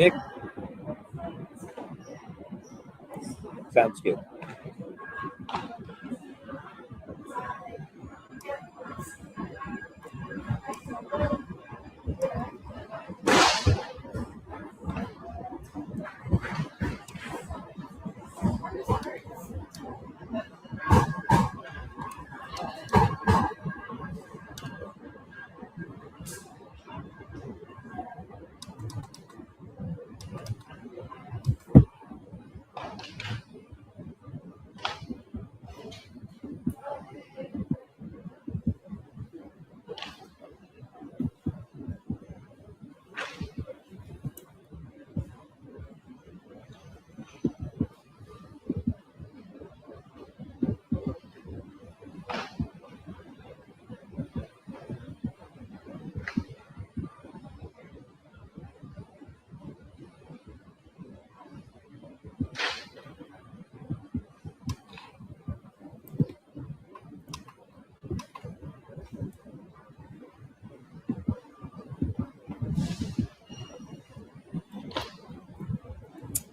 kick? Sounds good.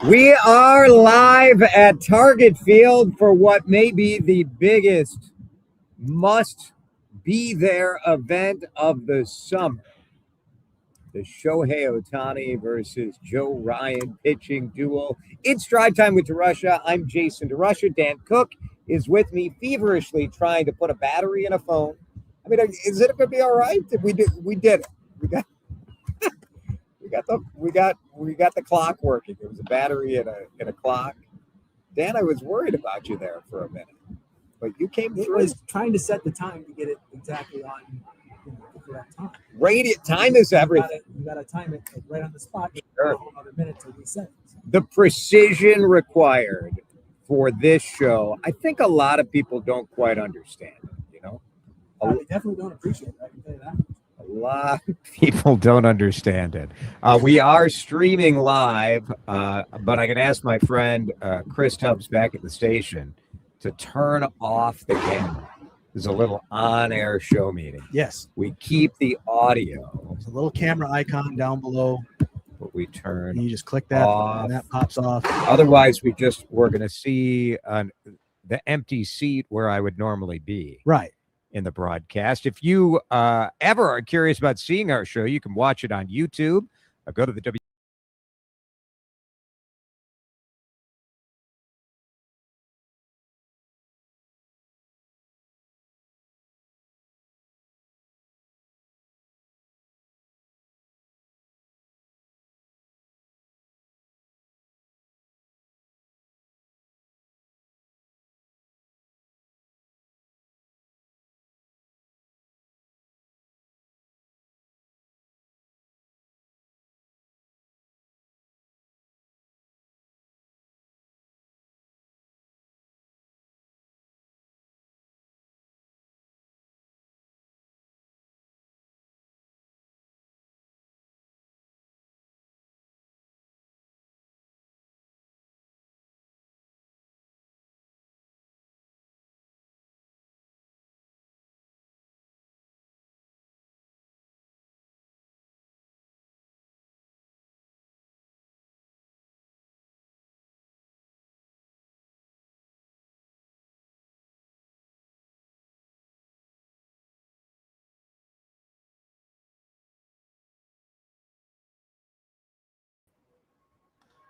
We are live at Target Field for what may be the biggest must-be-there event of the summer. The Shohei Ohtani versus Joe Ryan pitching duel. It's Drive Time with DeRusha. I'm Jason DeRusha. Dan Cook is with me, feverishly trying to put a battery in a phone. I mean, is it going to be all right? We did it. We got the clock working. It was a battery and a clock. Dan, I was worried about you there for a minute, but you came through. It was trying to set the time to get it exactly on the correct time. Time is everything. You got to time it right on the spot. Sure. Another minute to reset. The precision required for this show, I think a lot of people don't quite understand it, you know? They definitely don't appreciate it. I can tell you that. A lot of people don't understand it. We are streaming live, but I can ask my friend Chris Tubbs back at the station to turn off the camera. There's a little on-air show meeting. Yes. We keep the audio. There's a little camera icon down below. But we turn and you just click that off. And that pops off. Otherwise, we're going to see the empty seat where I would normally be. Right. In the broadcast. If you ever are curious about seeing our show, you can watch it on YouTube. Go to the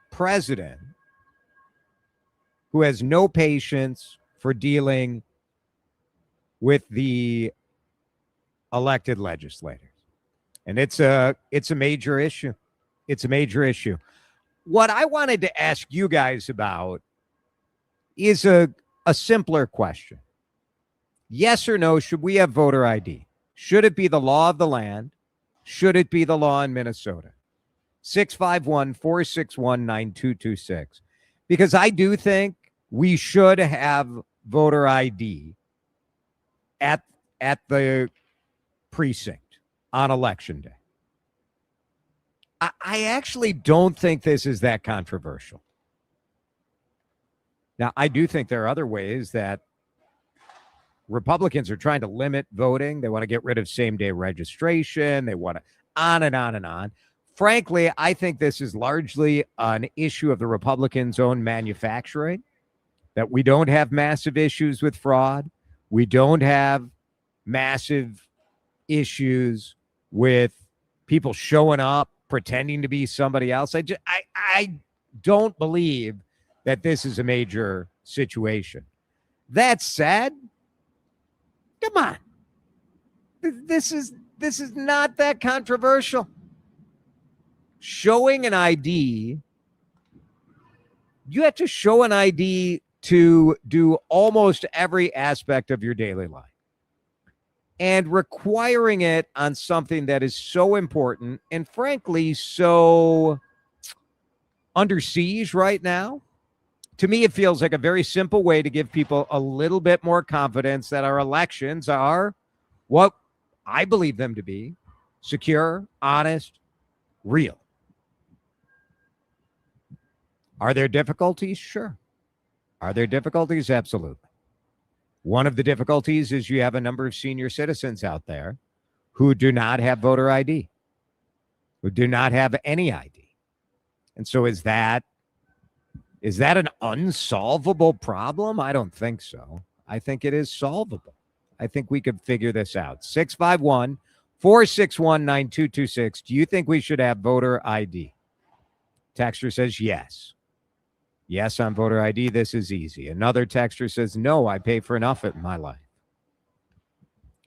president who has no patience for dealing with the elected legislators. And it's a major issue. It's a major issue. What I wanted to ask you guys about is a simpler question. Yes or no, should we have voter ID? Should it be the law of the land? Should it be the law in Minnesota? 651-461-9226. Because I do think we should have voter ID at the precinct on election day. I actually don't think this is that controversial. Now, I do think there are other ways that Republicans are trying to limit voting. They want to get rid of same-day registration. They want to on and on and on. frankly, I think this is largely an issue of the Republicans' own manufacturing, that we don't have massive issues with fraud. We don't have massive issues with people showing up, pretending to be somebody else. I don't believe that this is a major situation. That said, come on. This is not that controversial. Showing an ID, you have to show an ID to do almost every aspect of your daily life. And requiring it on something that is so important and frankly so under siege right now, to me, it feels like a very simple way to give people a little bit more confidence that our elections are what I believe them to be: secure, honest, real. Are there difficulties? Sure. Are there difficulties? Absolutely. One of the difficulties is you have a number of senior citizens out there who do not have voter ID, who do not have any ID. And so is that an unsolvable problem? I don't think so. I think it is solvable. I think we could figure this out. 651-461-9226. Do you think we should have voter ID? Texter says yes. Yes, on voter ID, this is easy. Another texter says, no, I pay for enough in my life.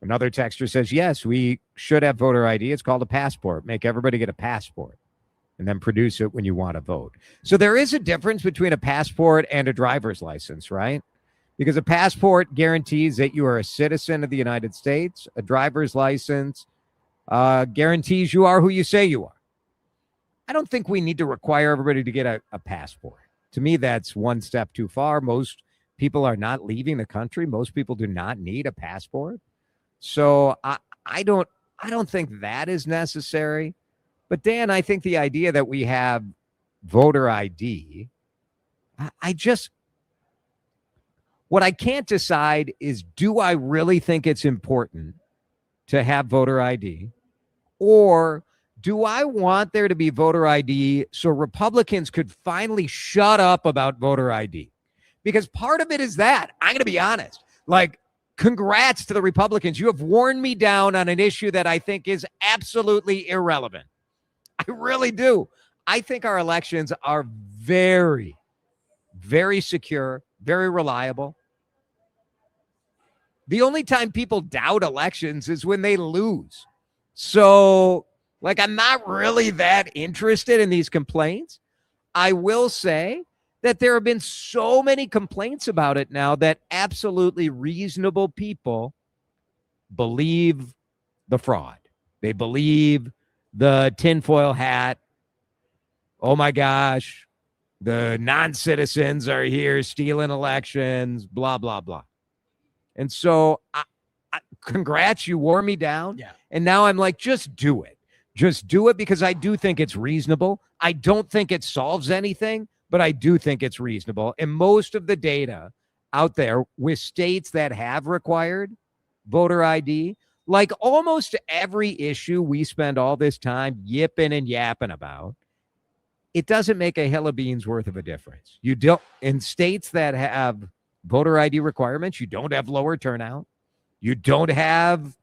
Another texter says, yes, we should have voter ID. It's called a passport. Make everybody get a passport and then produce it when you want to vote. So there is a difference between a passport and a driver's license, right? Because a passport guarantees that you are a citizen of the United States. A driver's license guarantees you are who you say you are. I don't think we need to require everybody to get a passport. To me, that's one step too far. Most people are not leaving the country. Most people do not need a passport. So I don't think that is necessary. But Dan, I think the idea that we have voter ID, what I can't decide is, do I really think it's important to have voter ID, or do I want there to be voter ID so Republicans could finally shut up about voter ID? Because part of it is that. I'm going to be honest. Like, congrats to the Republicans. You have worn me down on an issue that I think is absolutely irrelevant. I really do. I think our elections are very, very secure, very reliable. The only time people doubt elections is when they lose. So, I'm not really that interested in these complaints. I will say that there have been so many complaints about it now that absolutely reasonable people believe the fraud. They believe the tinfoil hat. Oh my gosh, the non-citizens are here stealing elections, blah, blah, blah. And so, congrats, you wore me down. Yeah. And now I'm like, just do it. Just do it, because I do think it's reasonable. I don't think it solves anything, but I do think it's reasonable. And most of the data out there with states that have required voter ID, like almost every issue we spend all this time yipping and yapping about, it doesn't make a hill of beans worth of a difference. You don't, in states that have voter ID requirements, you don't have lower turnout. You don't have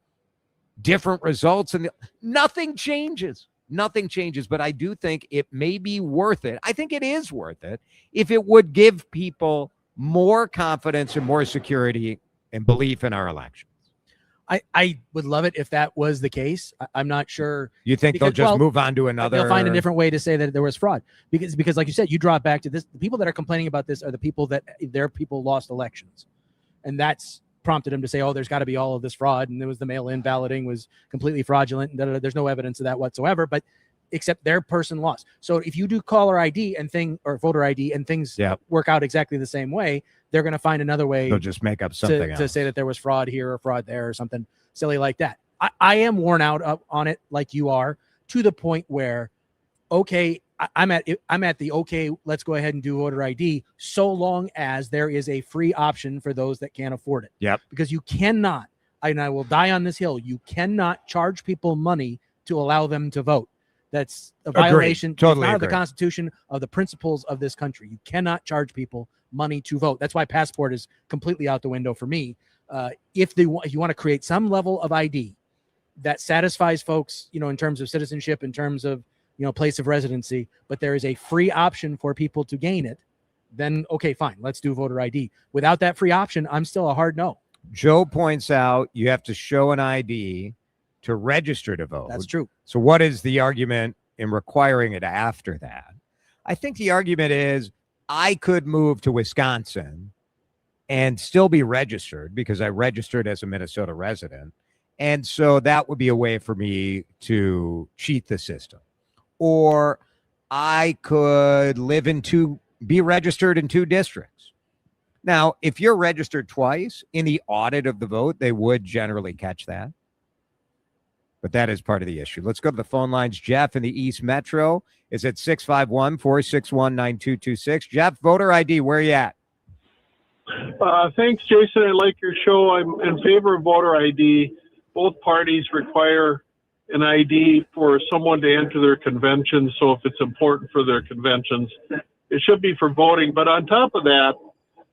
different results, and nothing changes. Nothing changes. But I do think it may be worth it. I think it is worth it if it would give people more confidence and more security and belief in our elections. I would love it if that was the case. I'm not sure. You think they'll just move on to another? They'll find a different way to say that there was fraud, because like you said, you draw it back to this. The people that are complaining about this are the people that their people lost elections, and that's prompted him to say, oh, there's got to be all of this fraud, and there was the mail-in balloting was completely fraudulent, and there's no evidence of that whatsoever, but except their person lost. So if you do caller ID and voter ID and things work out exactly the same way, they're going to find another way. They'll just make up something to say that there was fraud here or fraud there or something silly like that. I am worn out on it, like you are, to the point where, okay, I'm at the okay, let's go ahead and do voter ID, so long as there is a free option for those that can't afford it. Yep. Because you cannot, and I will die on this hill, you cannot charge people money to allow them to vote. That's a Agreed. violation Totally not of the agree. Constitution, of the principles of this country. You cannot charge people money to vote. That's why passport is completely out the window for me. If you want to create some level of ID that satisfies folks, in terms of citizenship, in terms of, place of residency, but there is a free option for people to gain it, then okay, fine, let's do voter ID. Without that free option, I'm still a hard no. Joe points out you have to show an ID to register to vote. That's true. So what is the argument in requiring it after that? I think the argument is I could move to Wisconsin and still be registered because I registered as a Minnesota resident. And so that would be a way for me to cheat the system. Or I could be registered in 2 districts. Now, if you're registered twice, in the audit of the vote, they would generally catch that. But that is part of the issue. Let's go to the phone lines. Jeff in the East Metro is at 651-461-9226. Jeff, voter ID, where are you at? Thanks, Jason. I like your show. I'm in favor of voter ID. Both parties require an ID for someone to enter their convention. So if it's important for their conventions, it should be for voting. But on top of that,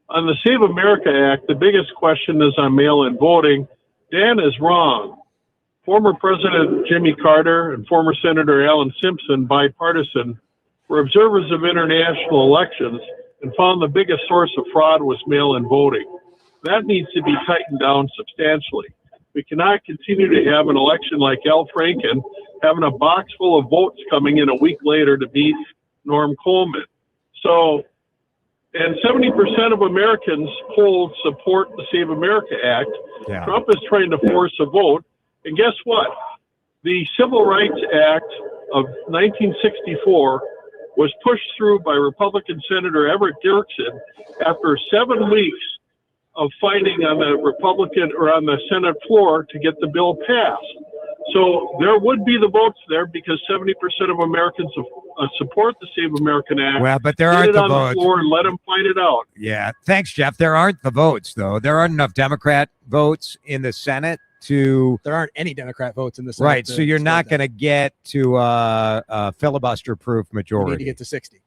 on the Save America Act, the biggest question is on mail-in voting. Dan is wrong. Former President Jimmy Carter and former Senator Alan Simpson, bipartisan, were observers of international elections and found the biggest source of fraud was mail-in voting. That needs to be tightened down substantially. We cannot continue to have an election like Al Franken, having a box full of votes coming in a week later to beat Norm Coleman. So, and 70% of Americans polled support the Save America Act. Yeah. Trump is trying to force a vote. And guess what? The Civil Rights Act of 1964 was pushed through by Republican Senator Everett Dirksen after 7 weeks of fighting on the Republican or on the Senate floor to get the bill passed. So there would be the votes there because 70% of Americans support the Save American Act. Well, but there aren't Get it the on votes. the floor and let them fight it out. Yeah. Thanks, Jeff. There aren't the votes, though. There aren't enough Democrat votes in the Senate to. There aren't any Democrat votes in the Senate. Right. So you're not going to get to a filibuster-proof We majority. need to get to 60.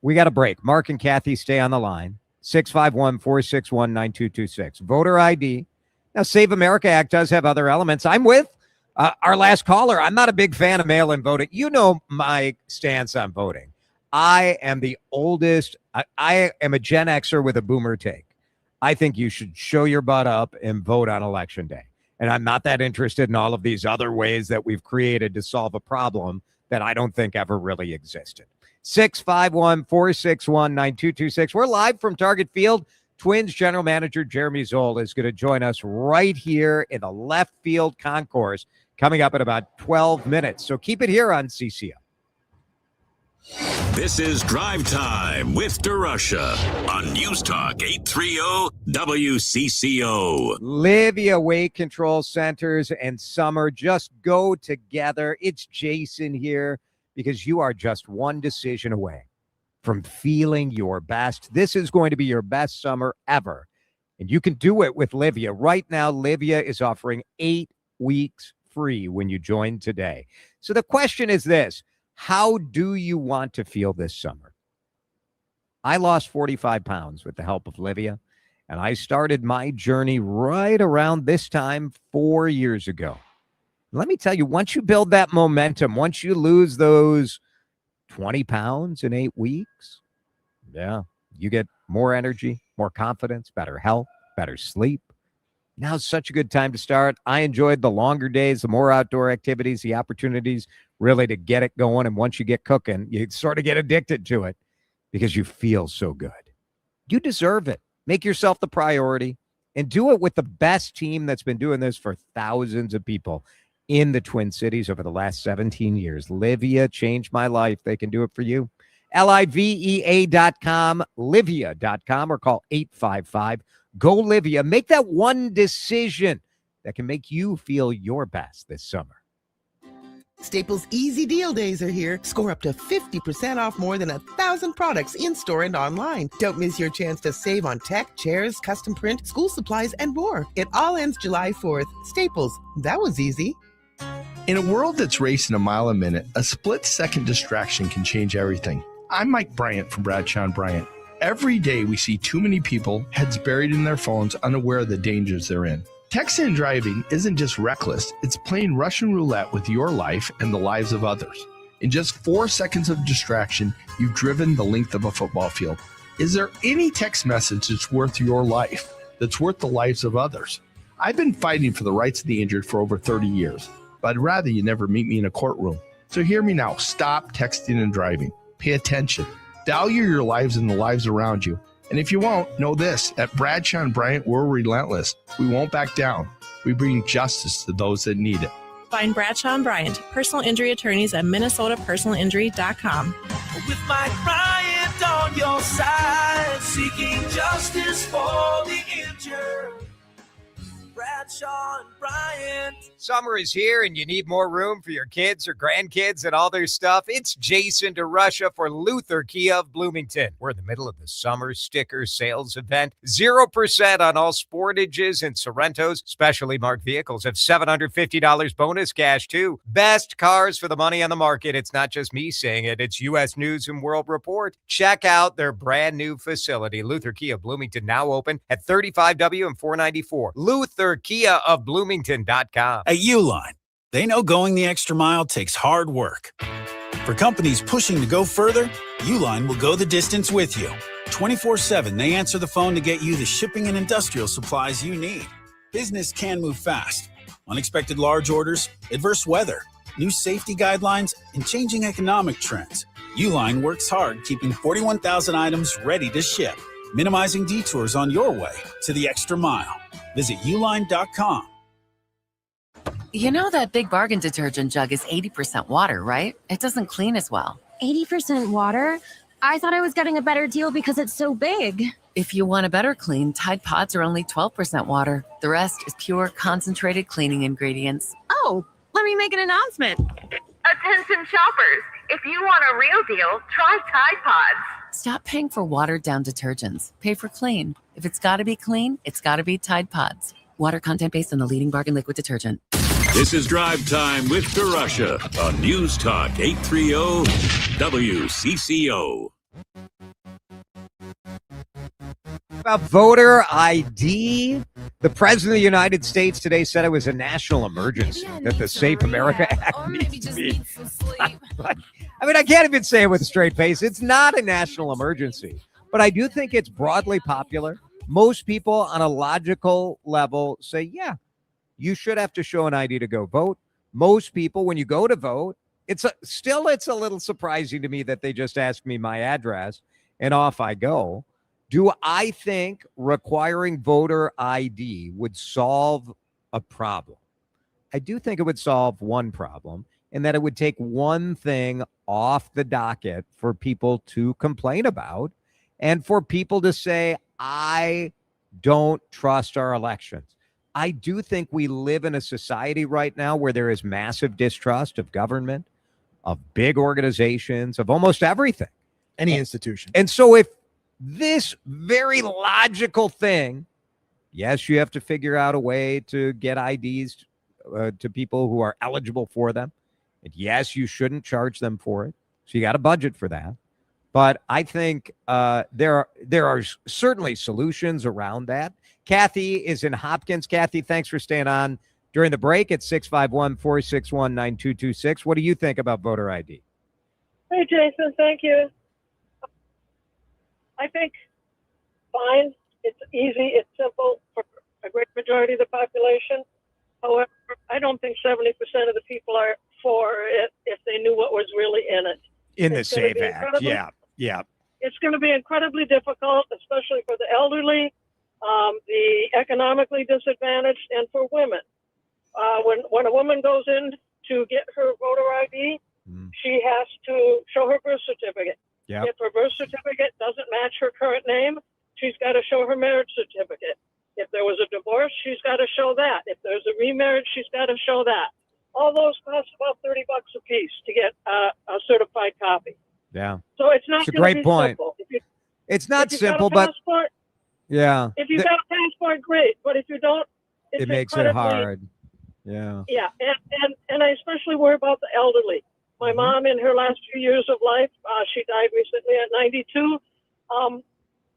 We got a break. Mark and Kathy, stay on the line. 651-461-9226. Voter ID. Now, Save America Act does have other elements. I'm with our last caller. I'm not a big fan of mail-in voting. You know my stance on voting. I am the oldest. I am a Gen Xer with a boomer take. I think you should show your butt up and vote on Election Day. And I'm not that interested in all of these other ways that we've created to solve a problem that I don't think ever really existed. 651-461-9226. We're live from Target Field. Twins general manager Jeremy Zoll is going to join us right here in the left field concourse coming up in about 12 minutes. So keep it here on CCO. This is Drive Time with DeRusha on News Talk 830 WCCO. Livia Weight Control Centers and summer just go together. It's Jason here because you are just one decision away from feeling your best. This is going to be your best summer ever. And you can do it with Livia. Right now, Livia is offering 8 weeks free when you join today. So the question is this: how do you want to feel this summer? I lost 45 pounds with the help of Livia, and I started my journey right around this time 4 years ago. Let me tell you, once you build that momentum, once you lose those 20 pounds in 8 weeks, yeah, you get more energy, more confidence, better health, better sleep. Now's such a good time to start. I enjoyed the longer days, the more outdoor activities, the opportunities really to get it going. And once you get cooking, you sort of get addicted to it because you feel so good. You deserve it. Make yourself the priority and do it with the best team that's been doing this for thousands of people in the Twin Cities over the last 17 years. Livia changed my life. They can do it for you. LIVEA.com, Livia.com, or call 855-GO-LIVIA. Make that one decision that can make you feel your best this summer. Staples Easy Deal Days are here. Score up to 50% off more than 1,000 products in-store and online. Don't miss your chance to save on tech, chairs, custom print, school supplies, and more. It all ends July 4th. Staples, that was easy. In a world that's racing a mile a minute, a split-second distraction can change everything. I'm Mike Bryant from Bradshaw & Bryant. Every day we see too many people, heads buried in their phones, unaware of the dangers they're in. Texting and driving isn't just reckless, it's playing Russian roulette with your life and the lives of others. In just 4 seconds of distraction, you've driven the length of a football field. Is there any text message that's worth your life, that's worth the lives of others? I've been fighting for the rights of the injured for over 30 years, but I'd rather you never meet me in a courtroom. So hear me now. Stop texting and driving. Pay attention. Value your lives and the lives around you. And if you won't, know this. At Bradshaw & Bryant, we're relentless. We won't back down. We bring justice to those that need it. Find Bradshaw & Bryant, personal injury attorneys at minnesotapersonalinjury.com. With Mike Bryant on your side, seeking justice for the injured. Bradshaw & Bryant. Summer is here and you need more room for your kids or grandkids and all their stuff. It's Jason DeRusha for Luther Kia of Bloomington. We're in the middle of the summer sticker sales event. 0% on all Sportages and Sorrentos. Specially marked vehicles have $750 bonus cash too. Best cars for the money on the market. It's not just me saying it. It's U.S. News and World Report. Check out their brand new facility. Luther Kia of Bloomington now open at 35W and 494. Luther Kia of Bloomington.com. At Uline, they know going the extra mile takes hard work. For companies pushing to go further, Uline will go the distance with you. 24/7, they answer the phone to get you the shipping and industrial supplies you need. Business can move fast. Unexpected large orders, adverse weather, new safety guidelines, and changing economic trends. Uline works hard keeping 41,000 items ready to ship, minimizing detours on your way to the extra mile. Visit uline.com. You know that Big Bargain detergent jug is 80% water, right? It doesn't clean as well. 80% water? I thought I was getting a better deal because it's so big. If you want a better clean, Tide Pods are only 12% water. The rest is pure, concentrated cleaning ingredients. Oh, let me make an announcement. Attention shoppers, if you want a real deal, try Tide Pods. Stop paying for watered-down detergents. Pay for clean. If it's got to be clean, it's got to be Tide Pods. Water content based on the leading bargain liquid detergent. This is Drive Time with DeRusha on News Talk 830 WCCO. About voter ID, the President of the United States today said it was a national emergency, that the Safe America Act needs to be. I mean, I can't even say it with a straight face. It's not a national emergency, but I do think it's broadly popular. Most people on a logical level say, yeah, you should have to show an ID to go vote. Most people, when you go to vote, it's a little surprising to me that they just ask me my address and off I go. Do I think requiring voter ID would solve a problem? I do think it would solve one problem, and that it would take one thing off the docket for people to complain about and for people to say, I don't trust our elections. I do think we live in a society right now where there is massive distrust of government, of big organizations, of almost everything. Any institution. And so if this very logical thing, yes, you have to figure out a way to get IDs to people who are eligible for them. And yes, you shouldn't charge them for it. So you got a budget for that. But I think there are certainly solutions around that. Kathy is in Hopkins. Kathy, thanks for staying on during the break at 651-461-9226. What do you think about voter ID? Hey, Jason, thank you. I think fine. It's easy. It's simple for a great majority of the population. However, I don't think 70% of the people are for it if they knew what was really in it. In the SAVE Act, yeah. It's going to be incredibly difficult, especially for the elderly, the economically disadvantaged, and for women. When a woman goes in to get her voter ID, she has to show her birth certificate. Yep. If her birth certificate doesn't match her current name, she's got to show her marriage certificate. If there was a divorce, she's got to show that. If there's a remarriage, she's got to show that. All those cost about $30 a piece to get a certified copy. Yeah. So it's not a great point. simple. It's not simple, but yeah. If you've got a passport, great. But if you don't, it makes it hard. Yeah. Yeah, and I especially worry about the elderly. My mom, in her last few years of life, she died recently at 92.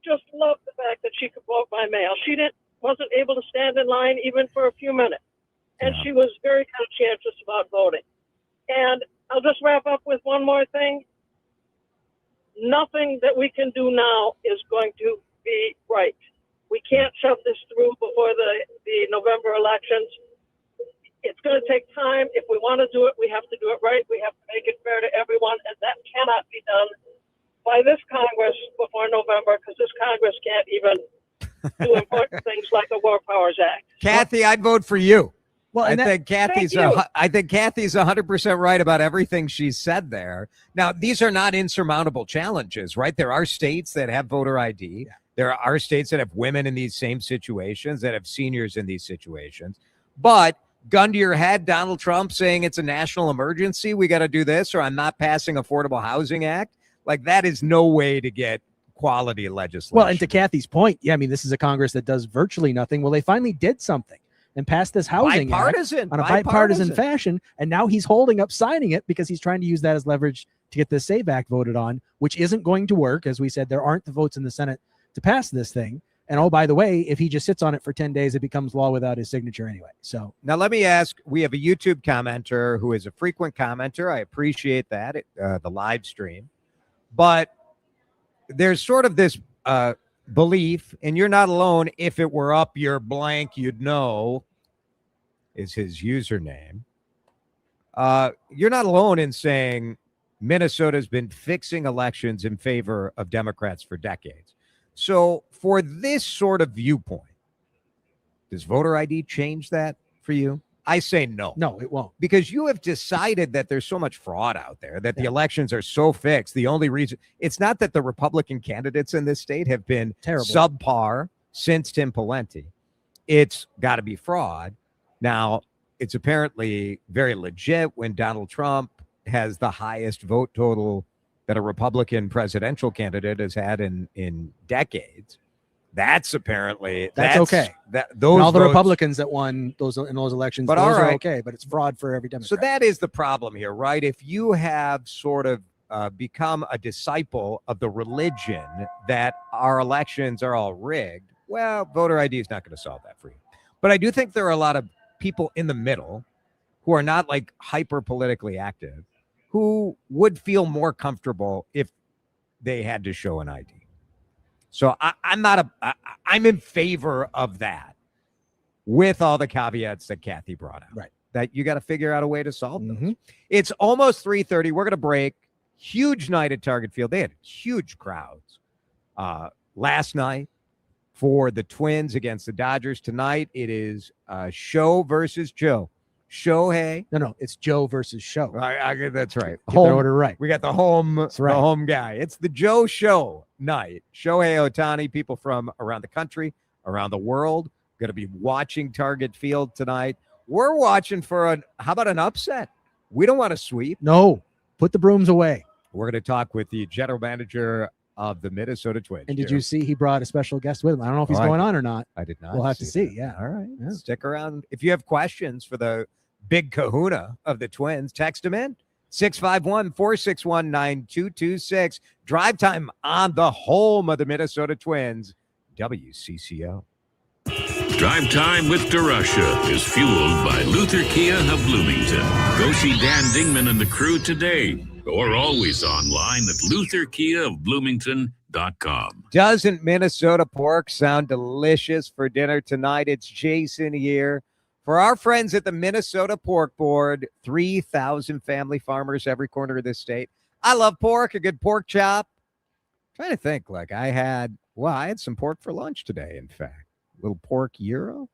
Just loved the fact that she could vote by mail. She wasn't able to stand in line even for a few minutes, and she was very conscientious about voting. And I'll just wrap up with one more thing. Nothing that we can do now is going to be right. We can't shove this through before the November elections. It's going to take time. If we want to do it, we have to do it right. We have to make it fair to everyone, and that cannot be done by this Congress before November, because this Congress can't even do important things like the War Powers Act. Kathy, I'd vote for you. Well, I think Kathy's 100% right about everything she said there. Now, these are not insurmountable challenges, right? There are states that have voter ID. Yeah. There are states that have women in these same situations, that have seniors in these situations. But gun to your head, Donald Trump saying it's a national emergency, we got to do this, or I'm not passing Affordable Housing Act. Like, that is no way to get quality legislation. Well, and to Kathy's point, yeah, I mean, this is a Congress that does virtually nothing. Well, they finally did something and passed this housing act on a bipartisan fashion, and now he's holding up signing it because he's trying to use that as leverage to get the SAVE Act voted on, which isn't going to work. As we said, there aren't the votes in the Senate to pass this thing. And oh, by the way, if he just sits on it for 10 days, it becomes law without his signature anyway. So now let me ask, we have a YouTube commenter who is a frequent commenter. I appreciate that, the live stream. But there's sort of this belief, and you're not alone, if it were up your blank, you'd know, is his username. You're not alone in saying Minnesota's been fixing elections in favor of Democrats for decades. So for this sort of viewpoint, does voter ID change that for you? I say no. No, it won't. Because you have decided that there's so much fraud out there, that the elections are so fixed. The only reason, it's not that the Republican candidates in this state have been terrible, subpar since Tim Pawlenty. It's got to be fraud. Now, it's apparently very legit when Donald Trump has the highest vote total that a Republican presidential candidate has had in decades. That's apparently that's okay. Those all the votes, Republicans that won those in those elections, but those are okay. But it's fraud for every Democrat. So that is the problem here, right? If you have sort of become a disciple of the religion that our elections are all rigged, well, voter ID is not going to solve that for you. But I do think there are a lot of people in the middle who are not like hyper politically active, who would feel more comfortable if they had to show an ID. So I'm in favor of that, with all the caveats that Kathy brought out. Right. That you got to figure out a way to solve those. It's almost 3:30. We're going to break. Huge night at Target Field. They had huge crowds last night for the Twins against the Dodgers. Tonight it is SHO versus Joe. Shohei. No, it's Joe versus SHO. That's right. Get that order right. We got the home, That's right. The home guy. It's the Joe Show night. Shohei Ohtani, people from around the country, around the world, going to be watching Target Field tonight. We're watching for how about an upset? We don't want to sweep. No, put the brooms away. We're going to talk with the general manager of the Minnesota Twins. And did you see he brought a special guest with him? I don't know if he's going on or not. I did not. We'll have to see. That. Yeah. All right. Yeah. Stick around. If you have questions for the big kahuna of the Twins, text them in. 651-461-9226. Drive time on the home of the Minnesota Twins, WCCO. Drive Time with DeRusha is fueled by Luther Kia of Bloomington. Go see Dan Dingman and the crew today, or always online at lutherkiaofbloomington.com. Doesn't Minnesota pork sound delicious for dinner tonight? It's Jason here. For our friends at the Minnesota Pork Board, 3,000 family farmers every corner of this state. I love pork, a good pork chop. I'm trying to think, I had some pork for lunch today, in fact. A little pork gyro.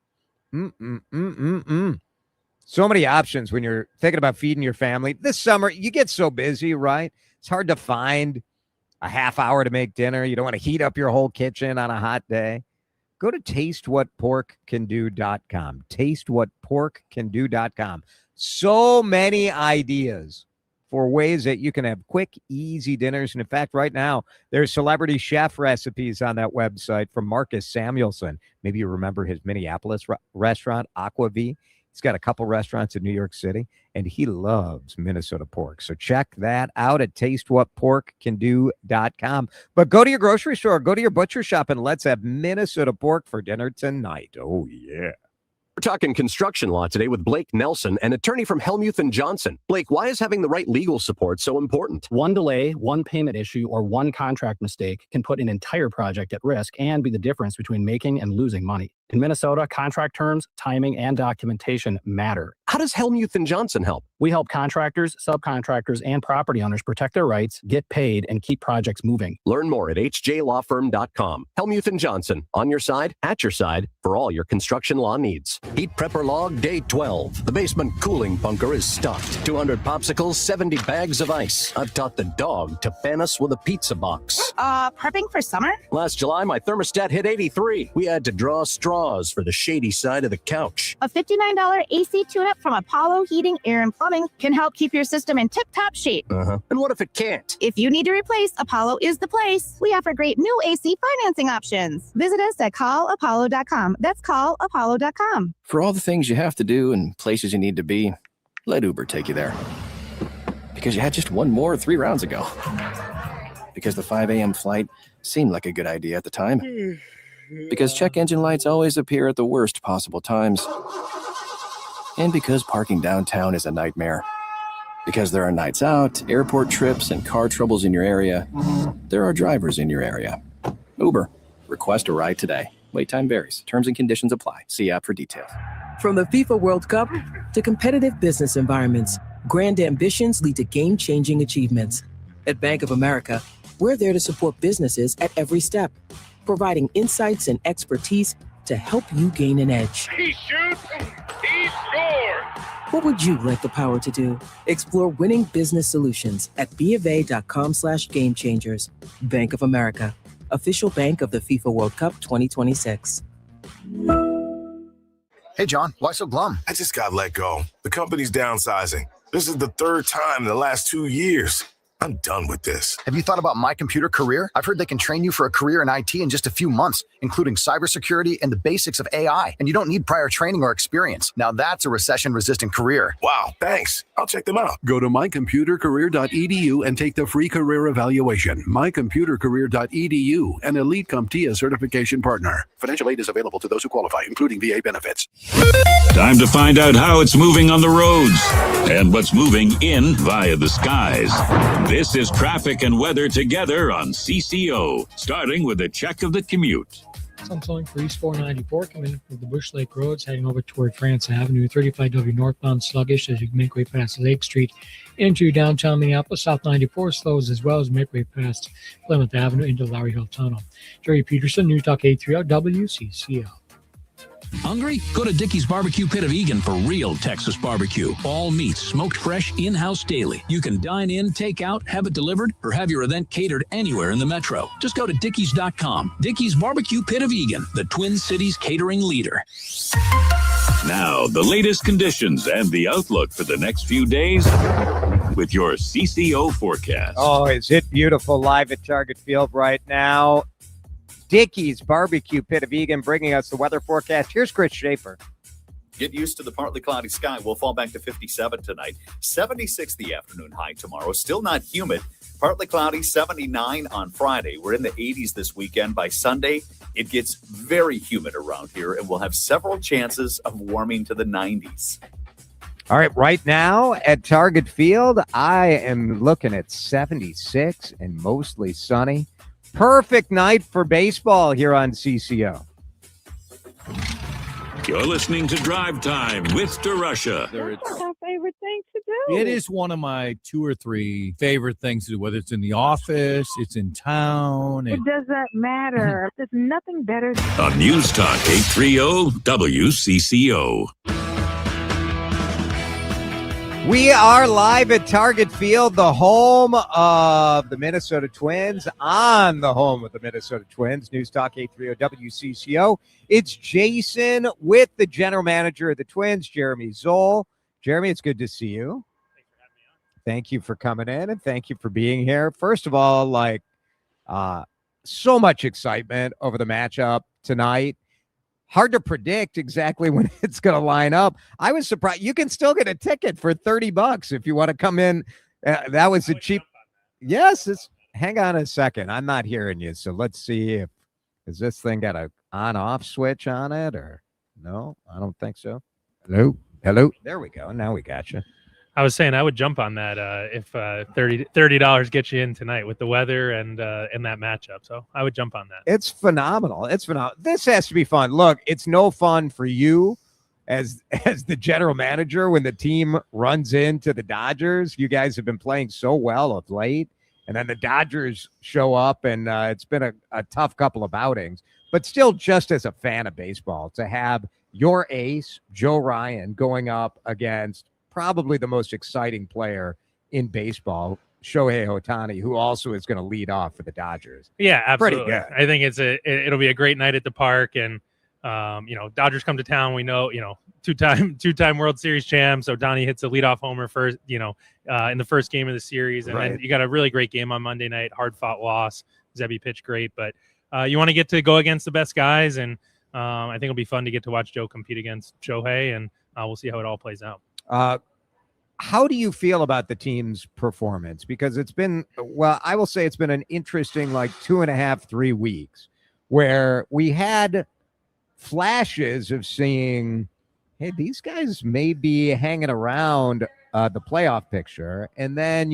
So many options when you're thinking about feeding your family. This summer, you get so busy, right? It's hard to find a half hour to make dinner. You don't want to heat up your whole kitchen on a hot day. Go to tastewhatporkcando.com. Tastewhatporkcando.com. So many ideas for ways that you can have quick, easy dinners. And in fact, right now, there's celebrity chef recipes on that website from Marcus Samuelson. Maybe you remember his Minneapolis restaurant, Aquavie. He's got a couple restaurants in New York City, and he loves Minnesota pork. So check that out at tastewhatporkcando.com. But go to your grocery store, go to your butcher shop, and let's have Minnesota pork for dinner tonight. Oh, yeah. We're talking construction law today with Blake Nelson, an attorney from Helmuth and Johnson. Blake, why is having the right legal support so important? One delay, one payment issue, or one contract mistake can put an entire project at risk and be the difference between making and losing money. In Minnesota, contract terms, timing, and documentation matter. How does Helmuth and Johnson help? We help contractors, subcontractors, and property owners protect their rights, get paid, and keep projects moving. Learn more at hjlawfirm.com. Helmuth and Johnson, on your side, at your side, for all your construction law needs. Heat Prepper Log Day 12. The basement cooling bunker is stocked. 200 popsicles, 70 bags of ice. I've taught the dog to fan us with a pizza box. Prepping for summer? Last July, my thermostat hit 83. We had to draw straws for the shady side of the couch. A $59 AC tune-up from Apollo Heating, Air, and Plumbing can help keep your system in tip-top shape. And what if it can't? If you need to replace, Apollo is the place. We offer great new AC financing options. Visit us at callapollo.com. That's callapollo.com. For all the things you have to do and places you need to be, let Uber take you there. Because you had just one more 3 rounds ago. Because the 5 a.m. flight seemed like a good idea at the time. Because check engine lights always appear at the worst possible times. And because parking downtown is a nightmare. Because there are nights out, airport trips, and car troubles in your area, there are drivers in your area. Uber. Request a ride today. Wait time varies. Terms and conditions apply. See app for details. From the FIFA World Cup to competitive business environments, grand ambitions lead to game-changing achievements. At Bank of America, we're there to support businesses at every step, providing insights and expertise to help you gain an edge. He shoots, he scores! What would you like the power to do? Explore winning business solutions at BofA.com/gamechangers. Bank of America, official bank of the FIFA World Cup 2026. Hey, John, why so glum? I just got let go. The company's downsizing. This is the 3rd time in the last 2 years. I'm done with this. Have you thought about My Computer Career? I've heard they can train you for a career in IT in just a few months, including cybersecurity and the basics of AI. And you don't need prior training or experience. Now that's a recession-resistant career. Wow, thanks. I'll check them out. Go to mycomputercareer.edu and take the free career evaluation. Mycomputercareer.edu, an Elite CompTIA certification partner. Financial aid is available to those who qualify, including VA benefits. Time to find out how it's moving on the roads and what's moving in via the skies. This is traffic and weather together on CCO, starting with a check of the commute. Some slowing for East 494 coming in from the Bush Lake Roads, heading over toward France Avenue. 35W northbound sluggish as you make way past Lake Street into downtown Minneapolis. South 94 slows as well as make way past Plymouth Avenue into Lowry Hill Tunnel. Jerry Peterson, News Talk 830 WCCO. Hungry? Go to Dickey's Barbecue Pit of Egan for real Texas barbecue. All meats smoked fresh in-house daily. You can dine in, take out, have it delivered, or have your event catered anywhere in the metro. Just go to Dickeys.com. Dickey's Barbecue Pit of Egan, the Twin Cities catering leader. Now, the latest conditions and the outlook for the next few days with your CCO forecast. Oh, is it beautiful live at Target Field right now? Dickey's Barbecue Pit of Egan bringing us the weather forecast. Here's Chris Schaefer. Get used to the partly cloudy sky. We'll fall back to 57 tonight. 76 the afternoon high tomorrow. Still not humid. Partly cloudy, 79 on Friday. We're in the 80s this weekend. By Sunday, it gets very humid around here, and we'll have several chances of warming to the 90s. All right, right now at Target Field, I am looking at 76 and mostly sunny. Perfect night for baseball here on CCO. You're listening to Drive Time with DeRusha. That's my favorite thing to do. It is one of my 2 or 3 favorite things to do, whether it's in the office, it's in town. It doesn't matter. There's nothing better. On News Talk 830 WCCO. We are live at Target Field, the home of the Minnesota Twins, on the home of the Minnesota Twins. News Talk 830 WCCO. It's Jason with the general manager of the Twins, Jeremy Zoll. Jeremy, it's good to see you. Thank you for coming in, and thank you for being here. First of all, so much excitement over the matchup tonight. hard to predict exactly when it's going to line up. I was surprised. You can still get a ticket for $30 if you want to come in. That was a cheap. Yes. Hang on a second. I'm not hearing you. So let's see is this thing got a on-off switch on it or no? I don't think so. Hello. There we go. Now we got you. I was saying I would jump on that if $30 gets you in tonight with the weather and that matchup. So I would jump on that. It's phenomenal. This has to be fun. Look, it's no fun for you as the general manager when the team runs into the Dodgers. You guys have been playing so well of late, and then the Dodgers show up, and it's been a tough couple of outings. But still, just as a fan of baseball, to have your ace, Joe Ryan, going up against probably the most exciting player in baseball, Shohei Ohtani, who also is going to lead off for the Dodgers. Yeah, absolutely. Pretty good. I think it'll be a great night at the park, and Dodgers come to town. We know, two-time World Series champs. Ohtani hits a leadoff homer first, in the first game of the series, and then you got a really great game on Monday night. Hard-fought loss. Zebby pitched great, but you want to get to go against the best guys, and I think it'll be fun to get to watch Joe compete against Shohei, and we'll see how it all plays out. How do you feel about the team's performance? Because it's been, I will say it's been an interesting 2.5, 3 weeks where we had flashes of seeing, hey, these guys may be hanging around the playoff picture. And then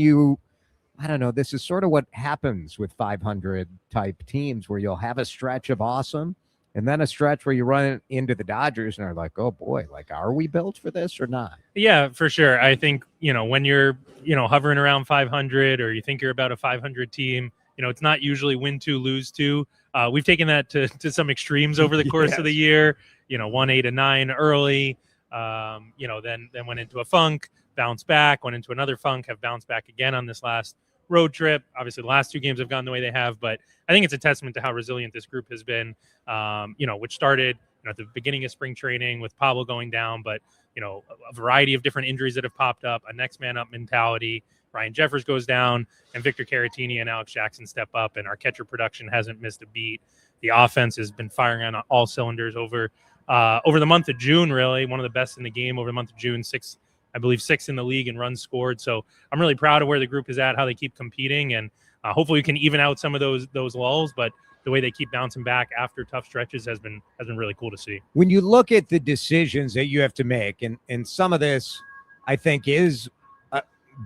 I don't know, this is sort of what happens with 500 type teams where you'll have a stretch of awesome and then a stretch where you run into the Dodgers and are like, oh boy, are we built for this or not? Yeah, for sure. I think, when you're, hovering around 500 or you think you're about a 500 team, it's not usually win 2, lose 2. We've taken that to some extremes over the course of the year, 1-8-9 early, then went into a funk, bounced back, went into another funk, have bounced back again on this last road trip. Obviously, the last 2 games have gone the way they have, but I think it's a testament to how resilient this group has been, which started at the beginning of spring training with Pablo going down, but, a variety of different injuries that have popped up, a next man up mentality. Ryan Jeffers goes down, and Victor Caratini and Alex Jackson step up, and our catcher production hasn't missed a beat. The offense has been firing on all cylinders over the month of June, really. One of the best in the game over the month of June, 6th in the league in runs scored. So I'm really proud of where the group is at, how they keep competing, and hopefully we can even out some of those lulls. But the way they keep bouncing back after tough stretches has been really cool to see. When you look at the decisions that you have to make, and some of this, I think, is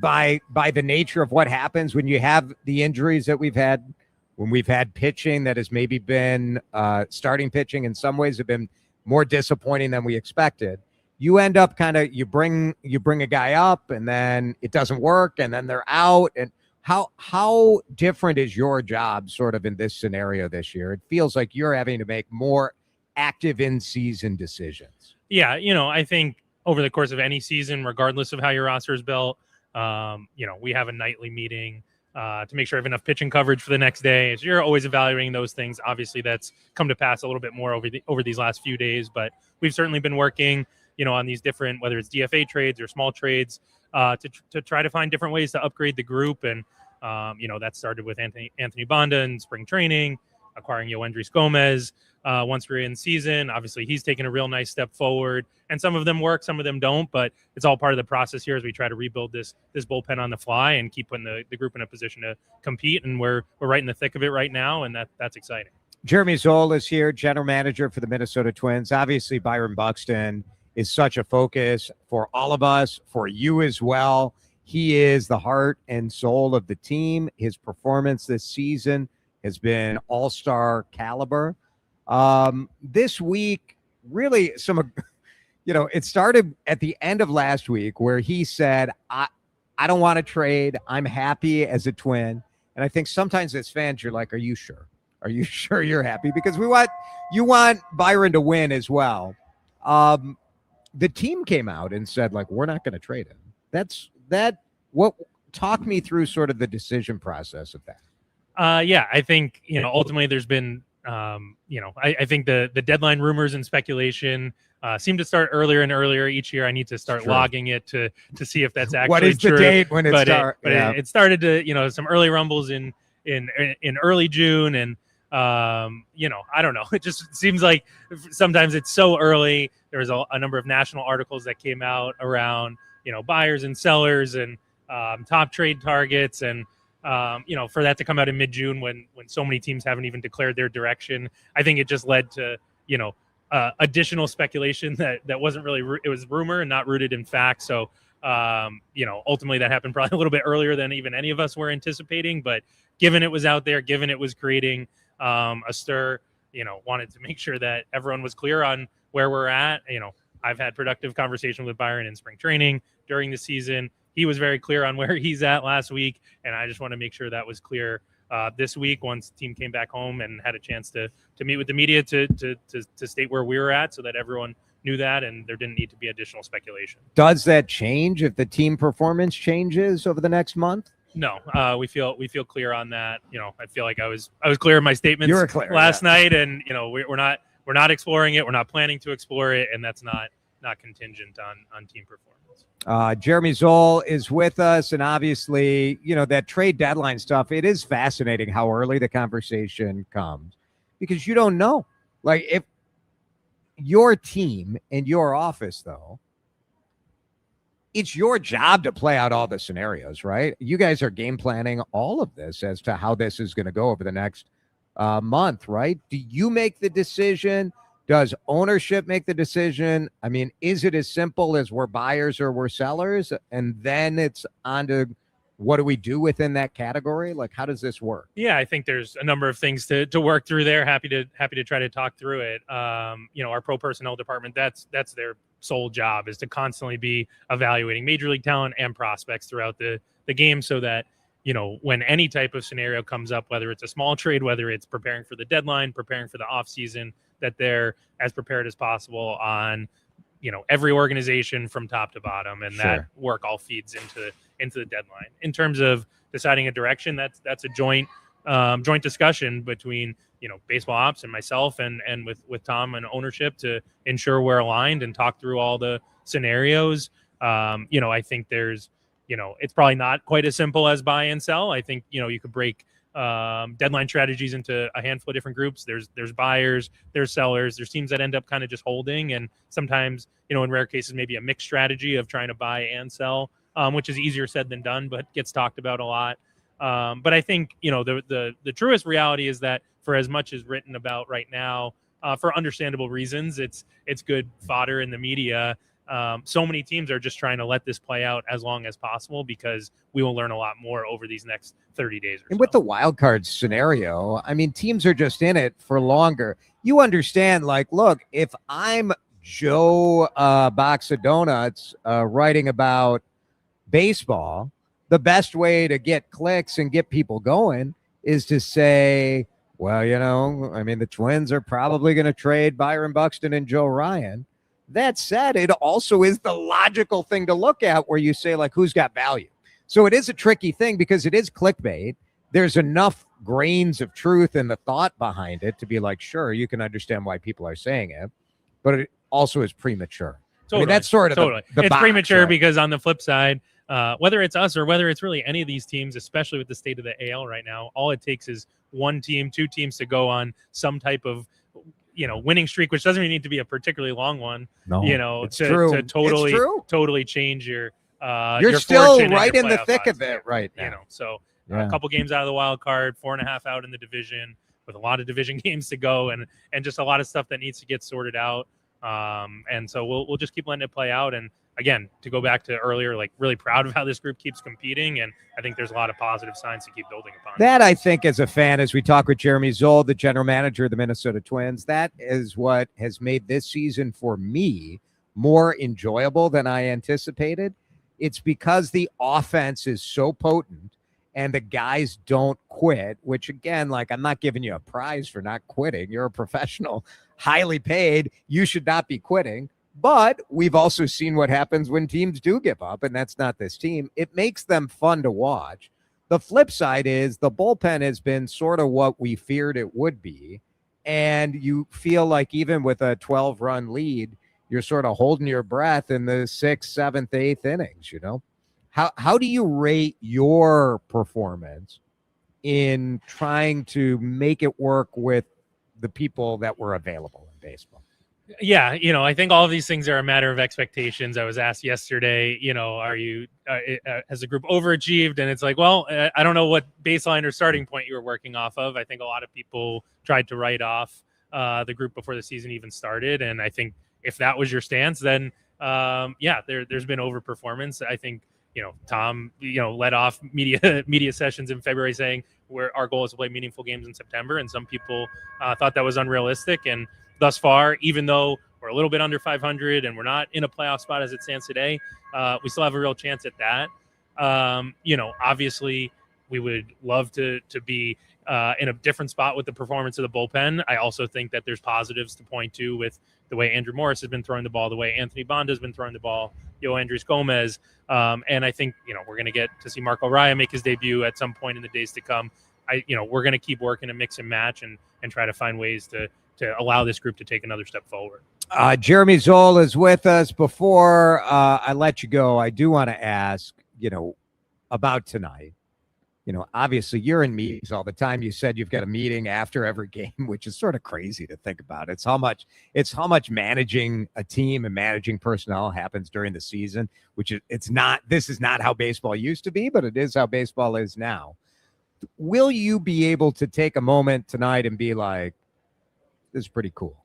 by the nature of what happens when you have the injuries that we've had, when we've had pitching that has maybe been starting pitching in some ways have been more disappointing than we expected. You end up you bring a guy up and then it doesn't work and then they're out. And how different is your job sort of in this scenario this year? It feels like you're having to make more active in-season decisions. Yeah, I think over the course of any season, regardless of how your roster is built, we have a nightly meeting to make sure I have enough pitching coverage for the next day. So you're always evaluating those things. Obviously, that's come to pass a little bit more over these last few days, but we've certainly been working on these different, whether it's DFA trades or small trades, to try to find different ways to upgrade the group. And, that started with Anthony Banda in spring training, acquiring Yoendrys Gomez once we're in season. Obviously, he's taken a real nice step forward. And some of them work, some of them don't, but it's all part of the process here as we try to rebuild this bullpen on the fly and keep putting the group in a position to compete. And we're right in the thick of it right now, and that's exciting. Jeremy Zoll is here, general manager for the Minnesota Twins. Obviously, Byron Buxton is such a focus for all of us, for you as well. He is the heart and soul of the team. His performance this season has been all-star caliber. This week, really it started at the end of last week where he said, I don't want to trade. I'm happy as a Twin. And I think sometimes as fans, you're like, are you sure? Are you sure you're happy? Because you want Byron to win as well. The team came out and said, we're not going to trade him. Talk me through sort of the decision process of that. Yeah, I think, ultimately there's been, I think the deadline rumors and speculation seem to start earlier and earlier each year. I need to start logging it to see if that's actually what is true. The date when it started? It started to, some early rumbles in early June, and I don't know. It just seems like sometimes it's so early. There was a number of national articles that came out around, buyers and sellers and top trade targets. And, for that to come out in mid-June when so many teams haven't even declared their direction, I think it just led to, additional speculation that wasn't really, it was rumor and not rooted in fact. So, ultimately that happened probably a little bit earlier than even any of us were anticipating. But given it was out there, given it was creating a stir, wanted to make sure that everyone was clear on where we're at. I've had productive conversations with Byron in spring training during the season. He was very clear on where he's at last week, and I just want to make sure that was clear this week once the team came back home and had a chance to meet with the media to state where we were at, so that everyone knew that and there didn't need to be additional speculation. Does that change if the team performance changes over the next month? No, we feel clear on that. I feel like I was clear in my statements You were clear, last night, and we're not exploring it. We're not planning to explore it, and that's not contingent on team performance. Jeremy Zoll is with us, and obviously, that trade deadline stuff. It is fascinating how early the conversation comes because you don't know. Like if your team and your office, though, it's your job to play out all the scenarios, right? You guys are game planning all of this as to how this is going to go over the next month, right? Do you make the decision? Does ownership make the decision? I mean, is it as simple as we're buyers or we're sellers? And then it's on to what do we do within that category? Like, how does this work? Yeah, I think there's a number of things to work through there. Happy to try to talk through it. Our pro personnel department, that's their sole job, is to constantly be evaluating major league talent and prospects throughout the game, so that when any type of scenario comes up, whether it's a small trade, whether it's preparing for the deadline, preparing for the off season, that they're as prepared as possible on every organization from top to bottom, and that work all feeds into the deadline. In terms of deciding a direction, that's a joint discussion between baseball ops and myself and with Tom and ownership to ensure we're aligned and talk through all the scenarios. I think there's it's probably not quite as simple as buy and sell. I think you could break deadline strategies into a handful of different groups. There's buyers, there's sellers, there's teams that end up kind of just holding, and sometimes in rare cases maybe a mixed strategy of trying to buy and sell, which is easier said than done, but gets talked about a lot. But I think the truest reality is that for as much as written about right now, for understandable reasons, it's good fodder in the media. So many teams are just trying to let this play out as long as possible, because we will learn a lot more over these next 30 days. And with the wild card scenario, I mean, teams are just in it for longer. You understand, like, look, if I'm Joe Box of Donuts writing about baseball, the best way to get clicks and get people going is to say, well, the Twins are probably going to trade Byron Buxton and Joe Ryan. That said, it also is the logical thing to look at, where you say, like, who's got value? So it is a tricky thing because it is clickbait. There's enough grains of truth in the thought behind it to be like, sure, you can understand why people are saying it, but it also is premature. Totally. I mean, that's sort of the it's box, premature, right? Because on the flip side, whether it's us or whether it's really any of these teams, especially with the state of the AL right now, all it takes is one team, two teams to go on some type of winning streak, which doesn't even need to be a particularly long one. No, to totally change your. You're your still fortune right and in your the playoff thick odds of it right now. A couple games out of the wild card, 4.5 out in the division, with a lot of division games to go, and just a lot of stuff that needs to get sorted out. And so we'll just keep letting it play out. And again, to go back to earlier, like, really proud of how this group keeps competing, and I think there's a lot of positive signs to keep building upon. That, I think, as a fan, as we talk with Jeremy Zoll, the general manager of the Minnesota Twins, that is what has made this season for me more enjoyable than I anticipated. It's because the offense is so potent and the guys don't quit, which, again, like, I'm not giving you a prize for not quitting. You're a professional, highly paid. You should not be quitting. But we've also seen what happens when teams do give up, and that's not this team. It makes them fun to watch. The flip side is the bullpen has been sort of what we feared it would be, and you feel like even with a 12-run lead, you're sort of holding your breath in the 6th, 7th, 8th innings, How do you rate your performance in trying to make it work with the people that were available in baseball? Yeah, I think all of these things are a matter of expectations. I was asked yesterday, are you, has the group overachieved? And it's like, well, I don't know what baseline or starting point you were working off of. I think a lot of people tried to write off the group before the season even started. And I think if that was your stance, then there's been overperformance. I think, Tom, led off media sessions in February saying our goal is to play meaningful games in September. And some people thought that was unrealistic. And thus far, even though we're a little bit under 500 and we're not in a playoff spot as it stands today, we still have a real chance at that. Obviously, we would love to be in a different spot with the performance of the bullpen. I also think that there's positives to point to with the way Andrew Morris has been throwing the ball, the way Anthony Bond has been throwing the ball, Andres Gomez. And I think, we're going to get to see Marco Raya make his debut at some point in the days to come. We're going to keep working to mix and match and try to find ways to allow this group to take another step forward. Jeremy Zoll is with us. Before I let you go, I do want to ask, about tonight. Obviously you're in meetings all the time. You said you've got a meeting after every game, which is sort of crazy to think about. It's how much managing a team and managing personnel happens during the season, which this is not how baseball used to be, but it is how baseball is now. Will you be able to take a moment tonight and be like, this is pretty cool?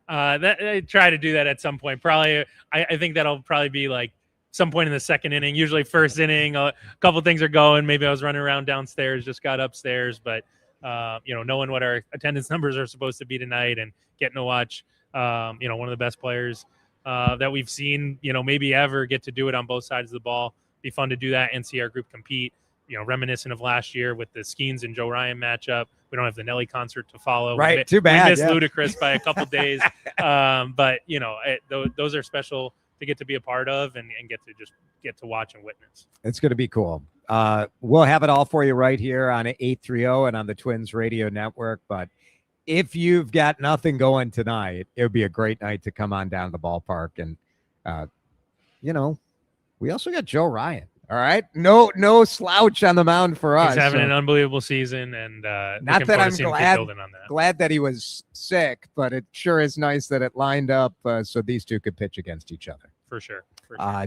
I try to do that at some point. Probably, I think that'll probably be like some point in the second inning, usually first inning. A couple things are going. Maybe I was running around downstairs, just got upstairs, but knowing what our attendance numbers are supposed to be tonight and getting to watch, one of the best players that we've seen, maybe ever get to do it on both sides of the ball. Be fun to do that and see our group compete. Reminiscent of last year with the Skeens and Joe Ryan matchup. We don't have the Nelly concert to follow. Right, too bad. We missed Ludacris by a couple days, but those are special to get to be a part of and get to watch and witness. It's going to be cool. We'll have it all for you right here on 830 and on the Twins Radio Network. But if you've got nothing going tonight, it would be a great night to come on down to the ballpark. And we also got Joe Ryan. All right. No slouch on the mound for us. He's having an unbelievable season, and not that I'm glad that he was sick, but it sure is nice that it lined up so these two could pitch against each other. For sure.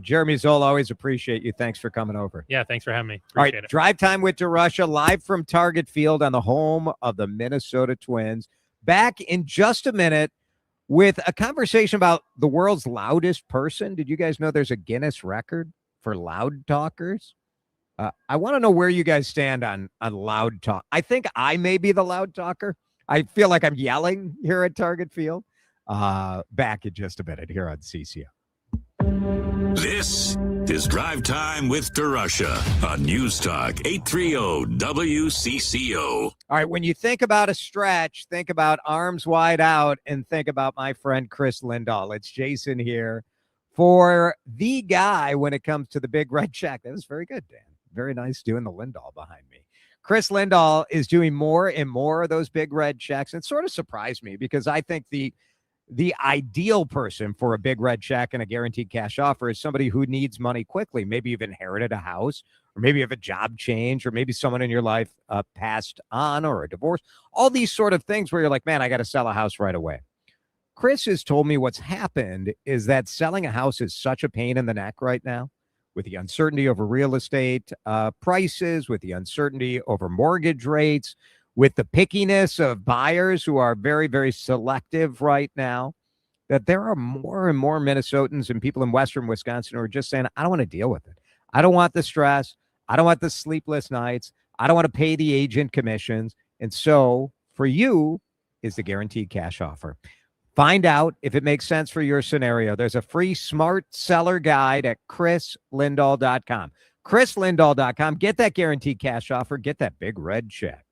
Jeremy Zoll, always appreciate you. Thanks for coming over. Yeah, thanks for having me. Appreciate it. Drive Time with DeRusha, live from Target Field on the home of the Minnesota Twins. Back in just a minute with a conversation about the world's loudest person. Did you guys know there's a Guinness record for loud talkers? I want to know where you guys stand on loud talk. I think I may be the loud talker. I feel like I'm yelling here at Target Field. Back in just a minute here on CCO. This is Drive Time with DeRusha on News Talk 830 WCCO. All right, when you think about a stretch, think about arms wide out and think about my friend Chris Lindahl. It's Jason here for the guy when it comes to the big red check. That was very good, Dan. Very nice doing the Lindahl behind me. Chris Lindahl is doing more and more of those big red checks. It sort of surprised me because I think the ideal person for a big red check and a guaranteed cash offer is somebody who needs money quickly. Maybe you've inherited a house, or maybe you have a job change, or maybe someone in your life passed on, or a divorce. All these sort of things where you're like, man, I got to sell a house right away. Chris has told me what's happened is that selling a house is such a pain in the neck right now with the uncertainty over real estate prices, with the uncertainty over mortgage rates, with the pickiness of buyers who are very, very selective right now, that there are more and more Minnesotans and people in Western Wisconsin who are just saying, I don't want to deal with it. I don't want the stress. I don't want the sleepless nights. I don't want to pay the agent commissions. And so for you is the guaranteed cash offer. Find out if it makes sense for your scenario. There's a free smart seller guide at chrislindahl.com. chrislindahl.com. Get that guaranteed cash offer. Get that big red check.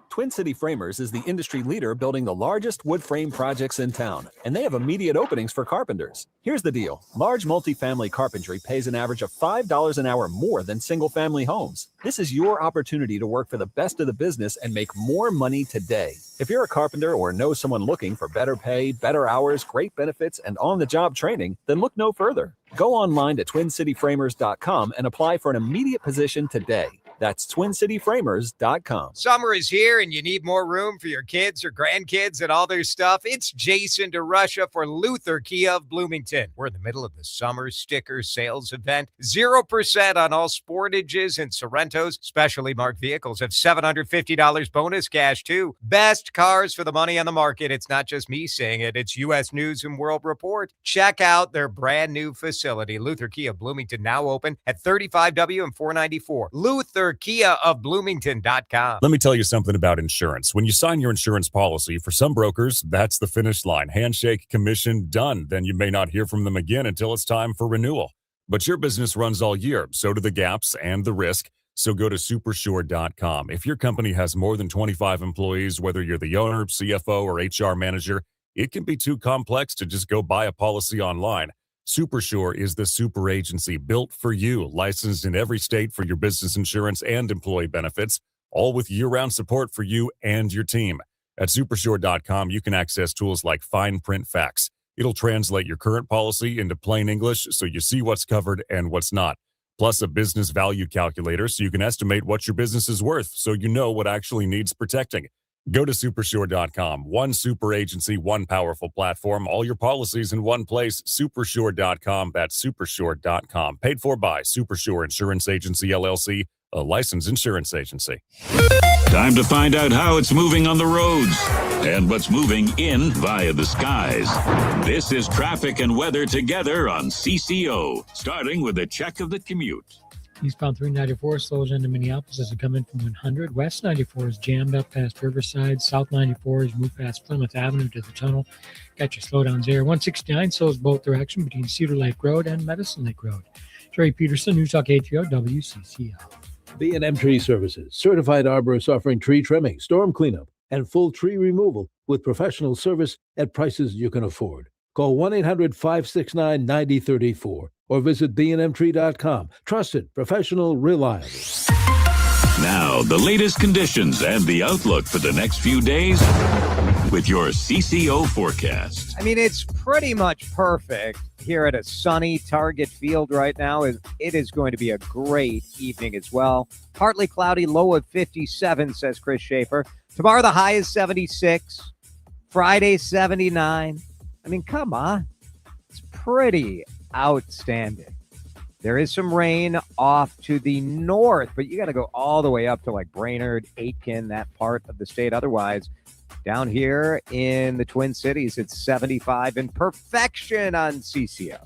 Twin City Framers is the industry leader building the largest wood frame projects in town, and they have immediate openings for carpenters. Here's the deal. Large multifamily carpentry pays an average of $5 an hour more than single-family homes. This is your opportunity to work for the best of the business and make more money today. If you're a carpenter or know someone looking for better pay, better hours, great benefits, and on-the-job training, then look no further. Go online to twincityframers.com and apply for an immediate position today. That's TwinCityFramers.com. Summer is here and you need more room for your kids or grandkids and all their stuff. It's Jason DeRusha for Luther Kia of Bloomington. We're in the middle of the summer sticker sales event. 0% on all Sportages and Sorrentos. Specially marked vehicles have $750 bonus cash too. Best cars for the money on the market. It's not just me saying it. It's U.S. News and World Report. Check out their brand new facility. Luther Kia of Bloomington now open at 35W and 494. Luther Kia of Bloomington.com. Let me tell you something about insurance. When you sign your insurance policy, for some brokers, that's the finish line. Handshake, commission, done. Then you may not hear from them again until it's time for renewal. But your business runs all year, so do the gaps and the risk. So go to supersure.com. If your company has more than 25 employees, whether you're the owner, CFO, or HR manager, it can be too complex to just go buy a policy online. Supersure is the super agency built for you, licensed in every state for your business insurance and employee benefits, all with year-round support for you and your team. At supersure.com, you can access tools like fine print facts. It'll translate your current policy into plain English so you see what's covered and what's not. Plus a business value calculator so you can estimate what your business is worth so you know what actually needs protecting. Go to supersure.com. One super agency, one powerful platform, all your policies in one place. Supersure.com. That's supersure.com. Paid for by Supersure Insurance Agency, LLC, a licensed insurance agency. Time to find out how it's moving on the roads and what's moving in via the skies. This is traffic and weather together on CCO, starting with a check of the commute. Eastbound 394 slows into Minneapolis as it come in from 100. West 94 is jammed up past Riverside. South 94 is moved past Plymouth Avenue to the tunnel. Got your slowdowns there. 169 slows both directions between Cedar Lake Road and Medicine Lake Road. Jerry Peterson, News Talk 830 WCCO. B&M Tree Services, certified arborists offering tree trimming, storm cleanup, and full tree removal with professional service at prices you can afford. Call 1-800-569-9034 or visit bnmtree.com. Trusted, professional, reliable. Now, the latest conditions and the outlook for the next few days with your CCO forecast. I mean, it's pretty much perfect here at a sunny Target Field right now. It is going to be a great evening as well. Partly cloudy, low of 57, says Chris Schaefer. Tomorrow, the high is 76. Friday, 79. I mean, come on. It's pretty outstanding. There is some rain off to the north, but you got to go all the way up to like Brainerd, Aitkin, that part of the state. Otherwise, down here in the Twin Cities, it's 75 and perfection on CCO.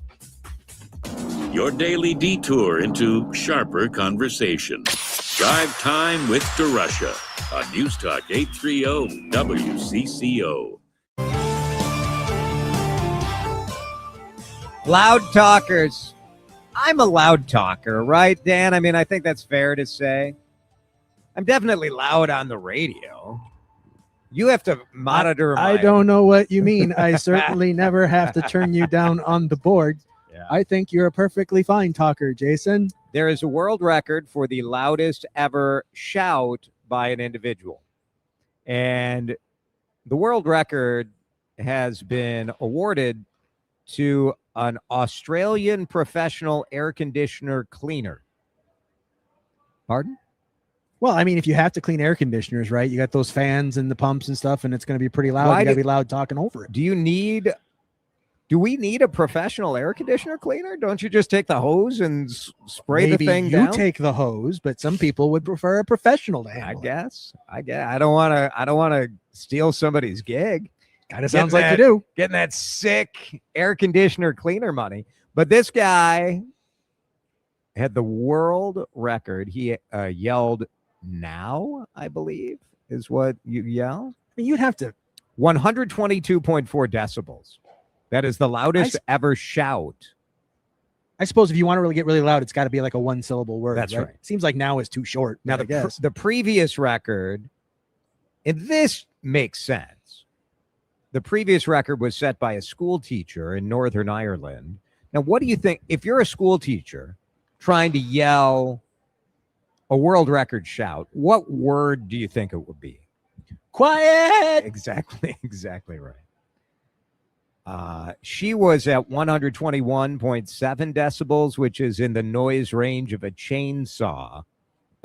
Your daily detour into sharper conversation. Drive Time with DeRusha on News Talk 830 WCCO. Loud talkers. I'm a loud talker, right, Dan? I mean, I think that's fair to say. I'm definitely loud on the radio. You have to monitor I don't know what you mean. I certainly never have to turn you down on the board. Yeah. I think you're a perfectly fine talker, Jason. There is a world record for the loudest ever shout by an individual. And the world record has been awarded to an Australian professional air conditioner cleaner. Pardon? Well, I mean, if you have to clean air conditioners, right? You got those fans and the pumps and stuff, and it's going to be pretty loud. You got to be loud talking over it. Do we need a professional air conditioner cleaner? Don't you just take the hose and spray the thing down? You take the hose, but some people would prefer a professional to handle. I guess. I don't want to steal somebody's gig. Kind of sounds like you do. Getting that sick air conditioner cleaner money. But this guy had the world record. He yelled now, I believe, is what you yell. I mean, you'd have to. 122.4 decibels. That is the loudest ever shout. I suppose if you want to really get really loud, it's got to be like a one-syllable word. That's right. Seems like now is too short. Now, the previous record, and this makes sense. The previous record was set by a school teacher in Northern Ireland. Now, what do you think, if you're a school teacher trying to yell a world record shout, what word do you think it would be? Quiet! Exactly right. She was at 121.7 decibels, which is in the noise range of a chainsaw.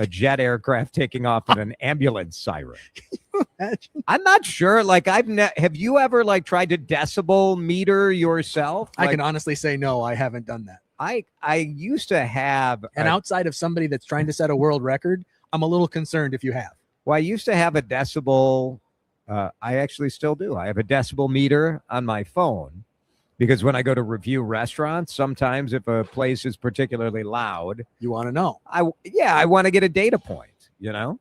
a jet aircraft taking off with an ambulance siren. I'm not sure. Like, have you ever like tried to decibel meter yourself? I Like, can honestly say no, I haven't done that. I used to have, And outside of somebody that's trying to set a world record, I'm a little concerned if you have. well, I used to have a decibel. I actually still do. I have a decibel meter on my phone because when I go to review restaurants, sometimes if a place is particularly loud, you want to know. I want to get a data point, you know?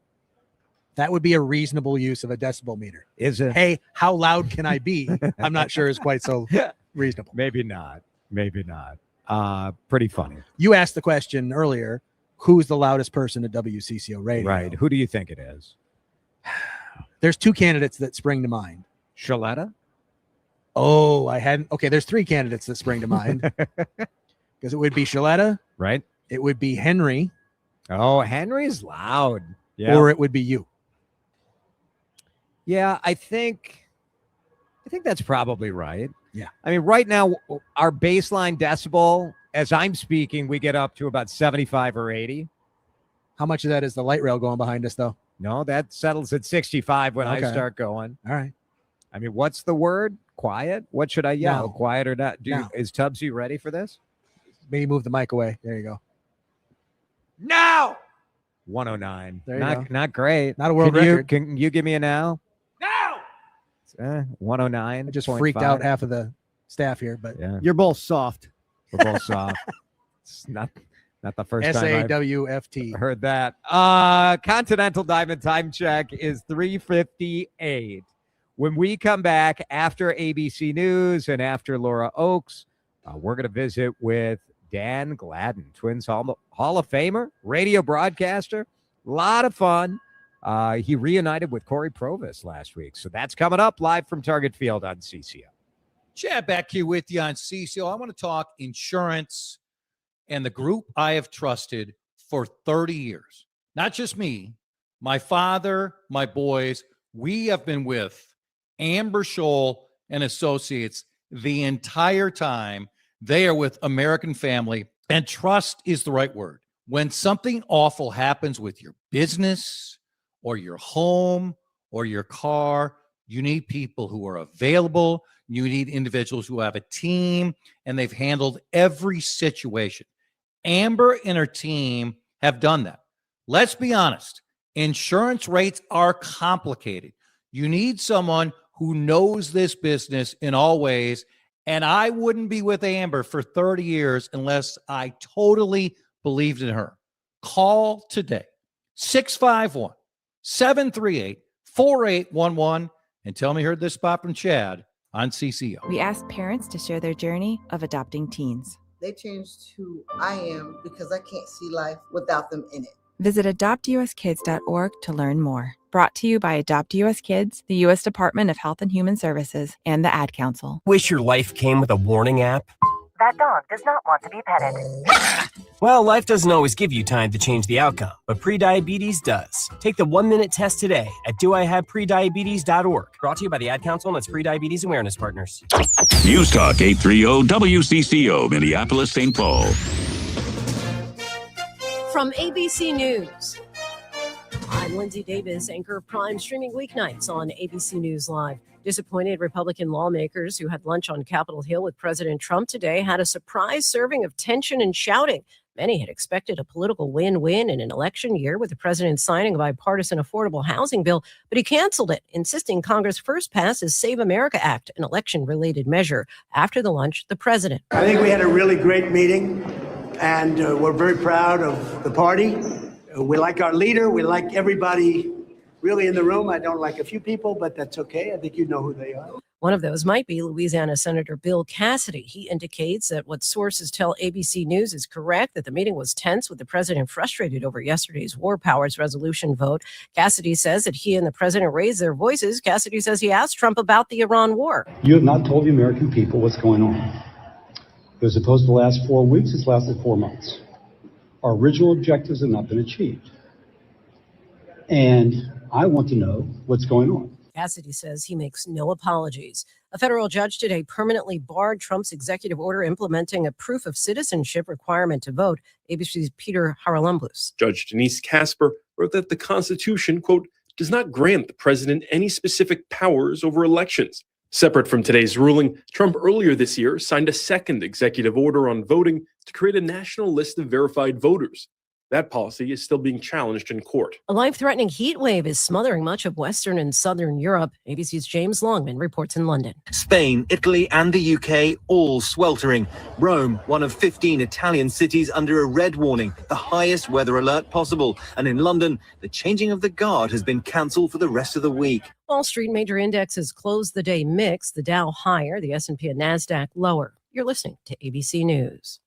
That would be a reasonable use of a decibel meter. Is it? Hey, how loud can I be? I'm not sure is quite so reasonable. Maybe not. Maybe not. Pretty funny. You asked the question earlier, who's the loudest person at WCCO radio? Right. Who do you think it is? There's two candidates that spring to mind. Shaletta? Oh, I hadn't. Okay, there's three candidates that spring to mind. Because it would be Shaletta. Right. It would be Henry. Oh, Henry's loud. Yeah. Or it would be you. Yeah, I think that's probably right. Yeah. I mean, right now, our baseline decibel, as I'm speaking, we get up to about 75 or 80. How much of that is the light rail going behind us, though? No, that settles at 65 when I Okay. start going. All right. I mean, what's the word? Quiet? What should I yell? No. Quiet or not? No. Is Tubbsy ready for this? Maybe move the mic away. There you go. Now! 109. There you go. Not great. Not a world Can record. Can you give me a now? No! 109. I just freaked out half of the staff here, but Yeah. You're both soft. We're both soft. It's not the first time I've SAWFT. heard that. Continental Diamond time check is 3:58. When we come back after ABC News and after Laura Oakes, we're going to visit with Dan Gladden, Twins Hall of Famer, radio broadcaster. A lot of fun. He reunited with Corey Provis last week. So that's coming up live from Target Field on CCO. Chad back here with you on CCO. I want to talk insurance and the group I have trusted for 30 years. Not just me, my father, my boys. We have been with Amber Scholl and Associates the entire time. They are with American Family, and trust is the right word. When something awful happens with your business or your home or your car, you need people who are available. You need individuals who have a team, and they've handled every situation. Amber and her team have done that. Let's be honest. Insurance rates are complicated. You need someone who knows this business in all ways, and I wouldn't be with Amber for 30 years unless I totally believed in her. Call today, 651-738-4811, and tell me you heard this spot from Chad on CCO. We asked parents to share their journey of adopting teens. They changed who I am because I can't see life without them in it. Visit adoptuskids.org to learn more. Brought to you by Adopt US Kids, the U.S. Department of Health and Human Services, and the Ad Council. Wish your life came with a warning app? That dog does not want to be petted. Well, life doesn't always give you time to change the outcome, but prediabetes does. Take the 1-minute test today at doihaveprediabetes.org. Brought to you by the Ad Council and its pre-diabetes awareness partners. News Talk 830 WCCO, Minneapolis, St. Paul. From ABC News, I'm Lindsay Davis, anchor of Prime, streaming weeknights on ABC News Live. Disappointed Republican lawmakers who had lunch on Capitol Hill with President Trump today had a surprise serving of tension and shouting. Many had expected a political win-win in an election year with the president signing a bipartisan affordable housing bill, but he canceled it, insisting Congress first pass his Save America Act, an election-related measure. After the lunch, the president. I think we had a really great meeting, and we're very proud of the party. We like our leader. We like everybody really in the room. I don't like a few people, but that's okay. I think you know who they are. One of those might be Louisiana Senator Bill Cassidy. He indicates that what sources tell ABC News is correct, that the meeting was tense with the president frustrated over yesterday's war powers resolution vote. Cassidy says that he and the president raised their voices. Cassidy says he asked Trump about the Iran war. You have not told the American people what's going on. It was supposed to last 4 weeks. It's lasted 4 months. Our original objectives have not been achieved. And I want to know what's going on. Cassidy says he makes no apologies. A federal judge today permanently barred Trump's executive order implementing a proof of citizenship requirement to vote. ABC's Peter Haralambous. Judge Denise Casper wrote that the Constitution, quote, does not grant the president any specific powers over elections. Separate from today's ruling, Trump earlier this year signed a second executive order on voting to create a national list of verified voters. That policy is still being challenged in court. A life-threatening heat wave is smothering much of Western and Southern Europe. ABC's James Longman reports in London. Spain, Italy, and the UK all sweltering. Rome, one of 15 Italian cities under a red warning, the highest weather alert possible. And in London, the changing of the guard has been cancelled for the rest of the week. Wall Street major indexes closed the day mixed. The Dow higher, the S&P and NASDAQ lower. You're listening to ABC News.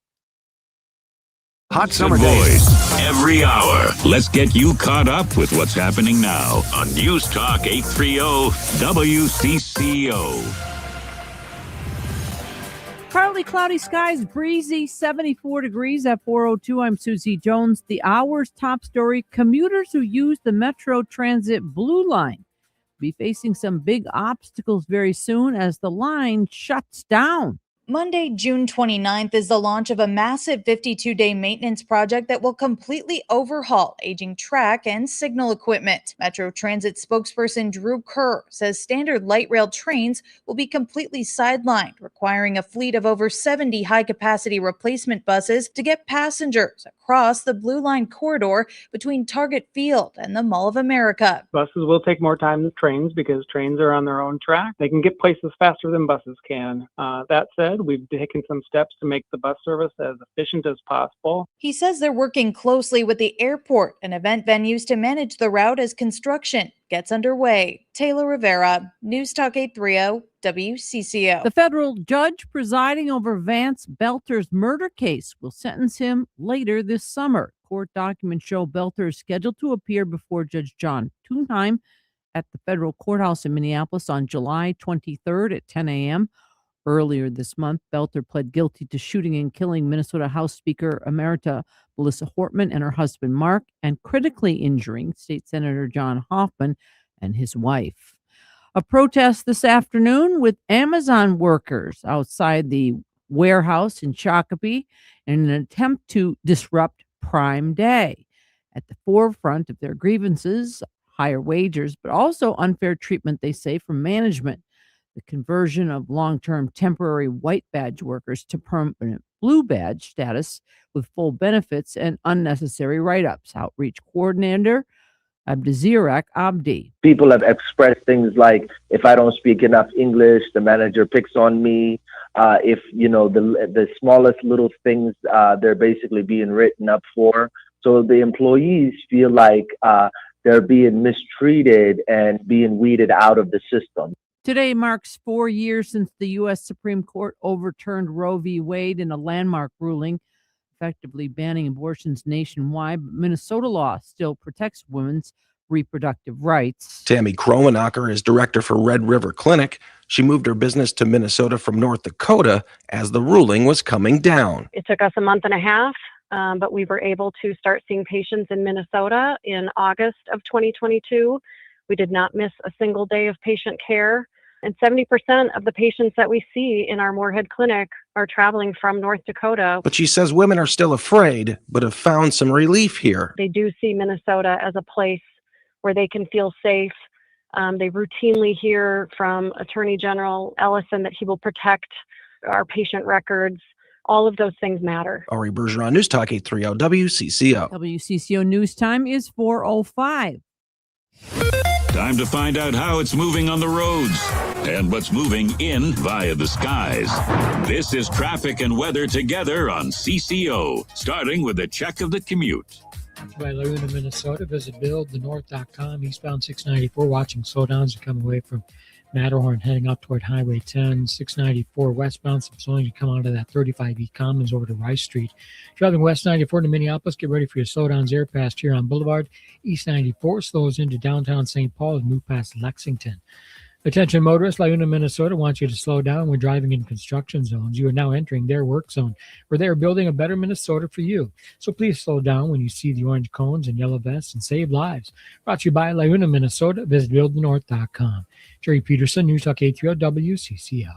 Hot summer days every hour. Let's get you caught up with what's happening now on News Talk 830 WCCO. Partly cloudy skies, breezy, 74 degrees at 4:02. I'm Susie Jones. The hour's top story: commuters who use the Metro Transit Blue Line be facing some big obstacles very soon as the line shuts down. Monday, June 29th is the launch of a massive 52-day maintenance project that will completely overhaul aging track and signal equipment. Metro Transit spokesperson Drew Kerr says standard light rail trains will be completely sidelined, requiring a fleet of over 70 high-capacity replacement buses to get passengers across the Blue Line corridor between Target Field and the Mall of America. Buses will take more time than trains because trains are on their own track. They can get places faster than buses can. That said, we've taken some steps to make the bus service as efficient as possible. He says they're working closely with the airport and event venues to manage the route as construction gets underway. Taylor Rivera, News Talk 830 WCCO. The federal judge presiding over Vance Belter's murder case will sentence him later this summer. Court documents show Belter is scheduled to appear before Judge John Thunheim at the federal courthouse in Minneapolis on July 23rd at 10 a.m. Earlier this month, Belter pled guilty to shooting and killing Minnesota House Speaker Emerita Melissa Hortman and her husband Mark, and critically injuring State Senator John Hoffman and his wife. A protest this afternoon with Amazon workers outside the warehouse in Shakopee in an attempt to disrupt Prime Day. At the forefront of their grievances, higher wages, but also unfair treatment, they say, from management. The conversion of long-term temporary white badge workers to permanent blue badge status with full benefits and unnecessary write-ups. Outreach coordinator Abdizirak Abdi. People have expressed things like, if I don't speak enough English, the manager picks on me. If, the smallest little things, they're basically being written up for. So the employees feel like they're being mistreated and being weeded out of the system. Today marks 4 years since the U.S. Supreme Court overturned Roe v. Wade in a landmark ruling, effectively banning abortions nationwide. But Minnesota law still protects women's reproductive rights. Tammy Kromenacher is director for Red River Clinic. She moved her business to Minnesota from North Dakota as the ruling was coming down. It took us a month and a half, but we were able to start seeing patients in Minnesota in August of 2022. We did not miss a single day of patient care. And 70% of the patients that we see in our Moorhead Clinic are traveling from North Dakota. But she says women are still afraid, but have found some relief here. They do see Minnesota as a place where they can feel safe. They routinely hear from Attorney General Ellison that he will protect our patient records. All of those things matter. Ari Bergeron, News Talk 830 WCCO. WCCO News Time is 4:05. Time to find out how it's moving on the roads and what's moving in via the skies. This is traffic and weather together on CCO, starting with a check of the commute. By Laguna, Minnesota, visit buildthenorth.com. Eastbound 694, watching slowdowns are coming away from Matterhorn, heading up toward Highway 10. 694 westbound, some slowing to come out of that 35E Commons over to Rice Street. Driving west 94 to Minneapolis, get ready for your slowdowns there past Huron Boulevard. East 94 slows into downtown St. Paul and move past Lexington. Attention motorists, Laguna, Minnesota wants you to slow down when driving in construction zones. You are now entering their work zone, where they are building a better Minnesota for you. So please slow down when you see the orange cones and yellow vests and save lives. Brought to you by Laguna, Minnesota. Visit buildthenorth.com. Jerry Peterson, News Talk 830 WCCO.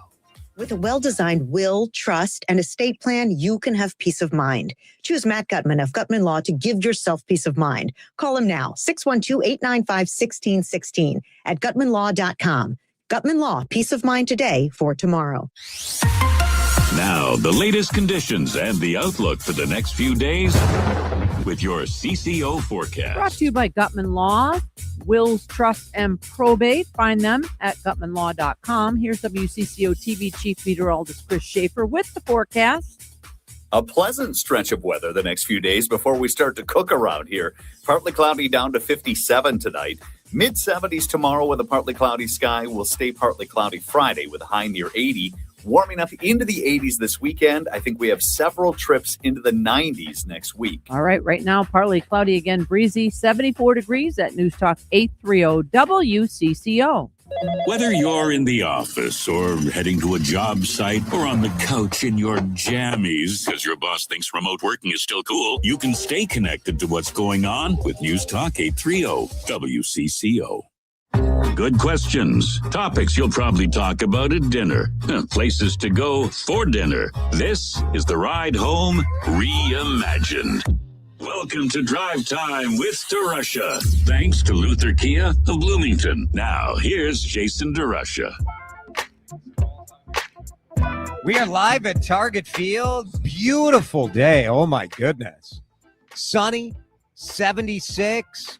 With a well-designed will, trust, and estate plan, you can have peace of mind. Choose Matt Gutman of Gutman Law to give yourself peace of mind. Call him now, 612-895-1616 at gutmanlaw.com. Gutman Law, peace of mind today for tomorrow. Now, the latest conditions and the outlook for the next few days with your CCO forecast. Brought to you by Gutman Law, wills, trust, and probate. Find them at gutmanlaw.com. Here's WCCO TV Chief Meteorologist Chris Schaefer with the forecast. A pleasant stretch of weather the next few days before we start to cook around here. Partly cloudy down to 57 tonight. Mid-70s tomorrow with a partly cloudy sky. We'll stay partly cloudy Friday with a high near 80. Warming up into the 80s this weekend. I think we have several trips into the 90s next week. All right, right now, partly cloudy again, breezy, 74 degrees at News Talk 830 WCCO. Whether you're in the office or heading to a job site or on the couch in your jammies because your boss thinks remote working is still cool, you can stay connected to what's going on with News Talk 830 WCCO. Good questions. Topics you'll probably talk about at dinner. Places to go for dinner. This is the Ride Home Reimagined. Welcome to Drive Time with DeRusha. Thanks to Luther Kia of Bloomington. Now, here's Jason DeRusha. We are live at Target Field. Beautiful day. Oh, my goodness. Sunny, 76.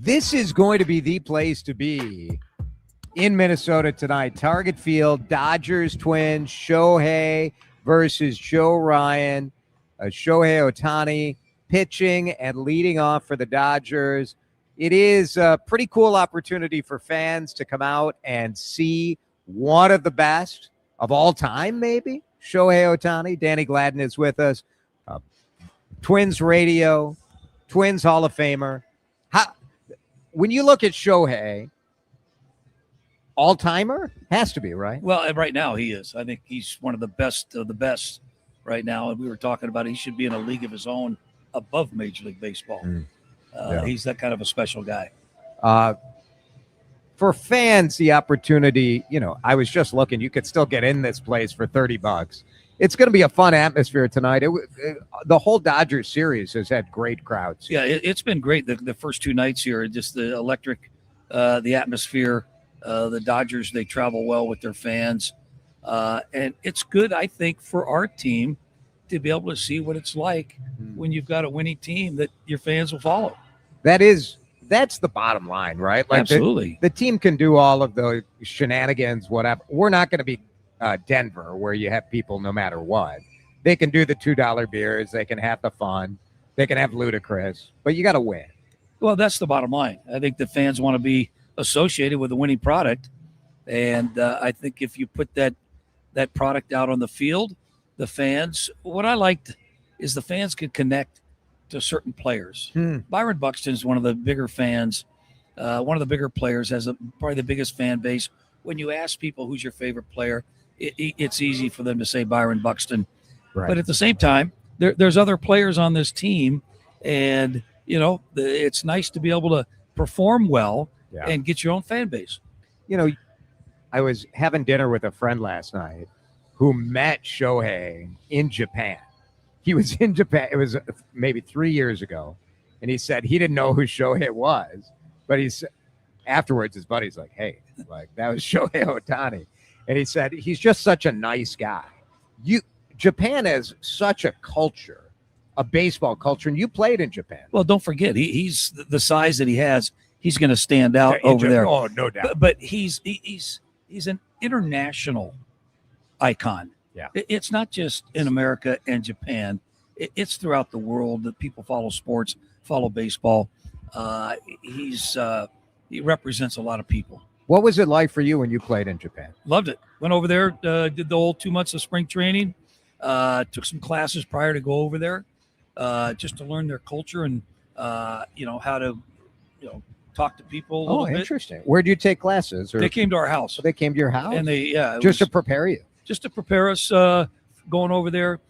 This is going to be the place to be in Minnesota tonight. Target Field, Dodgers Twins, Shohei versus Joe Ryan. Shohei Ohtani pitching and leading off for the Dodgers. It is a pretty cool opportunity for fans to come out and see one of the best of all time, maybe. Shohei Ohtani. Danny Gladden is with us. Twins radio, Twins Hall of Famer. When you look at Shohei, all-timer? Has to be, right? Well, right now he is. I think he's one of the best right now. And we were talking about he should be in a league of his own above Major League Baseball. Yeah. He's that kind of a special guy. For fans, the opportunity, I was just looking, you could still get in this place for $30. It's going to be a fun atmosphere tonight. The whole Dodgers series has had great crowds. Yeah, it's been great. The first two nights here, just the electric, the atmosphere, the Dodgers, they travel well with their fans. And it's good, I think, for our team to be able to see what it's like when you've got a winning team that your fans will follow. That's the bottom line, right? Like Absolutely. The team can do all of the shenanigans, whatever. We're not going to be Denver, where you have people no matter what. They can do the $2 beers. They can have the fun. They can have ludicrous, but you got to win. Well, that's the bottom line. I think the fans want to be associated with a winning product. And I think if you put that product out on the field, the fans, what I liked is the fans could connect to certain players. Byron Buxton's one of the bigger fans, one of the bigger players, has probably the biggest fan base. When you ask people who's your favorite player, it's easy for them to say Byron Buxton. Right. But at the same time, there's other players on this team, and it's nice to be able to perform well and get your own fan base. I was having dinner with a friend last night who met Shohei in Japan. He was in Japan. It was maybe 3 years ago. And he said he didn't know who Shohei was. But afterwards, his buddy's like, hey, that was Shohei Ohtani. And he said he's just such a nice guy. Japan has such a culture, a baseball culture, and you played in Japan. Well, don't forget, he's the size that he has. He's going to stand out over there. Oh, no doubt. But he's an international icon. Yeah. It's not just in America and Japan. It's throughout the world that people follow sports, follow baseball. He represents a lot of people. What was it like for you when you played in Japan? Loved it. Went over there, did the whole 2 months of spring training, took some classes prior to go over there, just to learn their culture and, how to, talk to people a little bit. Interesting. Where'd you take classes? They came to our house. They came to your house? And they, just to prepare you? Just to prepare us going over there.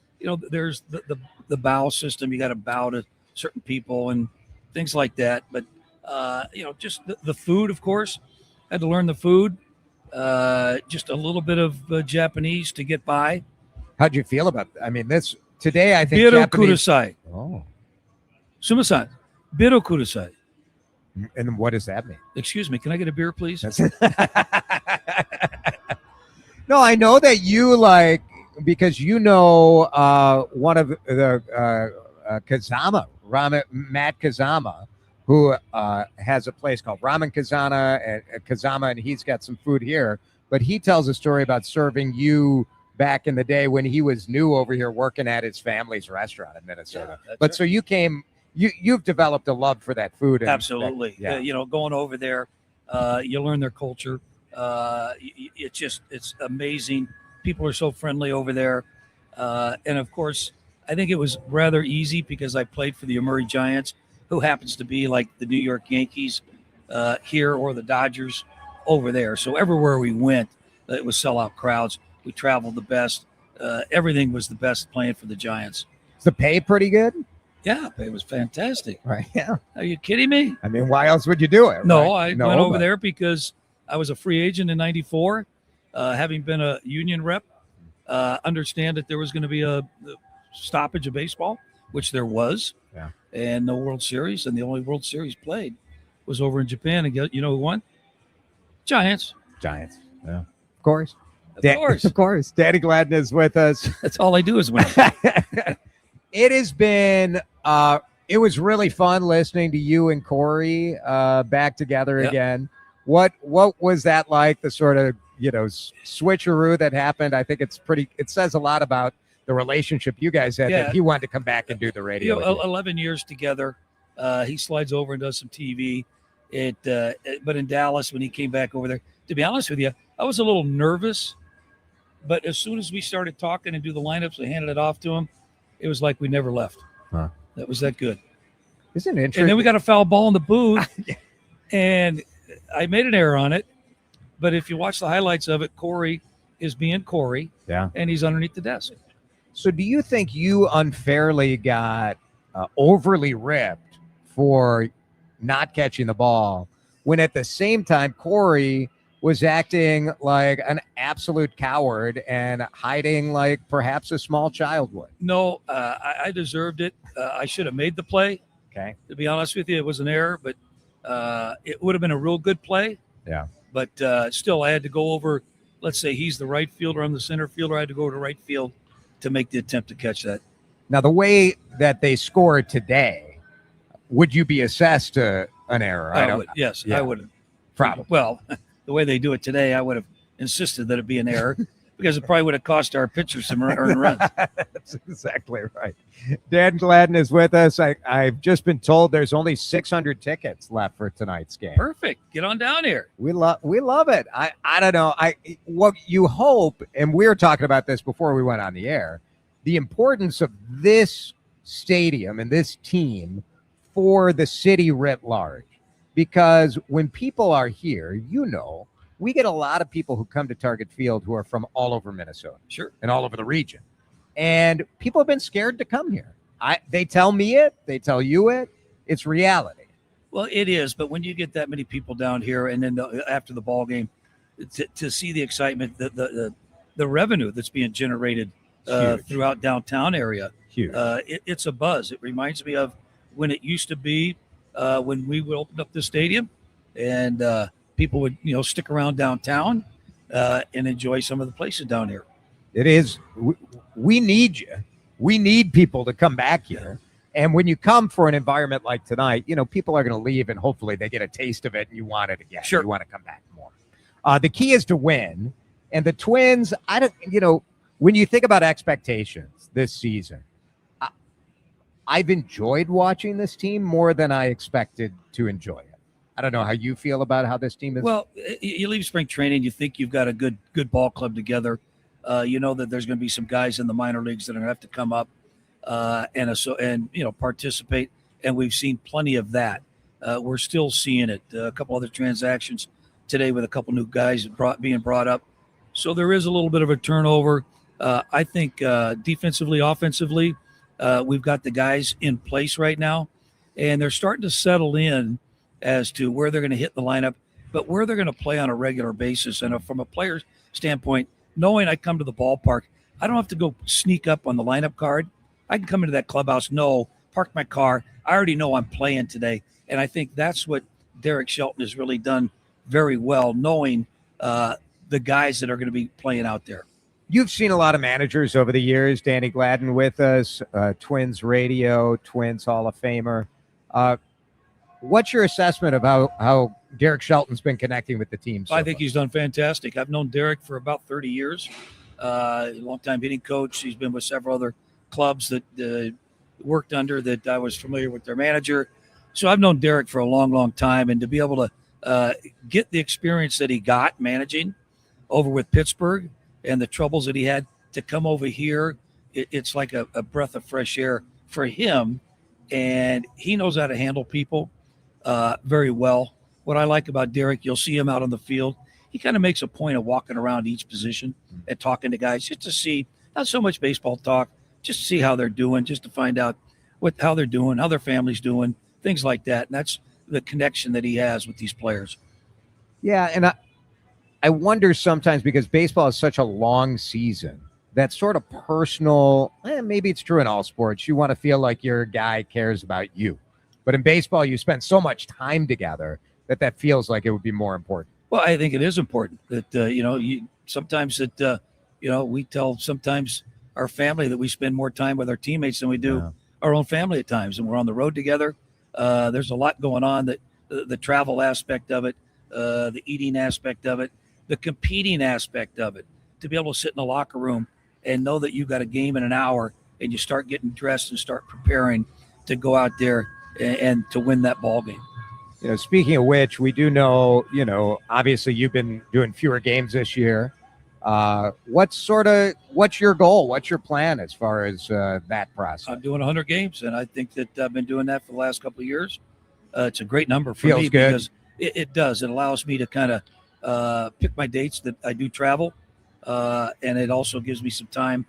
There's the bow system. You got to bow to certain people and things like that. But, just the food, of course. I had to learn the food. Just a little bit of Japanese to get by. How'd you feel about that? I mean, today I think Biro Japanese... kudasai. Oh. Sumisan. Biro kudasai. And what does that mean? Excuse me. Can I get a beer, please? No, I know that you because one of the Kazama, Matt Kazama, who has a place called Ramen Kazama, and he's got some food here. But he tells a story about serving you back in the day when he was new over here working at his family's restaurant in Minnesota. But so you came, you've developed a love for that food. Absolutely. Going over there, you learn their culture. It's amazing. People are so friendly over there. And of course, I think it was rather easy because I played for the Yomiuri Giants, who happens to be like the New York Yankees here, or the Dodgers over there. So everywhere we went, it was sellout crowds. We traveled the best. Everything was the best playing for the Giants. Is the pay pretty good? Yeah, pay was fantastic. Right. Yeah. Are you kidding me? I mean, why else would you do it? No, right? I went over there because I was a free agent in '94, having been a union rep. Understand that there was going to be a stoppage of baseball, which there was. Yeah. And no World Series, and the only World Series played was over in Japan. And you know who won? Giants. Yeah. Of course. Of course. Danny Gladden is with us. That's all I do is win. It has been, it was really fun listening to you and Corey back together again. What was that like? The sort of, switcheroo that happened. I think it says a lot about the relationship you guys had that he wanted to come back and do the radio. 11 years together. He slides over and does some TV. But in Dallas, when he came back over there, to be honest with you, I was a little nervous. But as soon as we started talking and do the lineups, I handed it off to him. It was like we never left. Huh. That was that good. Isn't it interesting? And then we got a foul ball in the booth, and I made an error on it. But if you watch the highlights of it, Corey is being Corey, and he's underneath the desk. So do you think you unfairly got overly ripped for not catching the ball when at the same time Corey was acting like an absolute coward and hiding like perhaps a small child would? No, I deserved it. I should have made the play. Okay. To be honest with you, it was an error, but it would have been a real good play. Yeah. But still, I had to go over. Let's say he's the right fielder, I'm the center fielder. I had to go to right field to make the attempt to catch that. Now, the way that they scored today, would you be assessed an error? I would. Yes, I would have. Probably. Well, the way they do it today, I would have insisted that it be an error because it probably would have cost our pitchers some earned runs. That's exactly right. Dan Gladden is with us. I've just been told there's only 600 tickets left for tonight's game. Perfect. Get on down here. We love it. I don't know. What you hope, and we were talking about this before we went on the air, the importance of this stadium and this team for the city writ large. Because when people are here, we get a lot of people who come to Target Field who are from all over Minnesota. Sure. And all over the region. And people have been scared to come here. They tell me it. They tell you it. It's reality. Well, it is. But when you get that many people down here and then after the ball game, to see the excitement, the revenue that's being generated throughout downtown area, huge. It's a buzz. It reminds me of when it used to be when we would open up the stadium and people would, stick around downtown and enjoy some of the places down here. It is. We need you. We need people to come back here. And when you come for an environment like tonight, people are going to leave and hopefully they get a taste of it and you want it again. Sure. You want to come back more. The key is to win. And the Twins, when you think about expectations this season, I've enjoyed watching this team more than I expected to enjoy it. I don't know how you feel about how this team is. Well, you leave spring training, you think you've got a good ball club together. You know that there's going to be some guys in the minor leagues that are going to have to come up and participate. And we've seen plenty of that. We're still seeing it. A couple other transactions today with a couple new guys being brought up. So there is a little bit of a turnover. I think defensively, offensively, we've got the guys in place right now, and they're starting to settle in as to where they're going to hit the lineup, but where they're going to play on a regular basis. And from a player's standpoint, knowing I come to the ballpark, I don't have to go sneak up on the lineup card. I can come into that clubhouse, park my car. I already know I'm playing today. And I think that's what Derek Shelton has really done very well, knowing the guys that are going to be playing out there. You've seen a lot of managers over the years. Danny Gladden with us, Twins Radio, Twins Hall of Famer. What's your assessment of how Derek Shelton's been connecting with the team? I think he's done fantastic. I've known Derek for about 30 years. A long-time hitting coach. He's been with several other clubs that worked under that I was familiar with their manager. So I've known Derek for a long, long time. And to be able to get the experience that he got managing over with Pittsburgh and the troubles that he had to come over here, it's like a breath of fresh air for him. And he knows how to handle people very well. What I like about Derek, you'll see him out on the field. He kind of makes a point of walking around each position and talking to guys just to see, not so much baseball talk, just to see how they're doing, just to find out how they're doing, how their family's doing, things like that. And that's the connection that he has with these players. Yeah, and I wonder sometimes, because baseball is such a long season, that sort of personal, maybe it's true in all sports, you want to feel like your guy cares about you. But in baseball, you spend so much time together that feels like it would be more important. Well, I think it is important that, sometimes that, we tell sometimes our family that we spend more time with our teammates than we do our own family at times. And we're on the road together. There's a lot going on, that the travel aspect of it, the eating aspect of it, the competing aspect of it, to be able to sit in the locker room and know that you've got a game in an hour and you start getting dressed and start preparing to go out there and to win that ball game. Speaking of which, we do know, obviously you've been doing fewer games this year. What's your goal? What's your plan as far as that process? I'm doing 100 games, and I think that I've been doing that for the last couple of years. It's a great number for Feels me good. Because it does. It allows me to kind of pick my dates that I do travel, and it also gives me some time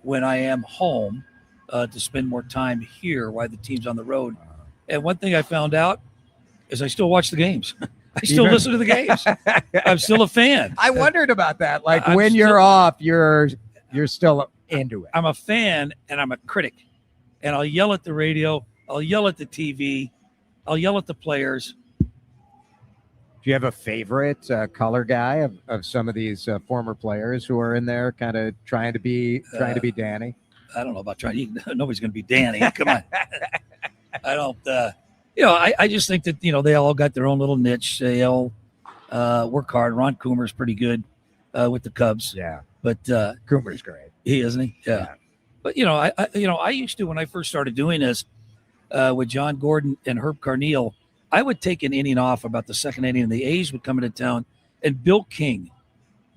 when I am home to spend more time here while the team's on the road. And one thing I found out is I still watch the games. I still listen to the games. I'm still a fan. I wondered about that. Like when you're off, you're still into it. I'm a fan and I'm a critic. And I'll yell at the radio. I'll yell at the TV. I'll yell at the players. Do you have a favorite color guy of some of these former players who are in there kind of trying to be Danny? I don't know about trying. Nobody's going to be Danny. Come on. I don't. I just think that, they all got their own little niche. They all work hard. Ron Coomer's pretty good with the Cubs. Yeah. But Coomer's great. He isn't he? Yeah. But, I used to, when I first started doing this with John Gordon and Herb Carneal, I would take an inning off about the second inning, and the A's would come into town. And Bill King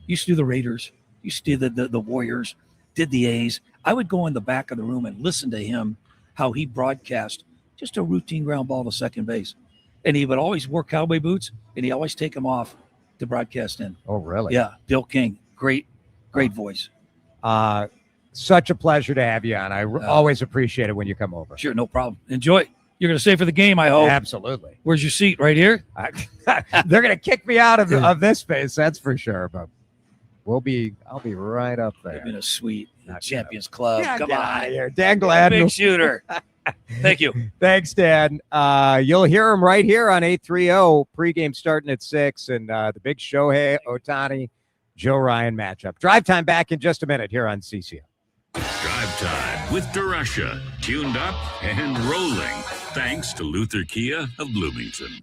used to do the Raiders, used to do the Warriors, did the A's. I would go in the back of the room and listen to him, how he broadcast just a routine ground ball to second base. And he would always wear cowboy boots, and he always take them off to broadcast in. Oh, really? Yeah, Bill King. Great voice. Such a pleasure to have you on. I always appreciate it when you come over. Sure, no problem. Enjoy. You're going to stay for the game, I hope. Absolutely. Where's your seat? Right here? They're going to kick me out of this space, that's for sure. But I'll be right up there. In a suite, Champions Club. Yeah, Come get on. out of here. Dan Gladden. Big shooter. Thank you. Thanks, Dan. You'll hear him right here on 830. Pregame starting at 6, and the big Shohei Ohtani, Joe Ryan matchup. Drive time back in just a minute here on CCO. Drive time with DeRusha, tuned up and rolling. Thanks to Luther Kia of Bloomington.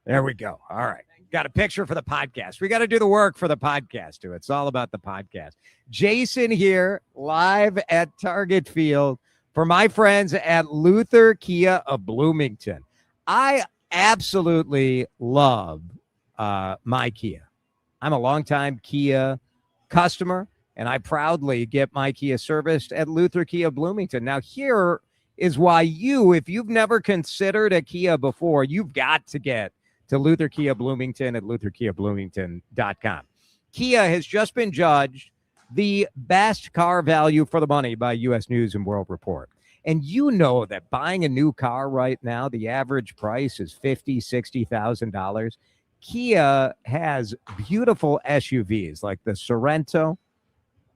There we go. All right. Got a picture for the podcast. We got to do the work for the podcast, too. It's all about the podcast. Jason here, live at Target Field for my friends at Luther Kia of Bloomington. I absolutely love my Kia. I'm a longtime Kia customer, and I proudly get my Kia serviced at Luther Kia Bloomington. Now, here is why if you've never considered a Kia before, you've got to get to Luther Kia Bloomington at lutherkiabloomington.com. Kia has just been judged the best car value for the money by U.S. News and World Report. And you know that buying a new car right now, the average price is $50,000, $60,000. Kia has beautiful SUVs like the Sorento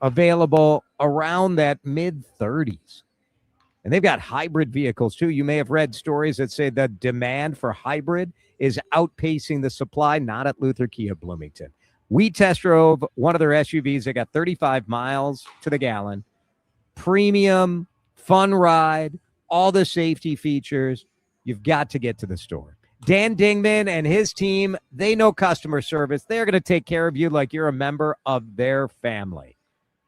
available around that mid-30s. And they've got hybrid vehicles too. You may have read stories that say the demand for hybrid is outpacing the supply, not at Luther Kia Bloomington. We test drove one of their SUVs. They got 35 miles to the gallon. Premium, fun ride, all the safety features. You've got to get to the store. Dan Dingman and his team, they know customer service. They're going to take care of you like you're a member of their family.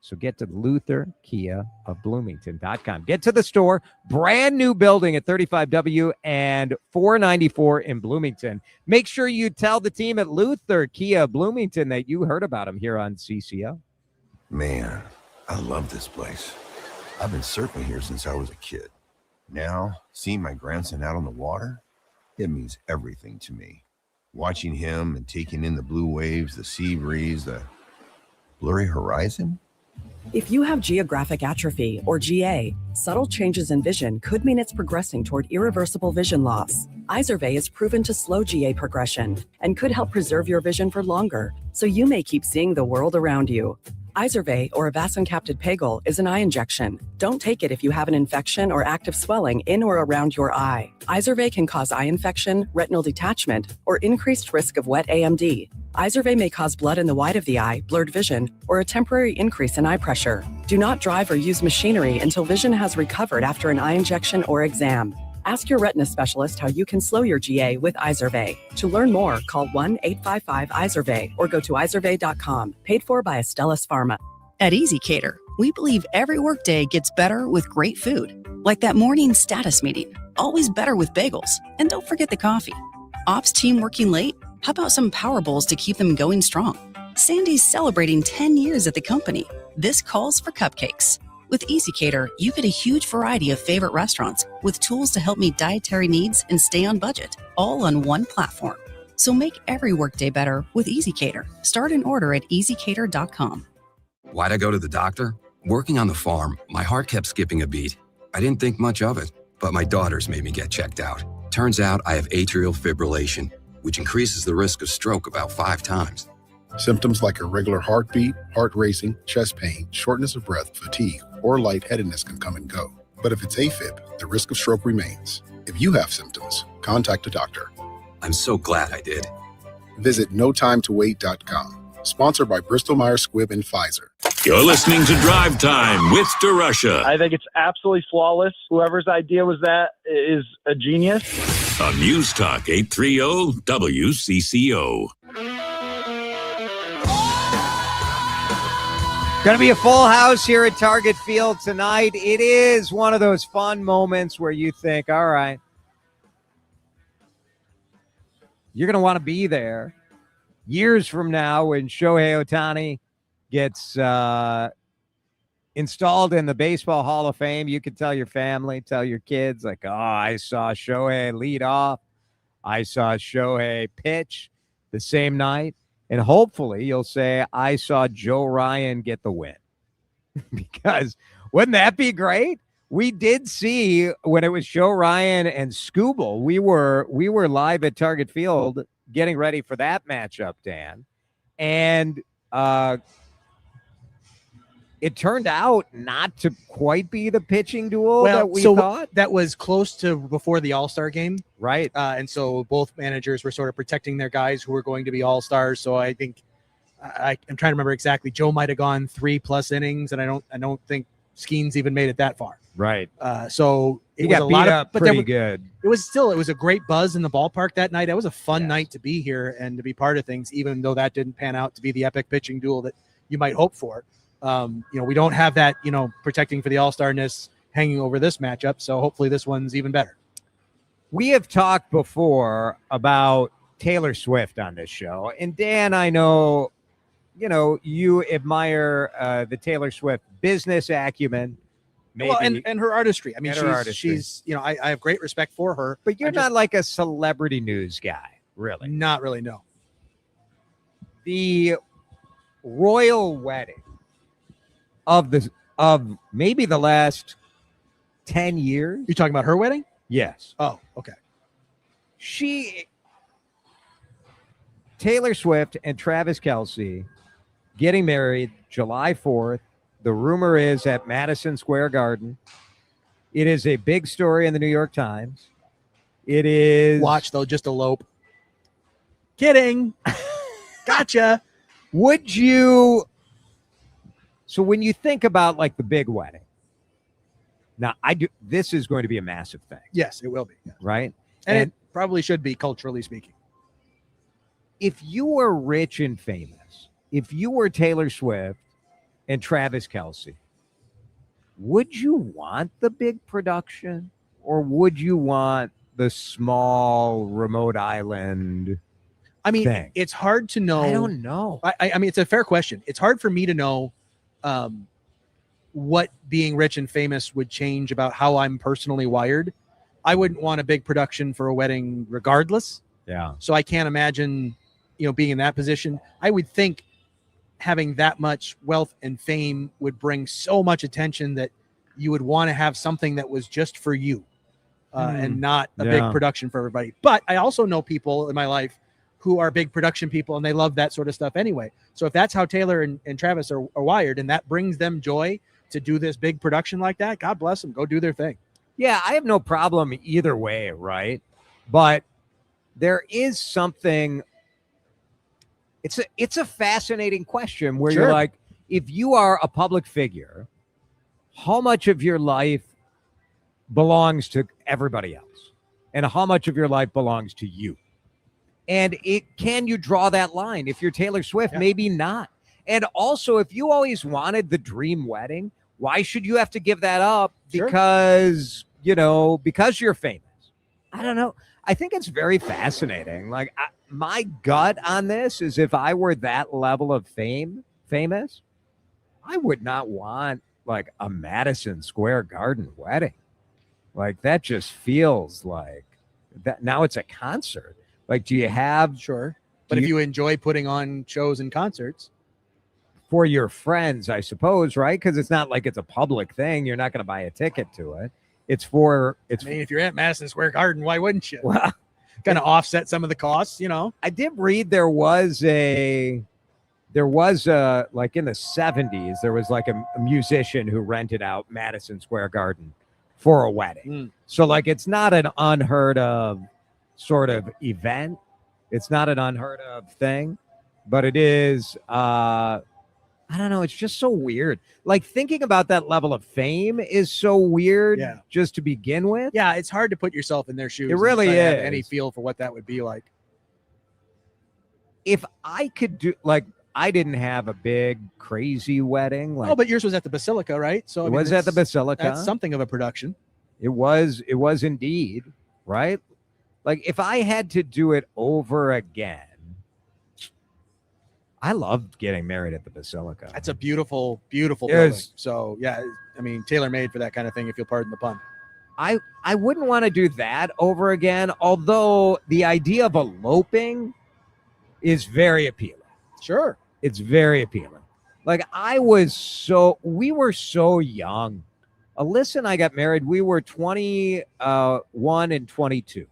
So get to Luther Kia of Bloomington.com. Get to the store. Brand new building at 35W and 494 in Bloomington. Make sure you tell the team at Luther Kia Bloomington that you heard about them here on CCO. Man, I love this place. I've been surfing here since I was a kid. Now, seeing my grandson out on the water, it means everything to me. Watching him and taking in the blue waves, the sea breeze, the blurry horizon. If you have geographic atrophy, or GA, subtle changes in vision could mean it's progressing toward irreversible vision loss. Izervay is proven to slow GA progression and could help preserve your vision for longer, so you may keep seeing the world around you. Izervay, or avacincaptad pegol, is an eye injection. Don't take it if you have an infection or active swelling in or around your eye. Izervay can cause eye infection, retinal detachment, or increased risk of wet AMD. Izervay may cause blood in the white of the eye, blurred vision, or a temporary increase in eye pressure. Do not drive or use machinery until vision has recovered after an eye injection or exam. Ask your retina specialist how you can slow your GA with Izervay. To learn more, call 1-855-IZERVAY or go to izervay.com. Paid for by Astellas Pharma. At EasyCater, we believe every workday gets better with great food. Like that morning status meeting, always better with bagels. And don't forget the coffee. Ops team working late? How about some power bowls to keep them going strong? Sandy's celebrating 10 years at the company. This calls for cupcakes. With EasyCater, you get a huge variety of favorite restaurants with tools to help meet dietary needs and stay on budget, all on one platform. So make every workday better with EasyCater. Start an order at easycater.com. Why'd I go to the doctor? Working on the farm, my heart kept skipping a beat. I didn't think much of it, but my daughters made me get checked out. Turns out I have atrial fibrillation, which increases the risk of stroke about 5 times. Symptoms like irregular heartbeat, heart racing, chest pain, shortness of breath, fatigue, or lightheadedness can come and go. But if it's AFib, the risk of stroke remains. If you have symptoms, contact a doctor. I'm so glad I did. Visit notimetowait.com. Sponsored by Bristol-Myers Squibb and Pfizer. You're listening to Drive Time with DeRusha. I think it's absolutely flawless. Whoever's idea was that is a genius. On News Talk 830 WCCO. Going to be a full house here at Target Field tonight. It is one of those fun moments where you think, all right, you're going to want to be there years from now when Shohei Ohtani gets installed in the Baseball Hall of Fame. You can tell your family, tell your kids, like, oh, I saw Shohei lead off. I saw Shohei pitch the same night. And hopefully you'll say, I saw Joe Ryan get the win. Because wouldn't that be great? We did see when it was Joe Ryan and Scooble, we were live at Target Field getting ready for that matchup, Dan. And it turned out not to quite be the pitching duel that we thought. That was close to before the All-Star game. Right. And so both managers were sort of protecting their guys who were going to be All-Stars. So I think I'm trying to remember exactly. Joe might have gone 3+ innings, and I don't think Skeens even made it that far. Right. So he got beat up pretty good. It was a great buzz in the ballpark that night. It was a fun night to be here and to be part of things, even though that didn't pan out to be the epic pitching duel that you might hope for. We don't have that, protecting for the all-starness hanging over this matchup. So hopefully this one's even better. We have talked before about Taylor Swift on this show. And Dan, I know, you admire the Taylor Swift business acumen, maybe. Well, and her artistry. I mean, And her artistry. she's I have great respect for her. But you're not like a celebrity news guy, really. Not really, no. The royal wedding of maybe the last 10 years. You talking about her wedding? Yes. Oh, okay. Taylor Swift and Travis Kelce getting married July 4th. The rumor is at Madison Square Garden. It is a big story in the New York Times. It is. Watch, they'll just elope. Kidding. Gotcha. Would you? So when you think about like the big wedding, now this is going to be a massive thing. Yes, it will be. Yeah. Right? And it probably should be, culturally speaking. If you were rich and famous, if you were Taylor Swift and Travis Kelce, would you want the big production or would you want the small remote island? I mean, thing? It's hard to know. I don't know. I mean, it's a fair question. It's hard for me to know what being rich and famous would change about how I'm personally wired. I wouldn't want a big production for a wedding regardless. Yeah. So I can't imagine, being in that position. I would think having that much wealth and fame would bring so much attention that you would want to have something that was just for you and not a big production for everybody. But I also know people in my life who are big production people and they love that sort of stuff anyway. So if that's how Taylor and Travis are wired and that brings them joy to do this big production like that, God bless them. Go do their thing. Yeah, I have no problem either way, right? But there is something. It's a fascinating question where you're like, if you are a public figure, how much of your life belongs to everybody else? And how much of your life belongs to you? And can you draw that line? If you're Taylor Swift, maybe not. And also, if you always wanted the dream wedding, why should you have to give that up because you're famous? I don't know. I think it's very fascinating. Like my gut on this is if I were that level of famous, I would not want like a Madison Square Garden wedding. Like that just feels like that. Now it's a concert. Like, do you have But if you enjoy putting on shows and concerts for your friends, I suppose, right? Because it's not like it's a public thing. You're not going to buy a ticket to it. I mean, if you're at Madison Square Garden, why wouldn't you? Well, kind of offset some of the costs, I did read there was like in the 70s, there was like a musician who rented out Madison Square Garden for a wedding. So like, it's not an unheard of sort of event. It's not an unheard of thing, but it is, I don't know. It's just so weird. Like thinking about that level of fame is so weird just to begin with. Yeah, it's hard to put yourself in their shoes. It really and try to have is. any feel for what that would be like. If I could do, like, I didn't have a big crazy wedding. Like, but yours was at the Basilica, right? So it was at the Basilica. That's something of a production. It was indeed, right? Like if I had to do it over again, I loved getting married at the Basilica. That's a beautiful, beautiful building. So yeah, I mean, tailor-made for that kind of thing, if you'll pardon the pun. I wouldn't want to do that over again, although the idea of eloping is very appealing. Sure. It's very appealing. Like we were so young. Alyssa and I got married. We were 21 and 22.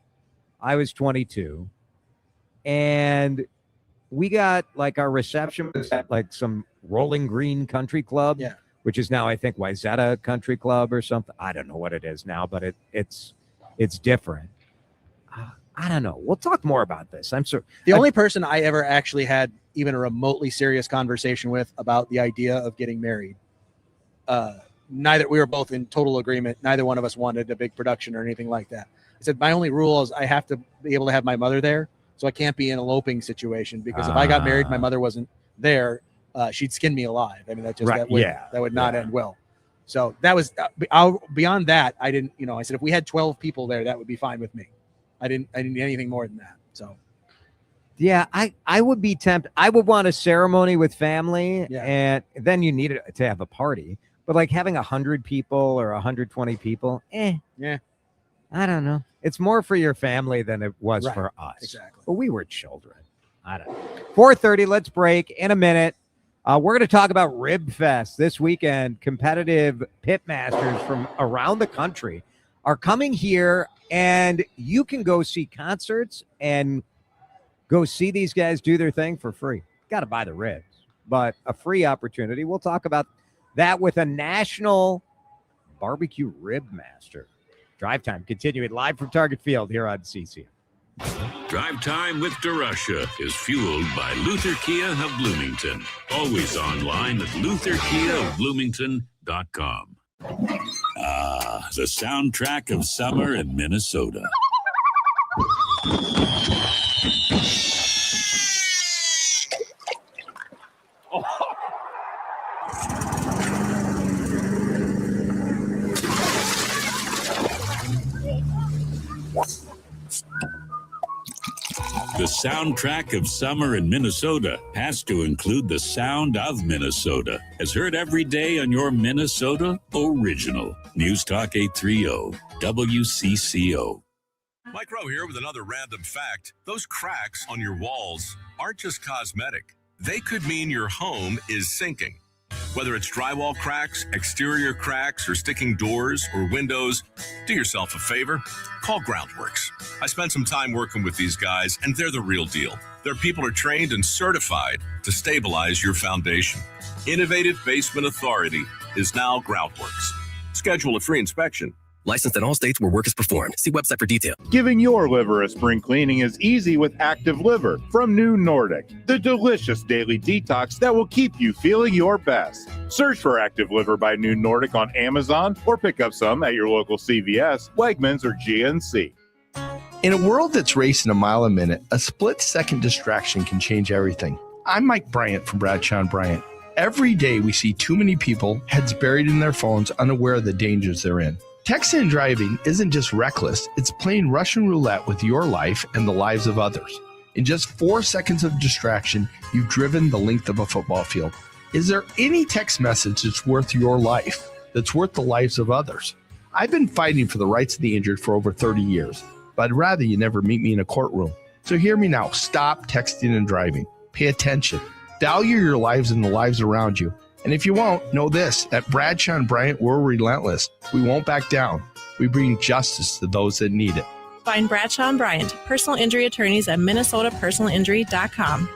I was 22. And we got like our reception was at like some Rolling Green Country Club, which is now I think Wayzata Country Club or something. I don't know what it is now, but it's different. I don't know. We'll talk more about this. The only person I ever actually had even a remotely serious conversation with about the idea of getting married. We were both in total agreement. Neither one of us wanted a big production or anything like that. I said, my only rule is I have to be able to have my mother there. So I can't be in an eloping situation because if I got married, my mother wasn't there, she'd skin me alive. I mean, that would not end well. So that was beyond that. I didn't, I said, if we had 12 people there, that would be fine with me. I didn't need anything more than that. So. Yeah, I would be tempted. I would want a ceremony with family and then you need to have a party. But like having 100 people or 120 people, Yeah. I don't know. It's more for your family than it was Right. for us. Exactly. But we were children. I don't know. 4:30, let's break in a minute. We're going to talk about Ribfest this weekend. Competitive pit masters from around the country are coming here, and you can go see concerts and go see these guys do their thing for free. Got to buy the ribs, but a free opportunity. We'll talk about that with a national barbecue rib master. Drive Time continuing live from Target Field here on CC. Drive Time with DeRusha is fueled by Luther Kia of Bloomington. Always online at lutherkiaofbloomington.com. Ah, the soundtrack of summer in Minnesota. The soundtrack of summer in Minnesota has to include the sound of Minnesota, as heard every day on your Minnesota original. News Talk 830, WCCO. Mike Rowe here with another random fact. Those cracks on your walls aren't just cosmetic. They could mean your home is sinking. Whether it's drywall cracks, exterior cracks, or sticking doors or windows, do yourself a favor. Call Groundworks. I spent some time working with these guys, and they're the real deal. Their people are trained and certified to stabilize your foundation. Innovative Basement Authority is now Groundworks. Schedule a free inspection. Licensed in all states where work is performed. See website for detail. Giving your liver a spring cleaning is easy with Active Liver from New Nordic, the delicious daily detox that will keep you feeling your best. Search for Active Liver by New Nordic on Amazon or pick up some at your local CVS, Wegmans, or GNC. In a world that's racing a mile a minute, a split-second distraction can change everything. I'm Mike Bryant from Bradshaw & Bryant. Every day we see too many people, heads buried in their phones, unaware of the dangers they're in. Texting and driving isn't just reckless, it's playing Russian roulette with your life and the lives of others. In just 4 seconds of distraction, you've driven the length of a football field. Is there any text message that's worth your life, that's worth the lives of others? I've been fighting for the rights of the injured for over 30 years, but I'd rather you never meet me in a courtroom. So hear me now, stop texting and driving. Pay attention. Value your lives and the lives around you. And if you won't, know this, at Bradshaw & Bryant, we're relentless. We won't back down. We bring justice to those that need it. Find Bradshaw & Bryant, personal injury attorneys at minnesotapersonalinjury.com.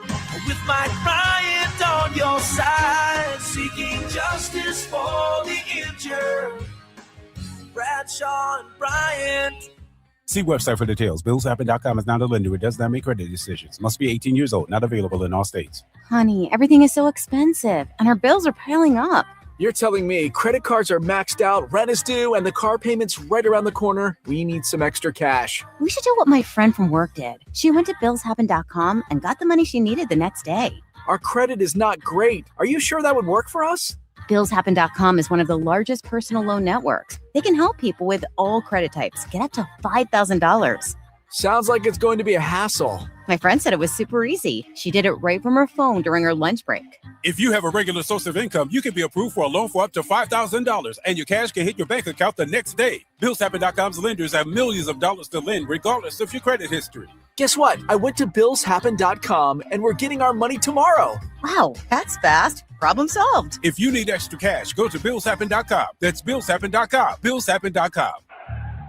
With Mike Bryant on your side, seeking justice for the injured. Bradshaw & Bryant. See website for details. BillsHappen.com is not a lender. It does not make credit decisions. Must be 18 years old. Not available in all states. Honey, everything is so expensive, and our bills are piling up. You're telling me credit cards are maxed out, rent is due, and the car payment's right around the corner? We need some extra cash. We should do what my friend from work did. She went to BillsHappen.com and got the money she needed the next day. Our credit is not great. Are you sure that would work for us? BillsHappen.com is one of the largest personal loan networks. They can help people with all credit types get up to $5,000. Sounds like it's going to be a hassle. My friend said it was super easy. She did it right from her phone during her lunch break. If you have a regular source of income, you can be approved for a loan for up to $5,000, and your cash can hit your bank account the next day. BillsHappen.com's lenders have millions of dollars to lend, regardless of your credit history. Guess what? I went to BillsHappen.com, and we're getting our money tomorrow. Wow, that's fast. Problem solved. If you need extra cash, go to BillsHappen.com. That's BillsHappen.com. BillsHappen.com.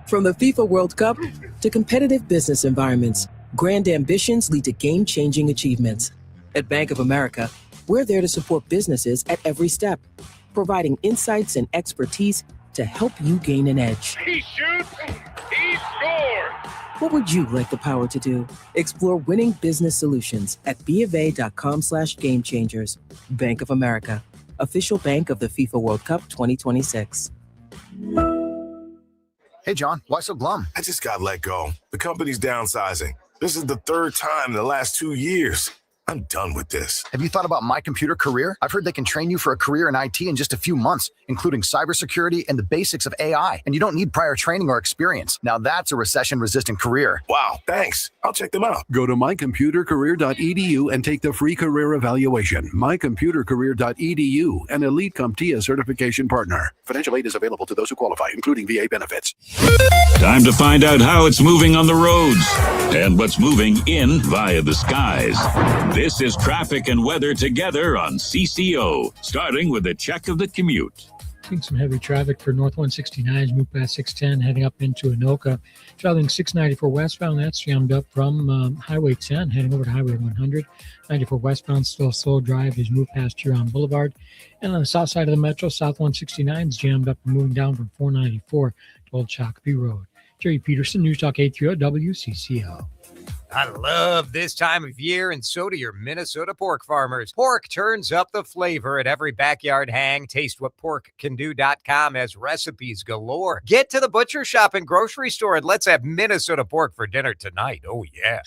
From the FIFA World Cup to competitive business environments, grand ambitions lead to game-changing achievements. At Bank of America, we're there to support businesses at every step, providing insights and expertise to help you gain an edge. He shoots, he scores. What would you like the power to do? Explore winning business solutions at BofA.com/gamechangers. Bank of America, official bank of the FIFA World Cup 2026. Hey, John, why so glum? I just got let go. The company's downsizing. This is the third time in the last 2 years. I'm done with this. Have you thought about My Computer Career? I've heard they can train you for a career in IT in just a few months, including cybersecurity and the basics of AI. And you don't need prior training or experience. Now that's a recession-resistant career. Wow, thanks. I'll check them out. Go to mycomputercareer.edu and take the free career evaluation. mycomputercareer.edu, an elite CompTIA certification partner. Financial aid is available to those who qualify, including VA benefits. Time to find out how it's moving on the roads and what's moving in via the skies. This is traffic and weather together on CCO, starting with a check of the commute. Seeing some heavy traffic for North 169 as move past 610, heading up into Anoka. Traveling 694 westbound, that's jammed up from Highway 10, heading over to Highway 100. 94 westbound, still a slow drive as you move past Huron Boulevard. And on the south side of the metro, South 169 is jammed up and moving down from 494 to Old Shakopee Road. Jerry Peterson, News Talk 830 WCCO. I love this time of year, and so do your Minnesota pork farmers. Pork turns up the flavor at every backyard hang. TasteWhatPorkCanDo.com has recipes galore. Get to the butcher shop and grocery store, and let's have Minnesota pork for dinner tonight. Oh, yeah.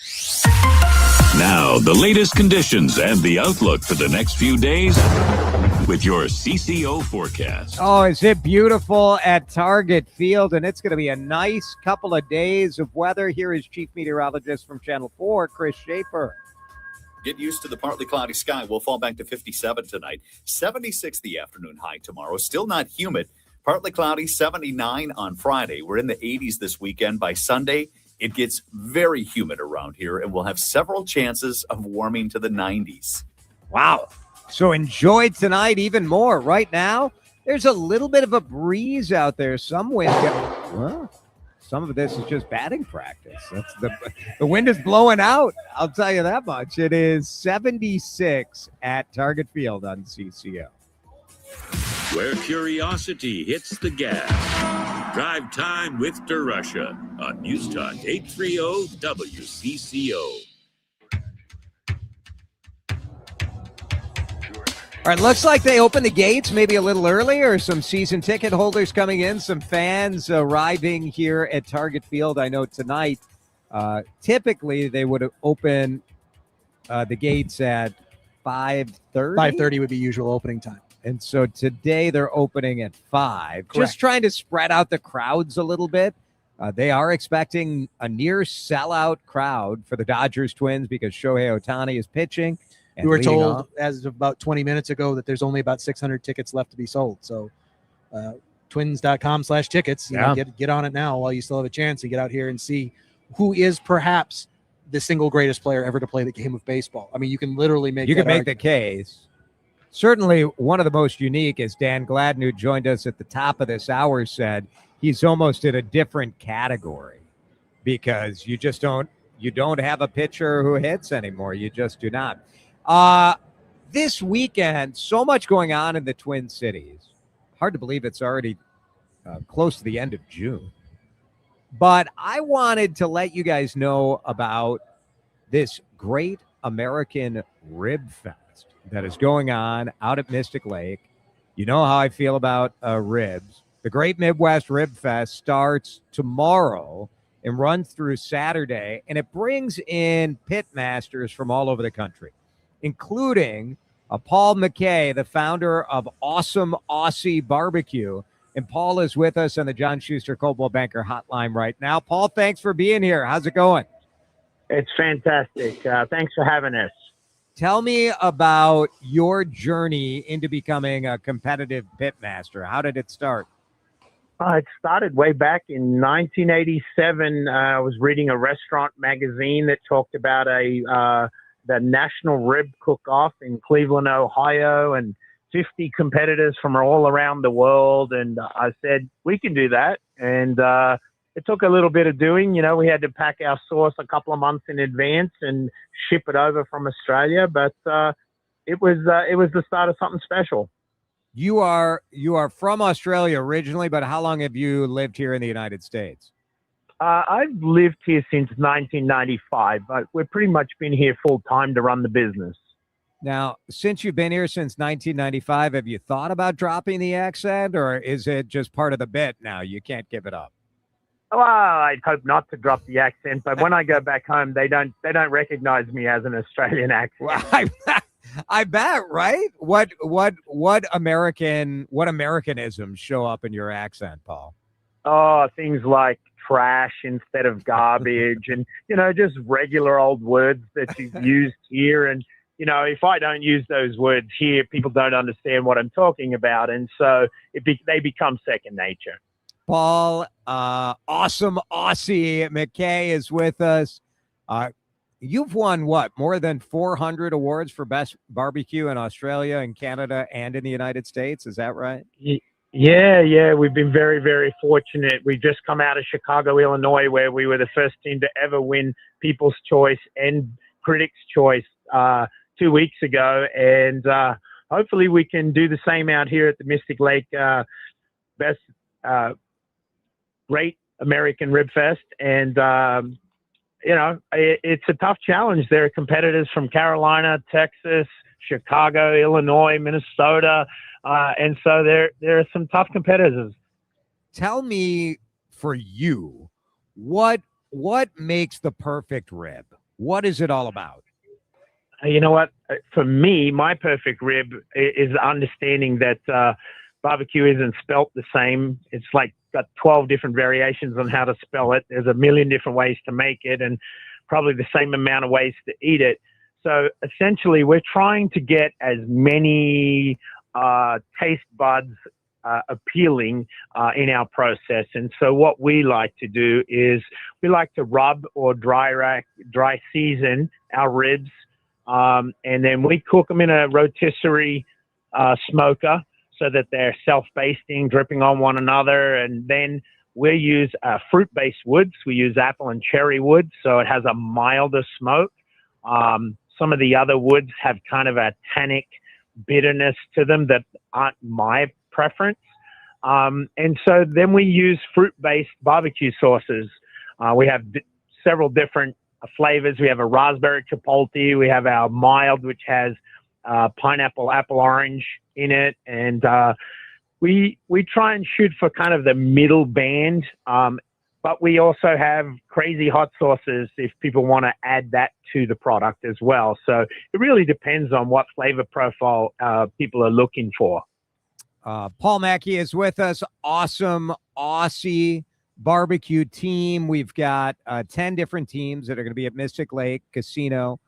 Now, the latest conditions and the outlook for the next few days with your CCO forecast. Oh, is it beautiful at Target Field? And it's going to be a nice couple of days of weather. Here is Chief Meteorologist from Channel 4, Chris Schaefer. Get used to the partly cloudy sky. We'll fall back to 57 tonight. 76 the afternoon high tomorrow. Still not humid. Partly cloudy, 79 on Friday. We're in the 80s this weekend. By Sunday, it gets very humid around here, and we'll have several chances of warming to the 90s. Wow. So enjoy tonight even more. Right now, there's a little bit of a breeze out there. Some wind. Well, some of this is just batting practice. That's the wind is blowing out. I'll tell you that much. It is 76 at Target Field on CCO. Where curiosity hits the gas. Drive time with DeRusha on News Talk 830 WCCO. All right, looks like they opened the gates maybe a little earlier. Some season ticket holders coming in, some fans arriving here at Target Field. I know tonight, typically they would open the gates at 5:30. 5:30 would be usual opening time. And so today they're opening at 5. Correct. Just trying to spread out the crowds a little bit. They are expecting a near sellout crowd for the Dodgers Twins because Shohei Ohtani is pitching. We were told as of about 20 minutes ago that there's only about 600 tickets left to be sold. So twins.com/tickets, get on it now while you still have a chance to get out here and see who is perhaps the single greatest player ever to play the game of baseball. I mean, you can literally make the case. Certainly one of the most unique is Dan Gladden, who joined us at the top of this hour, said he's almost in a different category because you don't have a pitcher who hits anymore. You just do not. This weekend, so much going on in the Twin Cities. Hard to believe it's already close to the end of June. But I wanted to let you guys know about this Great American Ribfest that is going on out at Mystic Lake. You know how I feel about ribs. The Great Midwest Ribfest starts tomorrow and runs through Saturday, and it brings in pit masters from all over the country, including Paul McKay, the founder of Awesome Aussie Barbecue. And Paul is with us on the John Schuster Coldwell Banker Hotline right now. Paul, thanks for being here. How's it going? It's fantastic. Thanks for having us. Tell me about your journey into becoming a competitive pitmaster. How did it start? It started way back in 1987. I was reading a restaurant magazine that talked about the National Rib Cook-Off in Cleveland, Ohio, and 50 competitors from all around the world. And I said, we can do that. And it took a little bit of doing. You know, we had to pack our sauce a couple of months in advance and ship it over from Australia. But it was the start of something special. You are from Australia originally, but how long have you lived here in the United States? I've lived here since 1995, but we've pretty much been here full time to run the business. Now, since you've been here since 1995, have you thought about dropping the accent, or is it just part of the bit now? You can't give it up. Well, I'd hope not to drop the accent, but when I go back home, they don't recognize me as an Australian accent. Well, I bet, right? What Americanisms show up in your accent, Paul? Oh, things like trash instead of garbage, and just regular old words that you've used here. And if I don't use those words here, people don't understand what I'm talking about, and so they become second nature. Paul, awesome Aussie McKay is with us. You've won more than 400 awards for best barbecue in Australia and Canada and in the United States. Is that right? Yeah. We've been very, very fortunate. We just come out of Chicago, Illinois, where we were the first team to ever win People's Choice and Critics' Choice 2 weeks ago. And hopefully we can do the same out here at the Mystic Lake Best Great American Ribfest. And, it's a tough challenge. There are competitors from Carolina, Texas, Chicago, Illinois, Minnesota. And so there are some tough competitors. Tell me, for you, what makes the perfect rib? What is it all about? You know what? For me, my perfect rib is understanding that barbecue isn't spelt the same. It's like got 12 different variations on how to spell it. There's a million different ways to make it and probably the same amount of ways to eat it. So essentially, we're trying to get as many taste buds appealing in our process. And so what we like to do is we like to rub or dry season our ribs. And then we cook them in a rotisserie smoker so that they're self-basting, dripping on one another. And then we use fruit-based woods. We use apple and cherry wood, so it has a milder smoke. Some of the other woods have kind of a tannic bitterness to them that aren't my preference. And so then we use fruit-based barbecue sauces. We have several different flavors. We have a raspberry chipotle. We have our mild, which has pineapple, apple, orange in it. And we try and shoot for kind of the middle band. But we also have crazy hot sauces if people want to add that to the product as well. So it really depends on what flavor profile people are looking for. Paul Mackey is with us. Awesome Aussie barbecue team. We've got 10 different teams that are going to be at Mystic Lake Casino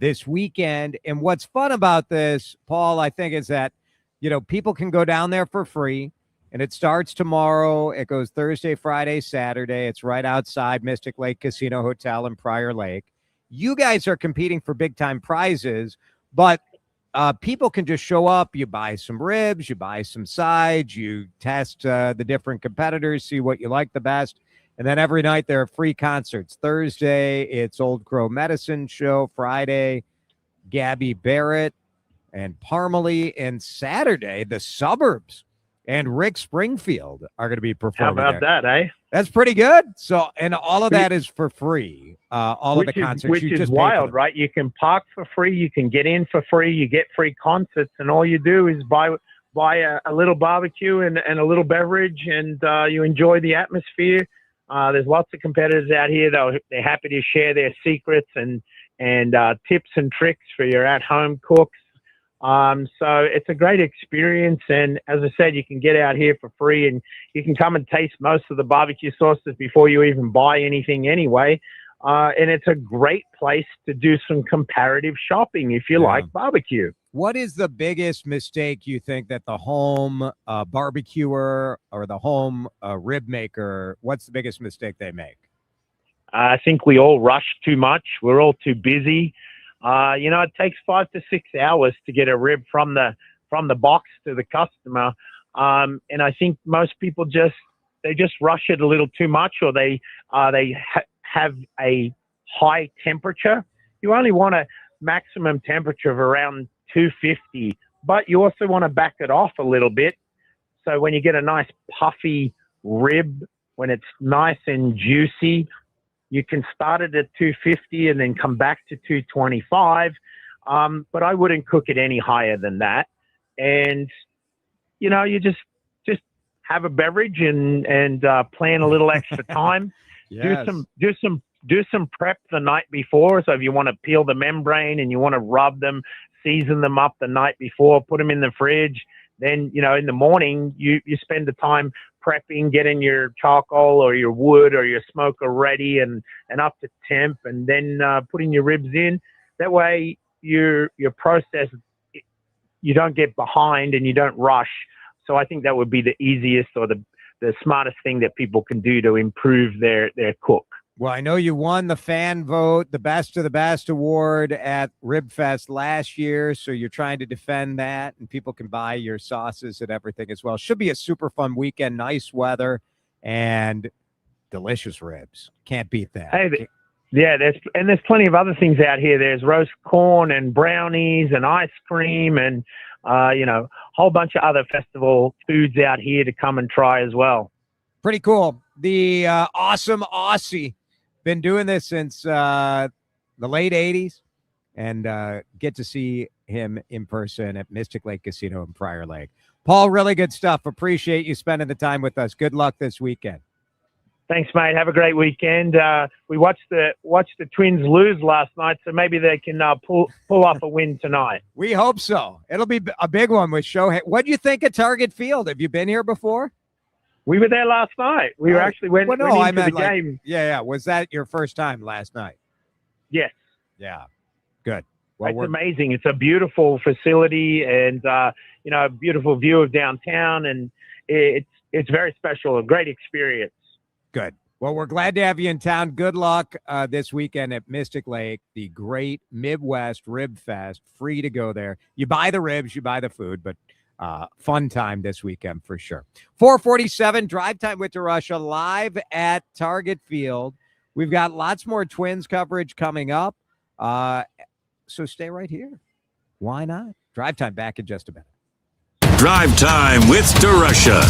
this weekend. And what's fun about this, Paul, I think, is that, people can go down there for free. And it starts tomorrow. It goes Thursday, Friday, Saturday. It's right outside Mystic Lake Casino Hotel in Prior Lake. You guys are competing for big-time prizes, but people can just show up. You buy some ribs, you buy some sides, you test the different competitors, see what you like the best. And then every night there are free concerts. Thursday, it's Old Crow Medicine Show. Friday, Gabby Barrett and Parmalee. And Saturday, the Suburbs and Rick Springfield are going to be performing. How about that, eh? That's pretty good. So, and all of that is for free. All of the concerts. Which is wild, right? You can park for free. You can get in for free. You get free concerts. And all you do is buy a little barbecue and a little beverage, and you enjoy the atmosphere. There's lots of competitors out here. They're happy to share their secrets and tips and tricks for your at-home cooks. So it's a great experience. And as I said, you can get out here for free and you can come and taste most of the barbecue sauces before you even buy anything anyway. And it's a great place to do some comparative shopping if you like barbecue. What is the biggest mistake you think that the home barbecuer or the home rib maker, what's the biggest mistake they make? I think we all rush too much. We're all too busy. It takes 5 to 6 hours to get a rib from the box to the customer. And I think most people just rush it a little too much, or they have a high temperature. You only want a maximum temperature of around 250, but you also want to back it off a little bit. So when you get a nice puffy rib, when it's nice and juicy, you can start it at 250 and then come back to 225. But I wouldn't cook it any higher than that. And, you just have a beverage and plan a little extra time. Yes. Do some prep the night before. So if you want to peel the membrane and you want to rub them, season them up the night before, put them in the fridge. Then, in the morning, you spend the time prepping, getting your charcoal or your wood or your smoker ready and up to temp, and then putting your ribs in. That way, your process, you don't get behind and you don't rush. So I think that would be the easiest or the smartest thing that people can do to improve their cook. Well, I know you won the fan vote, the Best of the Best award at Ribfest last year, so you're trying to defend that, and people can buy your sauces and everything as well. Should be a super fun weekend, nice weather, and delicious ribs. Can't beat that. Hey, there's plenty of other things out here. There's roast corn and brownies and ice cream and a whole bunch of other festival foods out here to come and try as well. Pretty cool. The awesome Aussie. Been doing this since the late 80s, and get to see him in person at Mystic Lake Casino in Prior Lake. Paul, really good stuff. Appreciate you spending the time with us. Good luck this weekend. Thanks, mate. Have a great weekend. We watched the Twins lose last night, so maybe they can pull off a win tonight. We hope so. It'll be a big one with Shohei. What do you think of Target Field? Have you been here before? We were there last night. We were actually went into the game. Yeah. Was that your first time last night? Yes. Yeah. Good. Well, it's amazing. It's a beautiful facility and, a beautiful view of downtown. And it's very special, a great experience. Good. Well, we're glad to have you in town. Good luck this weekend at Mystic Lake, the Great Midwest Rib Fest. Free to go there. You buy the ribs, you buy the food, but fun time this weekend for sure. 447 Drive Time with DeRusha live at Target Field. We've got lots more Twins coverage coming up. So stay right here. Why not? Drive Time back in just a minute. Drive Time with DeRusha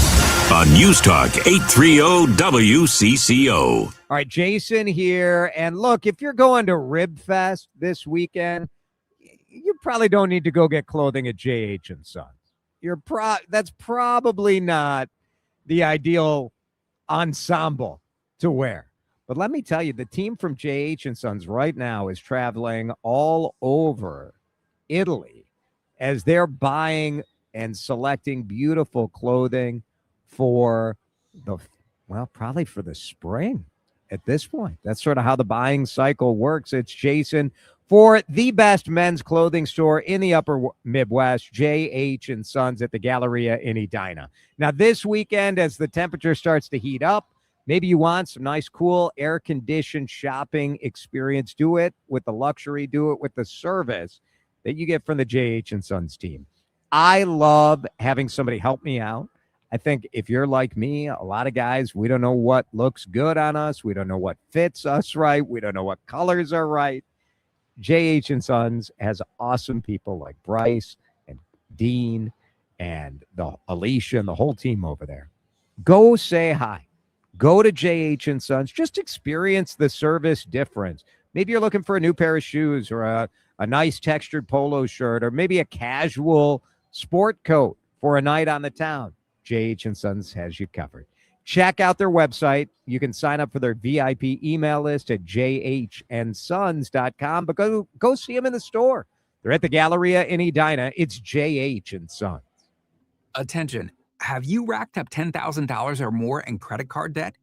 on News Talk 830 WCCO. All right, Jason here. And look, if you're going to Rib Fest this weekend, you probably don't need to go get clothing at J.H. & Sons. That's probably not the ideal ensemble to wear. But let me tell you, the team from J.H. & Sons right now is traveling all over Italy as they're buying and selecting beautiful clothing for probably for the spring at this point. That's sort of how the buying cycle works. It's Jason for the best men's clothing store in the upper Midwest, J.H. & Sons at the Galleria in Edina. Now, this weekend, as the temperature starts to heat up, maybe you want some nice, cool, air-conditioned shopping experience. Do it with the luxury. Do it with the service that you get from the J.H. & Sons team. I love having somebody help me out. I think if you're like me, a lot of guys, we don't know what looks good on us. We don't know what fits us right. We don't know what colors are right. J.H. & Sons has awesome people like Bryce and Dean and Alicia and the whole team over there. Go say hi. Go to J.H. & Sons. Just experience the service difference. Maybe you're looking for a new pair of shoes or a nice textured polo shirt or maybe a casual sport coat for a night on the town. J.H. & Sons has you covered. Check out their website. You can sign up for their VIP email list at jhndsons.com, but go see them in the store. They're at the Galleria in Edina. It's J.H. & Sons. Attention. Have you racked up $10,000 or more in credit card debt?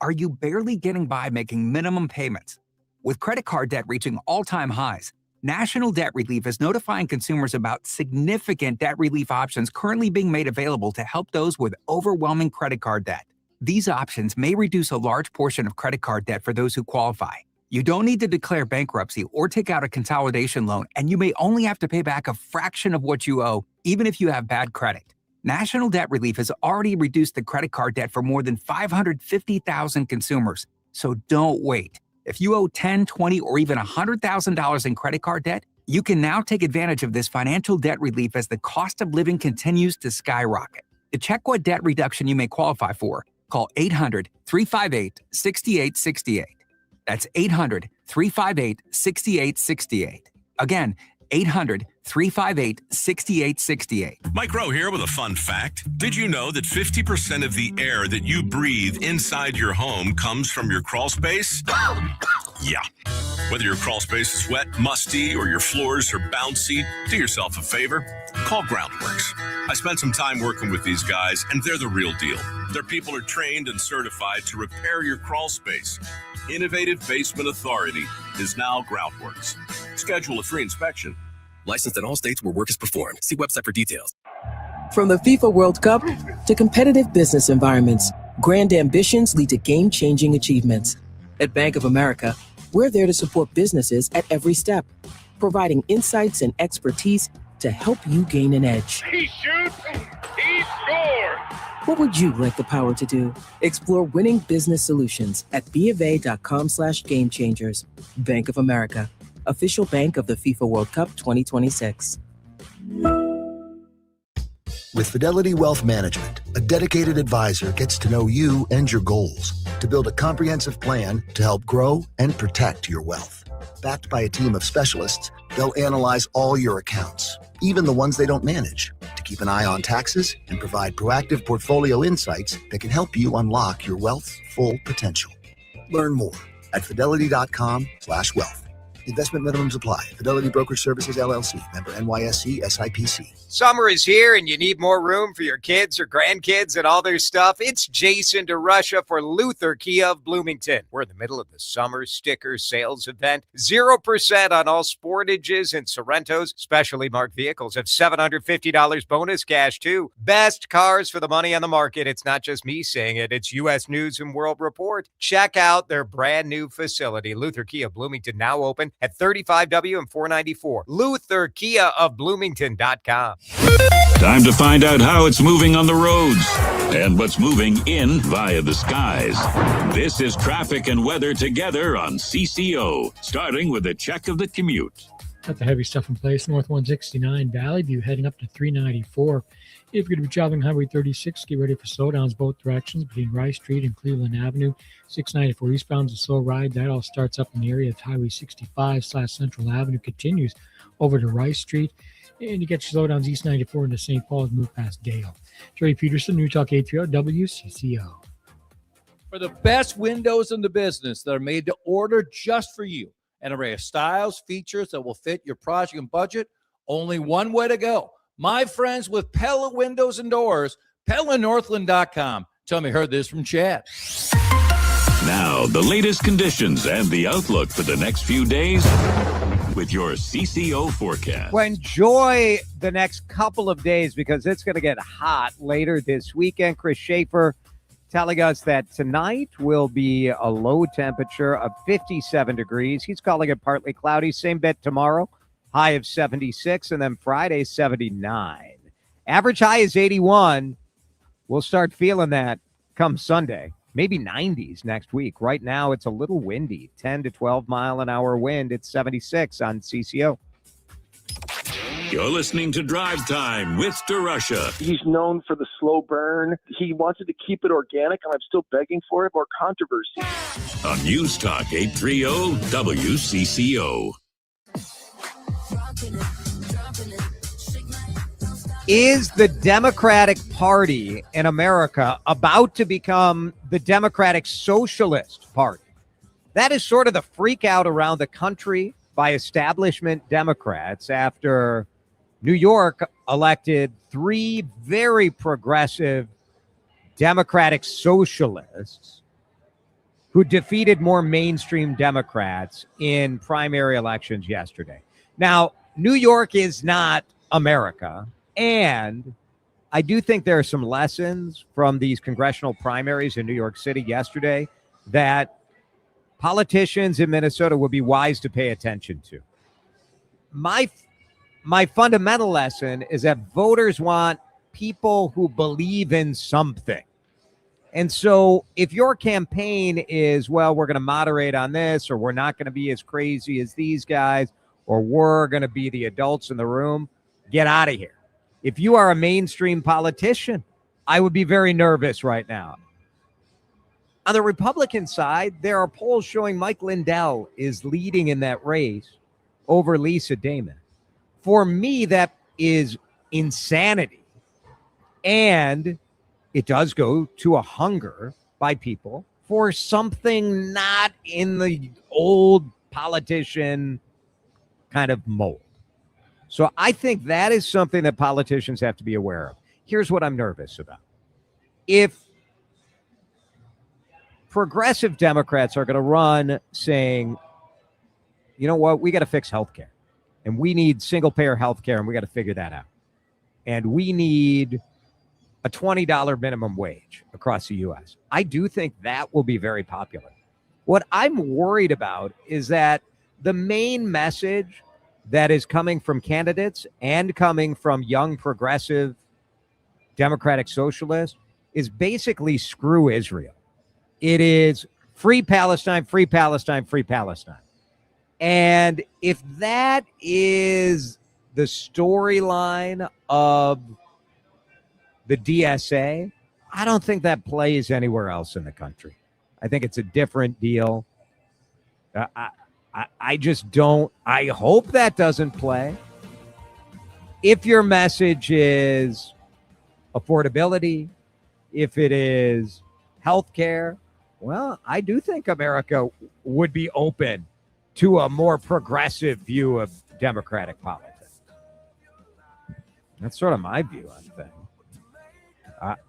Are you barely getting by making minimum payments? With credit card debt reaching all-time highs, National Debt Relief is notifying consumers about significant debt relief options currently being made available to help those with overwhelming credit card debt. These options may reduce a large portion of credit card debt for those who qualify. You don't need to declare bankruptcy or take out a consolidation loan, and you may only have to pay back a fraction of what you owe, even if you have bad credit. National Debt Relief has already reduced the credit card debt for more than 550,000 consumers. So don't wait. If you owe $10,000, $20,000, or even $100,000 in credit card debt, you can now take advantage of this financial debt relief as the cost of living continues to skyrocket. To check what debt reduction you may qualify for, call 800-358-6868. That's 800-358-6868. Again, 800-358-6868. Mike Rowe here with a fun fact. Did you know that 50% of the air that you breathe inside your home comes from your crawl space? Yeah. Whether your crawl space is wet, musty, or your floors are bouncy, do yourself a favor. Call Groundworks. I spent some time working with these guys, and they're the real deal. Their people are trained and certified to repair your crawl space. Innovative Basement Authority is now Groundworks. Schedule a free inspection. Licensed in all states where work is performed. See website for details. From the FIFA World Cup to competitive business environments, grand ambitions lead to game-changing achievements. At Bank of America, we're there to support businesses at every step, providing insights and expertise to help you gain an edge. He shoots, he scores. What would you like the power to do? Explore winning business solutions at BofA.com/gamechangers. Bank of America, official bank of the FIFA World Cup 2026. With Fidelity Wealth Management, a dedicated advisor gets to know you and your goals to build a comprehensive plan to help grow and protect your wealth. Backed by a team of specialists, they'll analyze all your accounts, even the ones they don't manage, to keep an eye on taxes and provide proactive portfolio insights that can help you unlock your wealth's full potential. Learn more at fidelity.com/wealth. Investment minimums apply. Fidelity Brokerage Services, LLC. Member NYSE SIPC. Summer is here and you need more room for your kids or grandkids and all their stuff. It's Jason DeRusha for Luther Kia of Bloomington. We're in the middle of the summer sticker sales event. 0% on all Sportages and Sorrentos. Specially marked vehicles have $750 bonus cash too. Best cars for the money on the market. It's not just me saying it. It's U.S. News and World Report. Check out their brand new facility. Luther Kia of Bloomington now open at 35W and 494. Luther Kia of Bloomington.com. Time to find out how it's moving on the roads and what's moving in via the skies. This is traffic and weather together on CCO, starting with a check of the commute. Got the heavy stuff in place. North 169, Valley View heading up to 394. If you're going to be traveling Highway 36, get ready for slowdowns both directions between Rice Street and Cleveland Avenue. 694 eastbound is a slow ride. That all starts up in the area of Highway 65/Central Avenue, continues over to Rice Street. And you get your slowdowns East 94 into St. Paul's, move past Dale. Jerry Peterson, New Talk 830 WCCO. For the best windows in the business that are made to order just for you, an array of styles, features that will fit your project and budget, only one way to go. My friends with Pella Windows and Doors, PellaNorthland.com. Tell me, heard this from Chad. Now, the latest conditions and the outlook for the next few days with your CCO forecast. Well, enjoy the next couple of days because it's going to get hot later this weekend. Chris Schaefer telling us that tonight will be a low temperature of 57 degrees. He's calling it partly cloudy. Same bet tomorrow. High of 76, and then Friday, 79. Average high is 81. We'll start feeling that come Sunday. Maybe 90s next week. Right now, it's a little windy. 10 to 12 mile an hour wind. It's 76 on CCO. You're listening to Drive Time with DeRusha. He's known for the slow burn. He wanted to keep it organic, and I'm still begging for it. More controversy. On News Talk 830 WCCO. Is the Democratic Party in America about to become the Democratic Socialist Party? That is sort of the freak out around the country by establishment Democrats after New York elected 3 very progressive Democratic Socialists who defeated more mainstream Democrats in primary elections yesterday. Now, New York is not America, and I do think there are some lessons from these congressional primaries in New York City yesterday that politicians in Minnesota would be wise to pay attention to. My fundamental lesson is that voters want people who believe in something. And so if your campaign is, well, we're going to moderate on this, or we're not going to be as crazy as these guys, or we're going to be the adults in the room, get out of here. If you are a mainstream politician, I would be very nervous right now. On the Republican side, there are polls showing Mike Lindell is leading in that race over Lisa Damon. For me, that is insanity. And it does go to a hunger by people for something not in the old politician kind of mold. So I think that is something that politicians have to be aware of. Here's what I'm nervous about. If progressive Democrats are going to run saying, you know what, we got to fix healthcare, and we need single-payer healthcare, and we got to figure that out. And we need a $20 minimum wage across the U.S. I do think that will be very popular. What I'm worried about is that the main message that is coming from candidates and coming from young progressive Democratic Socialists is basically screw Israel. It is free Palestine, free Palestine, free Palestine. And if that is the storyline of the DSA, I don't think that plays anywhere else in the country. I think it's a different deal. I just don't. I hope that doesn't play. If your message is affordability, if it is healthcare, well, I do think America would be open to a more progressive view of democratic politics. That's sort of my view on things.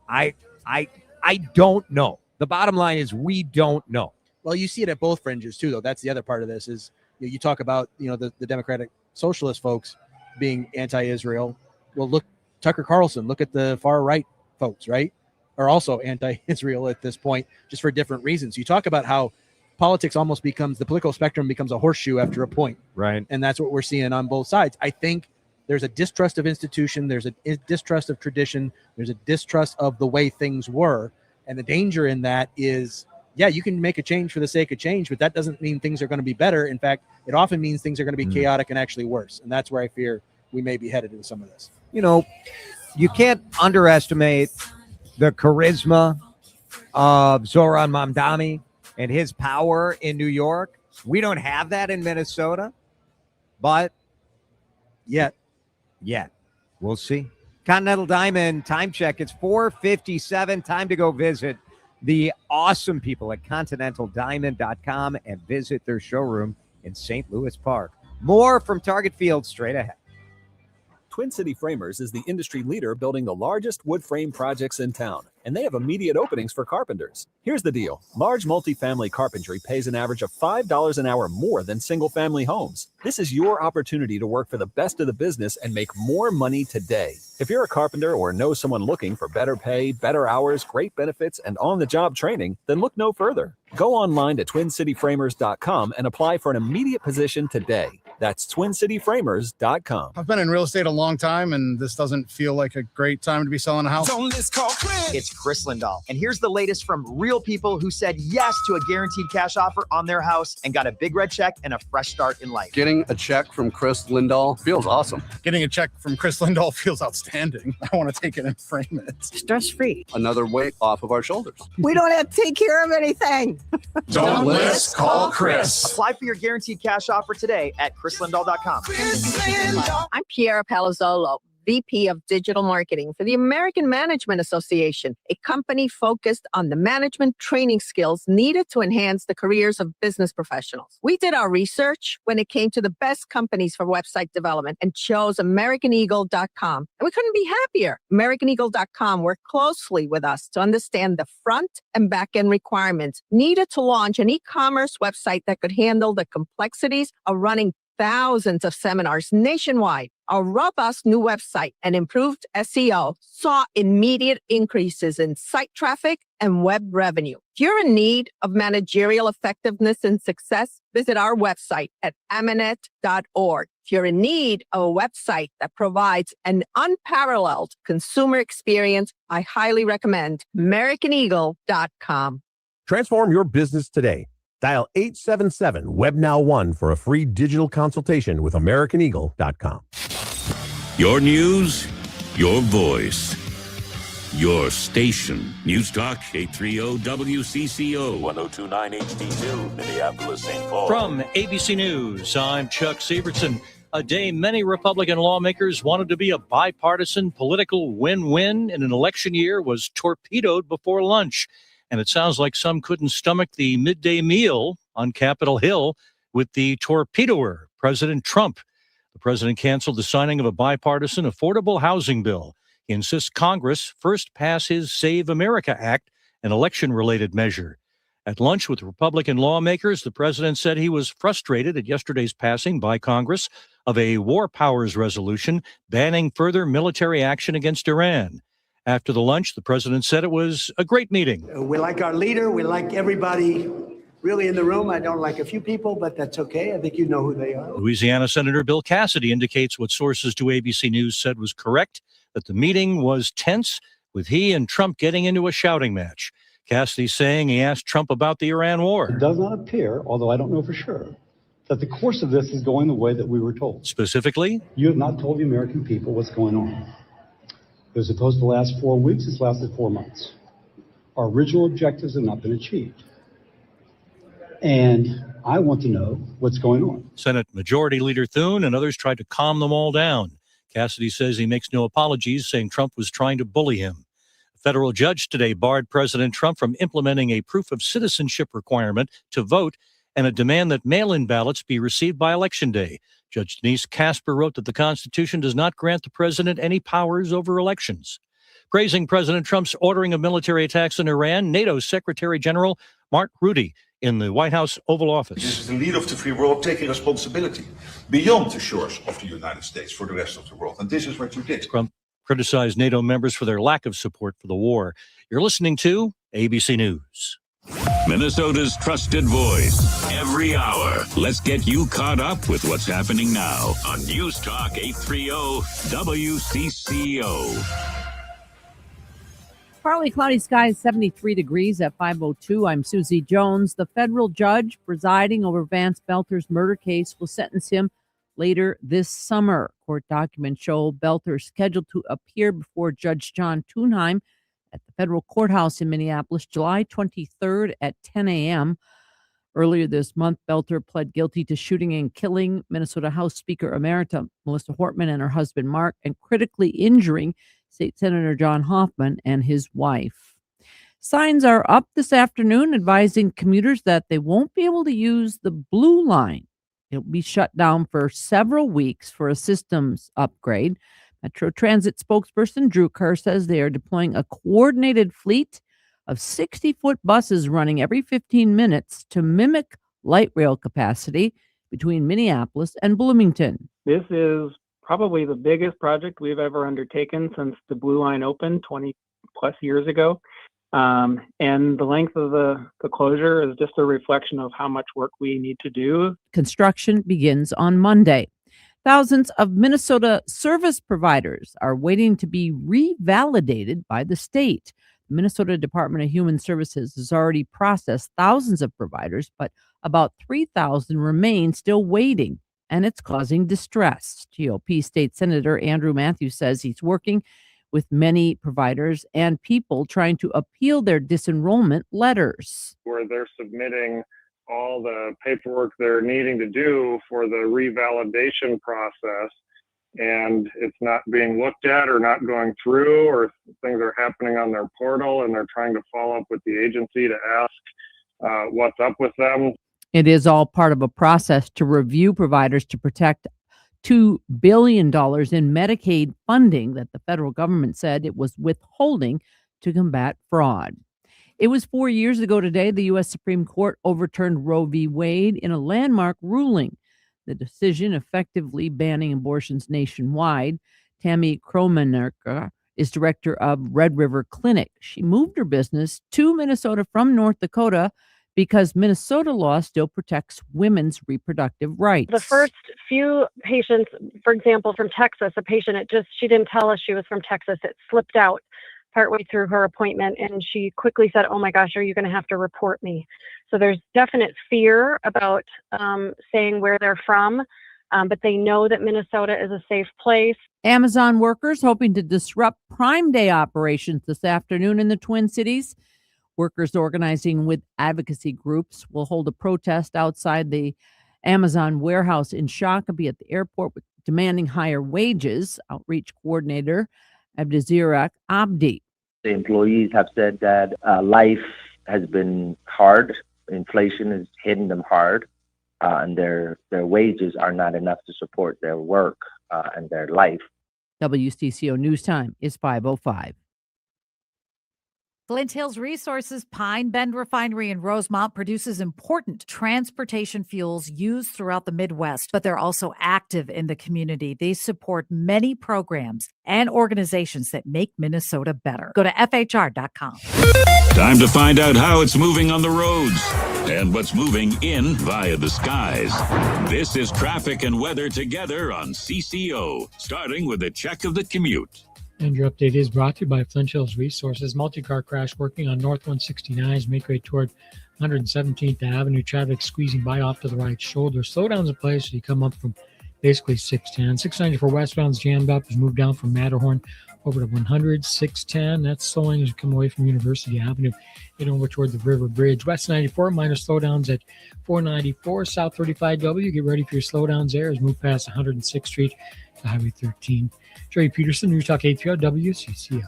I don't know. The bottom line is we don't know. Well, you see it at both fringes too, though. That's the other part of this is you talk about, the Democratic Socialist folks being anti-Israel. Well, look, Tucker Carlson, look at the far right folks, right? Are also anti-Israel at this point, just for different reasons. You talk about how politics almost becomes, the political spectrum becomes a horseshoe after a point. Right. And that's what we're seeing on both sides. I think there's a distrust of institution. There's a distrust of tradition. There's a distrust of the way things were. And the danger in that is, yeah, you can make a change for the sake of change, but that doesn't mean things are going to be better. In fact, it often means things are going to be chaotic and actually worse. And that's where I fear we may be headed in some of this. You can't underestimate the charisma of Zoran Mamdami and his power in New York. We don't have that in Minnesota, but yet, we'll see. Continental Diamond time check. It's 4:57. Time to go visit the awesome people at continentaldiamond.com and visit their showroom in St. Louis Park. More from Target Field straight ahead. Twin City Framers is the industry leader building the largest wood frame projects in town, and they have immediate openings for carpenters. Here's the deal. Large multifamily carpentry pays an average of $5 an hour more than single-family homes. This is your opportunity to work for the best of the business and make more money today. If you're a carpenter or know someone looking for better pay, better hours, great benefits, and on-the-job training, then look no further. Go online to twincityframers.com and apply for an immediate position today. That's twincityframers.com. I've been in real estate a long time, and this doesn't feel like a great time to be selling a house. It's Chris Lindahl. And here's the latest from real people who said yes to a guaranteed cash offer on their house and got a big red check and a fresh start in life. Getting a check from Chris Lindahl feels awesome. Getting a check from Chris Lindahl feels outstanding. I want to take it and frame it. Stress-free. Another weight off of our shoulders. We don't have to take care of anything. Don't list, call Chris. Apply for your guaranteed cash offer today at chrislindahl.com. I'm Piera Palazzolo, VP of Digital Marketing for the American Management Association, a company focused on the management training skills needed to enhance the careers of business professionals. We did our research when it came to the best companies for website development and chose AmericanEagle.com. And we couldn't be happier. AmericanEagle.com worked closely with us to understand the front and back end requirements needed to launch an e-commerce website that could handle the complexities of running thousands of seminars nationwide. Our robust new website and improved SEO saw immediate increases in site traffic and web revenue. If you're in need of managerial effectiveness and success, visit our website at amanet.org. If you're in need of a website that provides an unparalleled consumer experience, I highly recommend AmericanEagle.com. Transform your business today. Dial 877-WebNow1 for a free digital consultation with AmericanEagle.com. Your news, your voice, your station. News Talk 830 WCCO 1029 HD2 Minneapolis, St. Paul. From ABC News, I'm Chuck Sievertson. A day many Republican lawmakers wanted to be a bipartisan political win-win in an election year was torpedoed before lunch. And it sounds like some couldn't stomach the midday meal on Capitol Hill with the torpedoer, President Trump. The president canceled the signing of a bipartisan affordable housing bill. He insists Congress first pass his Save America Act, an election-related measure. At lunch with Republican lawmakers, the president said he was frustrated at yesterday's passing by Congress of a war powers resolution banning further military action against Iran. After the lunch, the president said it was a great meeting. We like our leader. We like everybody really in the room. I don't like a few people, but that's okay. I think you know who they are. Louisiana Senator Bill Cassidy indicates what sources to ABC News said was correct, that the meeting was tense, with he and Trump getting into a shouting match. Cassidy saying he asked Trump about the Iran war. It does not appear, although I don't know for sure, that the course of this is going the way that we were told. Specifically? You have not told the American people what's going on. It was supposed to last 4 weeks. It's lasted 4 months. Our original objectives have not been achieved. And I want to know what's going on. Senate Majority Leader Thune and others tried to calm them all down. Cassidy says he makes no apologies, saying Trump was trying to bully him. A federal judge today barred President Trump from implementing a proof of citizenship requirement to vote and a demand that mail-in ballots be received by Election Day. Judge Denise Casper wrote that the Constitution does not grant the president any powers over elections. Praising President Trump's ordering of military attacks in Iran, NATO Secretary General Mark Rutte in the White House Oval Office. This is the leader of the free world taking responsibility beyond the shores of the United States for the rest of the world. And this is what you did. Trump criticized NATO members for their lack of support for the war. You're listening to ABC News. Minnesota's trusted voice every hour. Let's get you caught up with what's happening now on News Talk 830 WCCO. Partly cloudy skies, 73 degrees at 5:02. I'm Susie Jones. The federal judge presiding over Vance Belter's murder case will sentence him later this summer. Court documents show Belter scheduled to appear before Judge John Thunheim at the federal courthouse in Minneapolis, July 23rd at 10 a.m. Earlier this month, Belter pled guilty to shooting and killing Minnesota House Speaker Emerita Melissa Hortman and her husband Mark, and critically injuring State Senator John Hoffman and his wife. Signs are up this afternoon advising commuters that they won't be able to use the Blue Line. It'll be shut down for several weeks for a systems upgrade. Metro Transit spokesperson Drew Kerr says they are deploying a coordinated fleet of 60-foot buses running every 15 minutes to mimic light rail capacity between Minneapolis and Bloomington. This is probably the biggest project we've ever undertaken since the Blue Line opened 20 plus years ago. And the length of the closure is just a reflection of how much work we need to do. Construction begins on Monday. Thousands of Minnesota service providers are waiting to be revalidated by the state. The Minnesota Department of Human Services has already processed thousands of providers, but about 3,000 remain still waiting, and it's causing distress. GOP State Senator Andrew Matthews says he's working with many providers and people trying to appeal their disenrollment letters. Where they're submitting all the paperwork they're needing to do for the revalidation process, and it's not being looked at or not going through, or things are happening on their portal and they're trying to follow up with the agency to ask what's up with them. It is all part of a process to review providers to protect $2 billion in Medicaid funding that the federal government said it was withholding to combat fraud. It was 4 years ago today the U.S. Supreme Court overturned Roe v. Wade in a landmark ruling. The decision effectively banning abortions nationwide. Tammy Kromenerka is director of Red River Clinic. She moved her business to Minnesota from North Dakota because Minnesota law still protects women's reproductive rights. The first few patients, for example, from Texas, she didn't tell us she was from Texas. It slipped out partway through her appointment, and she quickly said, "Oh my gosh, are you going to have to report me?" So there's definite fear about saying where they're from, but they know that Minnesota is a safe place. Amazon workers hoping to disrupt Prime Day operations this afternoon in the Twin Cities. Workers organizing with advocacy groups will hold a protest outside the Amazon warehouse in Shakopee at the airport with demanding higher wages. Outreach coordinator Abdizirak Abdi. The employees have said that life has been hard. Inflation is hitting them hard, and their wages are not enough to support their work and their life. WCCO News Time is 5:05. Flint Hills Resources Pine Bend Refinery in Rosemont produces important transportation fuels used throughout the Midwest, but they're also active in the community. They support many programs and organizations that make Minnesota better. Go to FHR.com. Time to find out how it's moving on the roads and what's moving in via the skies. This is traffic and weather together on CCO, starting with a check of the commute. And your update is brought to you by Flint Hills Resources. Multi-car crash working on North 169 as make way toward 117th Avenue. Traffic squeezing by off to the right shoulder. Slowdowns in place as you come up from basically 610. 694 westbound's jammed up. Has moved down from Matterhorn over to 100. 610, that's slowing as you come away from University Avenue. Head over toward the River Bridge. West 94, minor slowdowns at 494. South 35W, get ready for your slowdowns there as move past 106th Street to Highway 13. Jerry Peterson, News Talk 830 WCCO.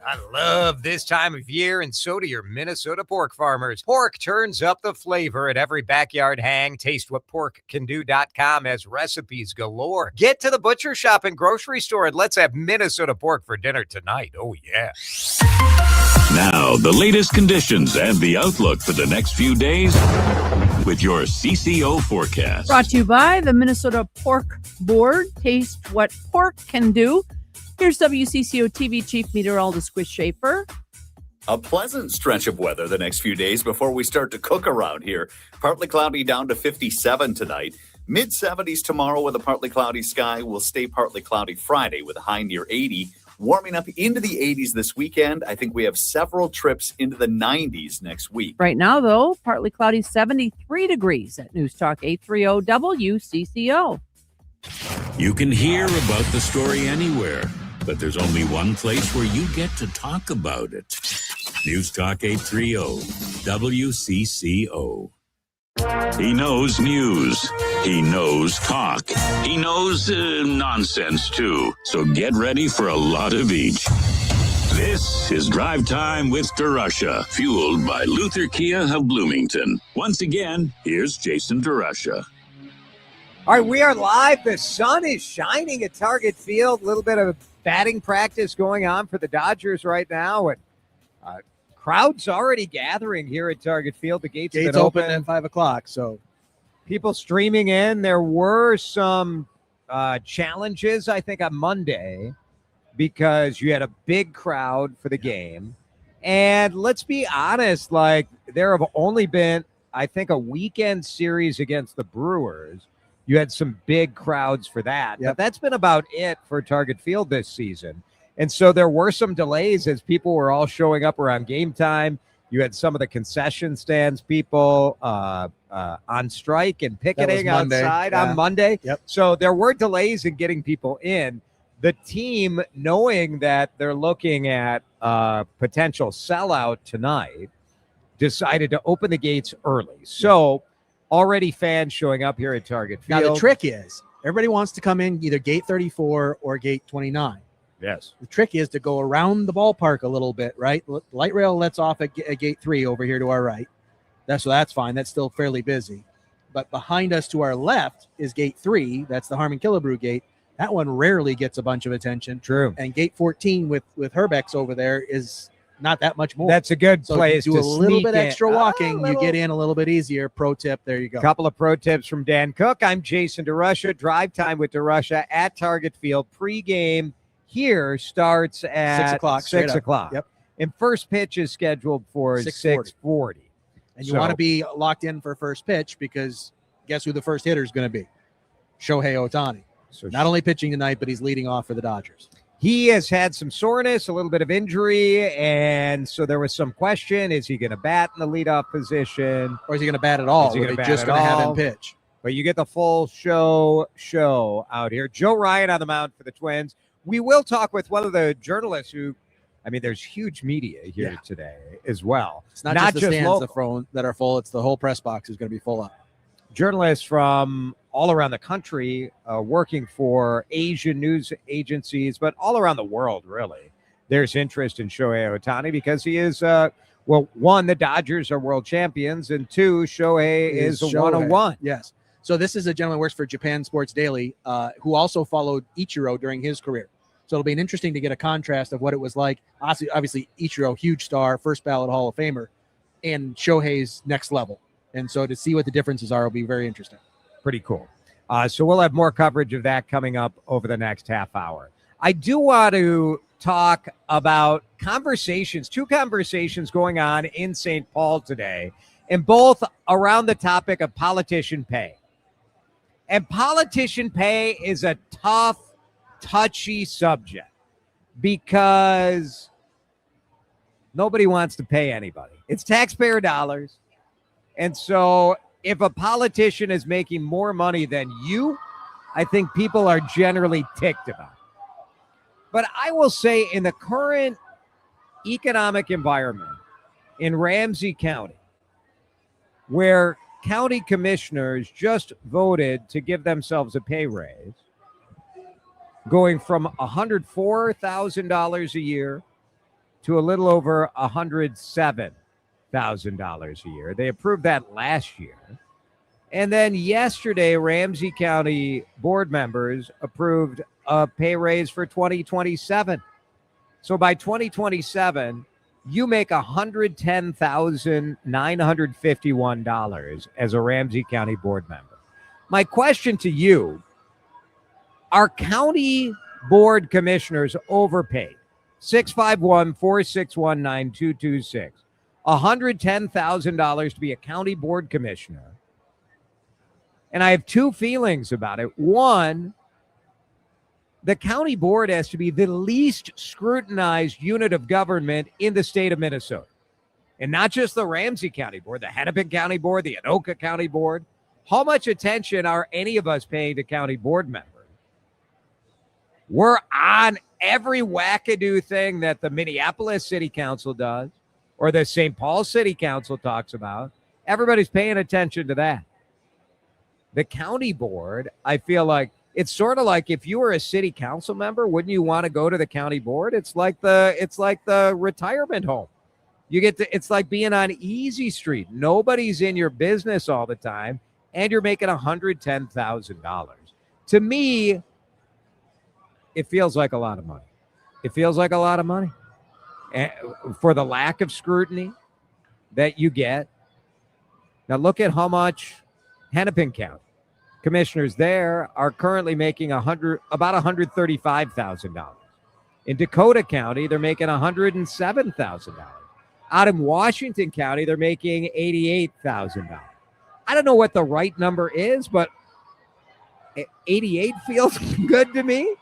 I love this time of year, and so do your Minnesota pork farmers. Pork turns up the flavor at every backyard hang. Taste what porkcando.com has recipes galore. Get to the butcher shop and grocery store, and let's have Minnesota pork for dinner tonight. Oh, yeah. Now, the latest conditions and the outlook for the next few days with your CCO forecast. Brought to you by the Minnesota Pork Board. Taste what pork can do. Here's WCCO TV Chief Meteorologist Chris Schaefer. A pleasant stretch of weather the next few days before we start to cook around here. Partly cloudy down to 57 tonight. Mid-70s tomorrow with a partly cloudy sky. We'll stay partly cloudy Friday with a high near 80. Warming up into the 80s this weekend. I think we have several trips into the 90s next week. Right now, though, partly cloudy, 73 degrees at News Talk 830 WCCO. You can hear about the story anywhere, but there's only one place where you get to talk about it. News Talk 830 WCCO. He knows news. He knows talk. He knows nonsense, too. So get ready for a lot of each. This is Drive Time with DeRusha, fueled by Luther Kia of Bloomington. Once again, here's Jason DeRusha. All right, we are live. The sun is shining at Target Field. A little bit of batting practice going on for the Dodgers right now. And crowds already gathering here at Target Field. The gates have been open at 5 o'clock, so people streaming in. There were some challenges, I think, on Monday because you had a big crowd for the game. And let's be honest, like there have only been, I think, a weekend series against the Brewers. You had some big crowds for that. But that's been about it for Target Field this season. And so there were some delays as people were all showing up around game time. You had some of the concession stands people on strike and picketing outside on Monday. So there were delays in getting people in. The team, knowing that they're looking at potential sellout tonight, decided to open the gates early. So already fans showing up here at Target Field. Now, the trick is everybody wants to come in either gate 34 or gate 29. Yes. The trick is to go around the ballpark a little bit, right? Light rail lets off at gate 3 over here to our right. That's fine. That's still fairly busy. But behind us to our left is gate 3. That's the Harmon Killebrew gate. That one rarely gets a bunch of attention. True. And gate 14 with Herbeck's over there is not that much more. That's a good place to do a little bit in. extra walking. You get in a little bit easier. Pro tip. There you go. A couple of pro tips from Dan Cook. I'm Jason DeRusha. Drive Time with DeRusha at Target Field. Pre-game here starts at 6 o'clock. 6 o'clock. Yep. And first pitch is scheduled for 6:40. And you want to be locked in for first pitch because guess who the first hitter is going to be? Shohei Ohtani. So not only pitching tonight, but he's leading off for the Dodgers. He has had some soreness, a little bit of injury, and so there was some question: is he going to bat in the leadoff position, or is he going to bat at all? Is he Or are they just going to have him pitch? But you get the full show out here. Joe Ryan on the mound for the Twins. We will talk with one of the journalists who, I mean, there's huge media here today as well. It's not just the stands that are full. It's the whole press box is going to be full up. journalists from all around the country working for Asian news agencies, but all around the world, really. There's interest in Shohei Ohtani because he is, one, the Dodgers are world champions, and two, Shohei is a Shohei. 101. Yes. So this is a gentleman who works for Japan Sports Daily, who also followed Ichiro during his career. So it'll be interesting to get a contrast of what it was like. Obviously, Ichiro, huge star, first ballot Hall of Famer, and Shohei's next level. And so to see what the differences are will be very interesting. Pretty cool. So we'll have more coverage of that coming up over the next half hour. I do want to talk about two conversations going on in St. Paul today, and both around the topic of politician pay. And politician pay is a tough, touchy subject because nobody wants to pay anybody. It's taxpayer dollars. And so if a politician is making more money than you, I think people are generally ticked about it. But I will say in the current economic environment in Ramsey County, where county commissioners just voted to give themselves a pay raise, going from $104,000 a year to a little over $107,000 a year. They approved that last year. And then yesterday, Ramsey County board members approved a pay raise for 2027. So by 2027, you make $110,951 as a Ramsey County board member. My question to you, are county board commissioners overpaid? 651-461-9226. $110,000 to be a county board commissioner. And I have two feelings about it. One, the county board has to be the least scrutinized unit of government in the state of Minnesota. And not just the Ramsey County Board, the Hennepin County Board, the Anoka County Board. How much attention are any of us paying to county board members? We're on every wackadoo thing that the Minneapolis City Council does or the St. Paul City Council talks about. Everybody's paying attention to that. The county board, I feel like, it's sort of like if you were a city council member, wouldn't you want to go to the county board? It's like the retirement home. You get to, it's like being on Easy Street. Nobody's in your business all the time, and you're making $110,000. To me, it feels like a lot of money. It feels like a lot of money for the lack of scrutiny that you get. Now look at how much Hennepin County commissioners there are currently making about $135,000. In Dakota County, they're making $107,000. Out in Washington County, they're making $88,000. I don't know what the right number is, but 88 feels good to me.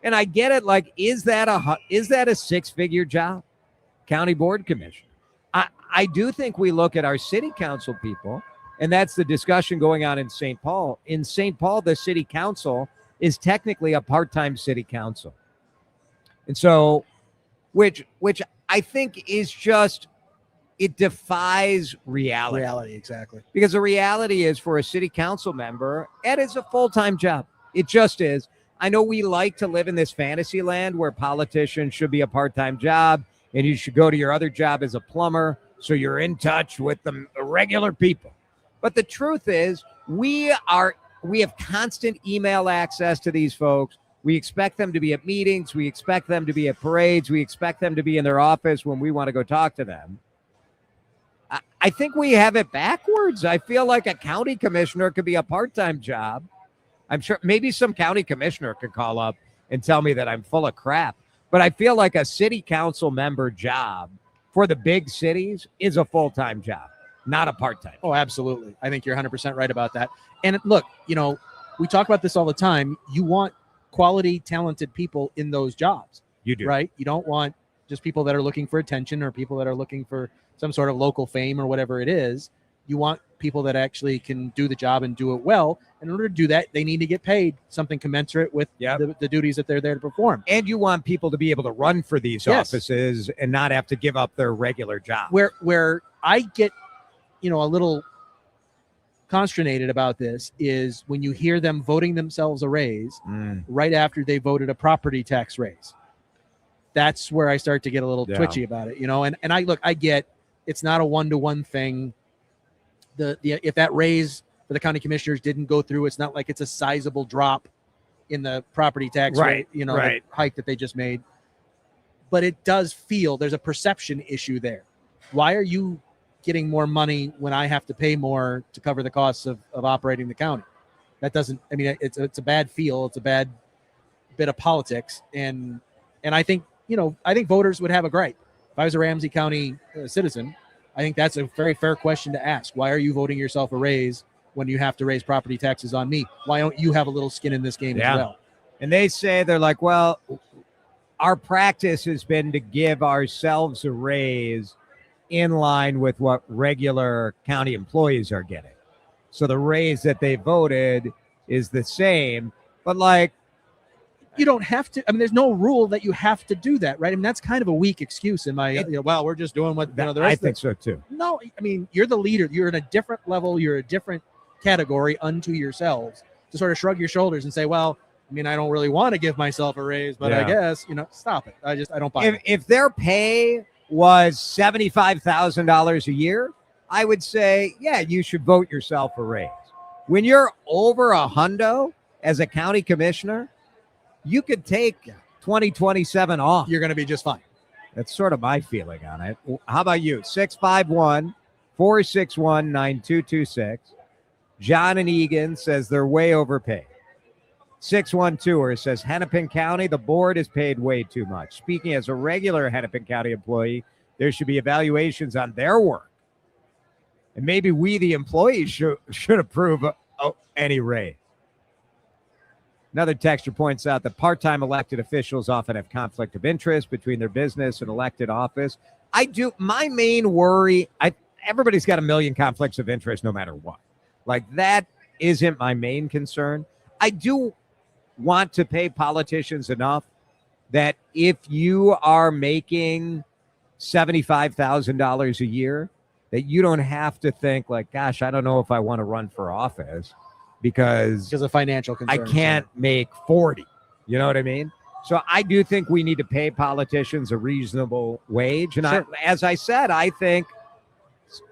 And I get it. Like, is that a six-figure job? County board commissioner. I do think we look at our city council people, and that's the discussion going on in St. Paul. In St. Paul, the city council is technically a part-time city council. And so, which I think is just, it defies reality. Reality, exactly. Because the reality is, for a city council member, it is a full-time job. It just is. I know we like to live in this fantasy land where politicians should be a part-time job and you should go to your other job as a plumber so you're in touch with the regular people. But the truth is, we have constant email access to these folks. We expect them to be at meetings. We expect them to be at parades. We expect them to be in their office when we want to go talk to them. I think we have it backwards. I feel like a county commissioner could be a part-time job. I'm sure maybe some county commissioner could call up and tell me that I'm full of crap. But I feel like a city council member job for the big cities is a full-time job, not a part-time. Oh, absolutely. I think you're 100% right about that. And look, we talk about this all the time. You want quality, talented people in those jobs. You do. Right? You don't want just people that are looking for attention or people that are looking for some sort of local fame or whatever it is. You want people that actually can do the job and do it well. In order to do that, they need to get paid something commensurate with the duties that they're there to perform. And you want people to be able to run for these offices and not have to give up their regular job. Where I get, a little consternated about this is when you hear them voting themselves a raise right after they voted a property tax raise. That's where I start to get a little twitchy about it, and I get it's not a one-to-one thing. If that raise for the county commissioners didn't go through, it's not like it's a sizable drop in the property tax rate, the hike that they just made. But it does feel there's a perception issue there. Why are you getting more money when I have to pay more to cover the costs of operating the county? That doesn't, it's a bad feel. It's a bad bit of politics. And I think, I think voters would have a gripe. If I was a Ramsey County citizen, I think that's a very fair question to ask. Why are you voting yourself a raise when you have to raise property taxes on me? Why don't you have a little skin in this game as well? And they say, they're like, well, our practice has been to give ourselves a raise in line with what regular county employees are getting. So the raise that they voted is the same, but you don't have to. There's no rule that you have to do that, right? That's kind of a weak excuse in my. Well, we're just doing what the rest. I think so too. No, you're the leader. You're in a different level. You're a different category unto yourselves to sort of shrug your shoulders and say, well, I don't really want to give myself a raise, but I guess stop it. I don't buy it. If their pay was $75,000 a year, I would say, yeah, you should vote yourself a raise. When you're over a hundo as a county commissioner, you could take 2027 off. You're going to be just fine. That's sort of my feeling on it. How about you? 651-461-9226. John and Egan says they're way overpaid. 612er says Hennepin County, the board is paid way too much. Speaking as a regular Hennepin County employee, there should be evaluations on their work. And maybe we, the employees, should approve any raise. Another texter points out that part-time elected officials often have conflict of interest between their business and elected office. My main worry, everybody's got a million conflicts of interest no matter what. That isn't my main concern. I do want to pay politicians enough that if you are making $75,000 a year, that you don't have to think gosh, I don't know if I want to run for office because of financial concerns. I can't make 40. You know what I mean? So I do think we need to pay politicians a reasonable wage. And as I said, I think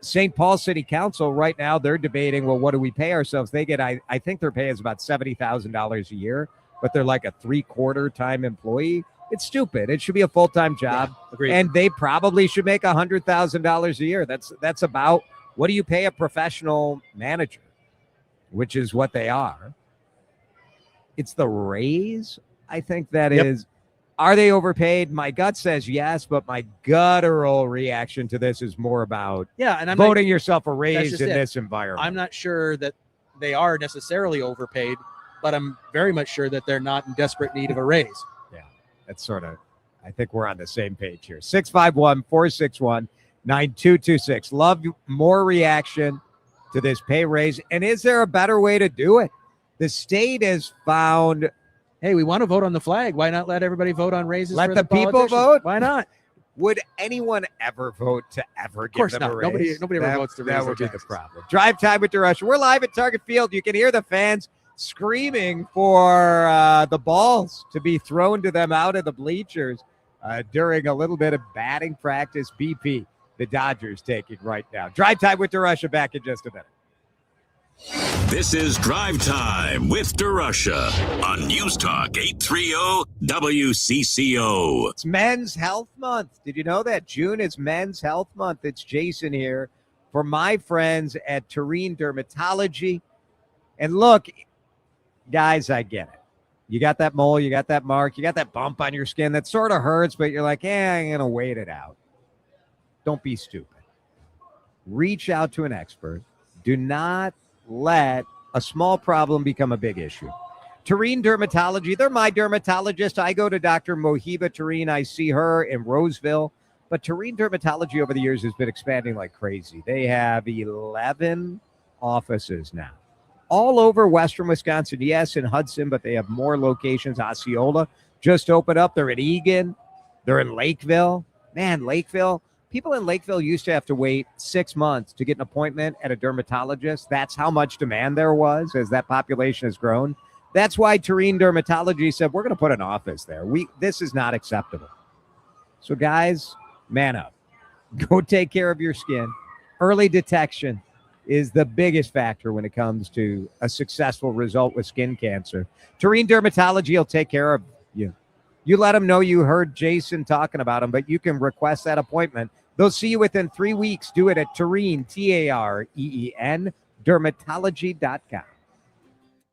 St. Paul City Council right now, they're debating, well, what do we pay ourselves? They get, I think their pay is about $70,000 a year, but they're like a 3/4 time employee. It's stupid. It should be a full-time job. Yeah, agreed. And they probably should make $100,000 a year. That's about what do you pay a professional manager, which is what they are. It's the raise. I think that is. Are they overpaid? My gut says yes, but my guttural reaction to this is more about voting yourself a raise in this environment. I'm not sure that they are necessarily overpaid, but I'm very much sure that they're not in desperate need of a raise. Yeah, that's sort of, I think we're on the same page here. 651-461-9226. Love more reaction to this pay raise. And is there a better way to do it? The state has found... Hey, we want to vote on the flag. Why not let everybody vote on raises? Let for the people vote? Why not? Would anyone ever vote to ever give them a raise? Nobody ever votes to raise. That would be the problem. Drive time with DeRusha. We're live at Target Field. You can hear the fans screaming for the balls to be thrown to them out of the bleachers during a little bit of batting practice. BP, the Dodgers taking right now. Drive time with DeRusha, back in just a minute. This is Drive Time with DeRusha on News Talk 830 WCCO. It's Men's Health Month. Did you know that? June is Men's Health Month. It's Jason here for my friends at Tureen Dermatology. And look, guys, I get it. You got that mole, you got that mark, you got that bump on your skin that sort of hurts, but you're like, I'm going to wait it out. Don't be stupid. Reach out to an expert. Do not let a small problem become a big issue. Tureen Dermatology, they're my dermatologist. I go to Dr. Mohiba Tureen. I see her in Roseville. But Tureen Dermatology over the years has been expanding like crazy. They have 11 offices now. All over Western Wisconsin. Yes, in Hudson, but they have more locations. Osceola just opened up. They're in Egan. They're in Lakeville. Man, Lakeville. people in Lakeville used to have to wait 6 months to get an appointment at a dermatologist. That's how much demand there was as that population has grown. That's why Tureen Dermatology said, we're going to put an office there. This is not acceptable. So guys, man up. Go take care of your skin. Early detection is the biggest factor when it comes to a successful result with skin cancer. Tureen Dermatology will take care of you. You let them know you heard Jason talking about them, but you can request that appointment. They'll see you within 3 weeks. Do it at Tureen, Tareen, dermatology.com.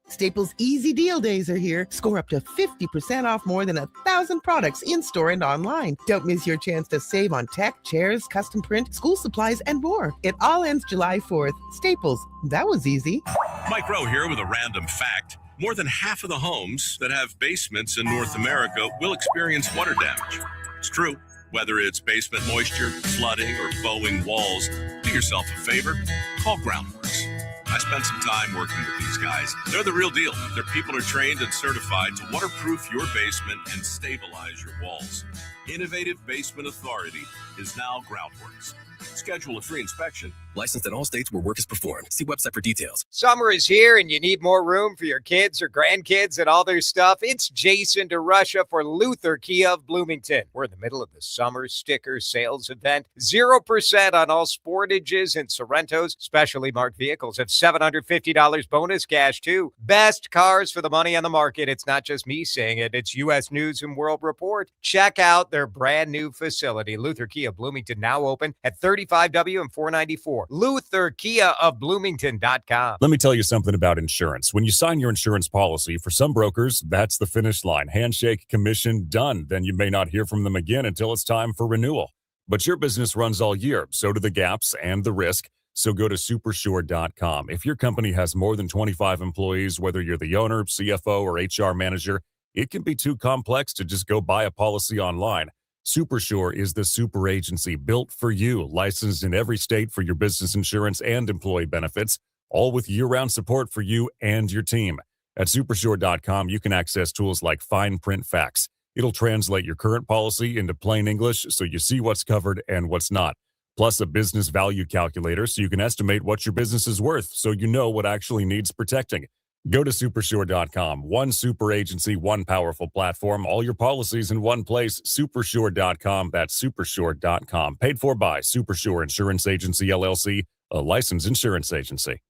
Staples Easy Deal Days are here. Score up to 50% off more than 1,000 products in-store and online. Don't miss your chance to save on tech, chairs, custom print, school supplies, and more. It all ends July 4th. Staples, that was easy. Mike Rowe here with a random fact. More than half of the homes that have basements in North America will experience water damage. It's true. Whether it's basement moisture, flooding, or bowing walls, do yourself a favor. Call Groundworks. I spent some time working with these guys. They're the real deal. Their people are trained and certified to waterproof your basement and stabilize your walls. Innovative Basement Authority is now Groundworks. Schedule a free inspection. Licensed in all states where work is performed. See website for details. Summer is here and you need more room for your kids or grandkids and all their stuff. It's Jason DeRusha for Luther Kia of Bloomington. We're in the middle of the summer sticker sales event. 0% on all Sportages and Sorrentos. Specially marked vehicles have $750 bonus cash too. Best cars for the money on the market. It's not just me saying it. It's U.S. News and World Report. Check out their brand new facility. Luther Kia of Bloomington now open at 35W and 494. Luther Kia of Bloomington.com. Let me tell you something about insurance. When you sign your insurance policy, for some brokers, that's the finish line. Handshake, commission, done. Then you may not hear from them again until it's time for renewal. But your business runs all year, so do the gaps and the risk. So go to supersure.com. If your company has more than 25 employees, whether you're the owner, CFO, or HR manager, it can be too complex to just go buy a policy online. Supersure is the super agency built for you, licensed in every state for your business insurance and employee benefits, all with year-round support for you and your team. At supersure.com, you can access tools like fine print facts. It'll translate your current policy into plain English so you see what's covered and what's not. Plus a business value calculator so you can estimate what your business is worth so you know what actually needs protecting. Go to supersure.com. One super agency, one powerful platform, all your policies in one place. Supersure.com. That's supersure.com. Paid for by Supersure Insurance Agency, LLC, a licensed insurance agency.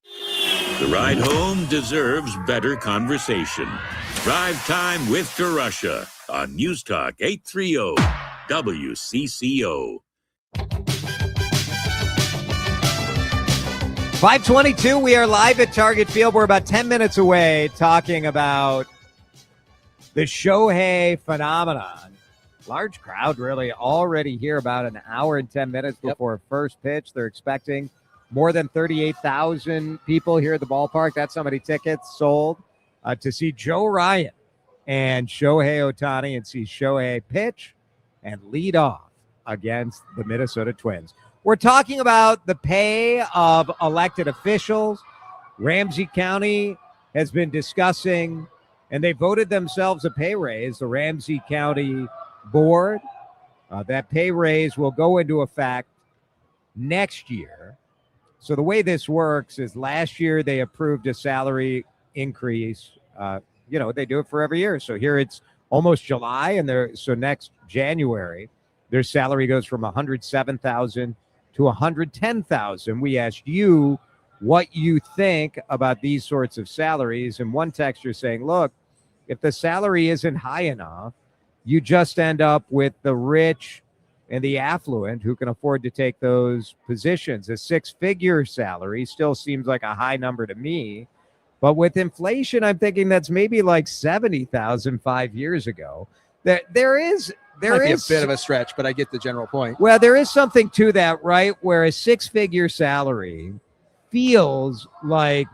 The ride home deserves better conversation. Drive Time with DeRusha on News Talk 830 WCCO. 522, we are live at Target Field. We're about 10 minutes away talking about the Shohei phenomenon. Large crowd really already here, about an hour and 10 minutes before first pitch. They're expecting more than 38,000 people here at the ballpark. That's how many tickets sold to see Joe Ryan and Shohei Ohtani and see Shohei pitch and lead off against the Minnesota Twins. We're talking about the pay of elected officials. Ramsey County has been discussing, and they voted themselves a pay raise, the Ramsey County Board. That pay raise will go into effect next year. So the way this works is last year they approved a salary increase. They do it for every year. So here it's almost July, and so next January, their salary goes from $107,000 to $110,000. We asked you what you think about these sorts of salaries, and one texter saying, look, if the salary isn't high enough, you just end up with the rich and the affluent who can afford to take those positions. A six-figure salary still seems like a high number to me, but with inflation, I'm thinking that's maybe like $70,000 5 years ago. There is a bit of a stretch, but I get the general point. Well, there is something to that, right? Where a six-figure salary feels like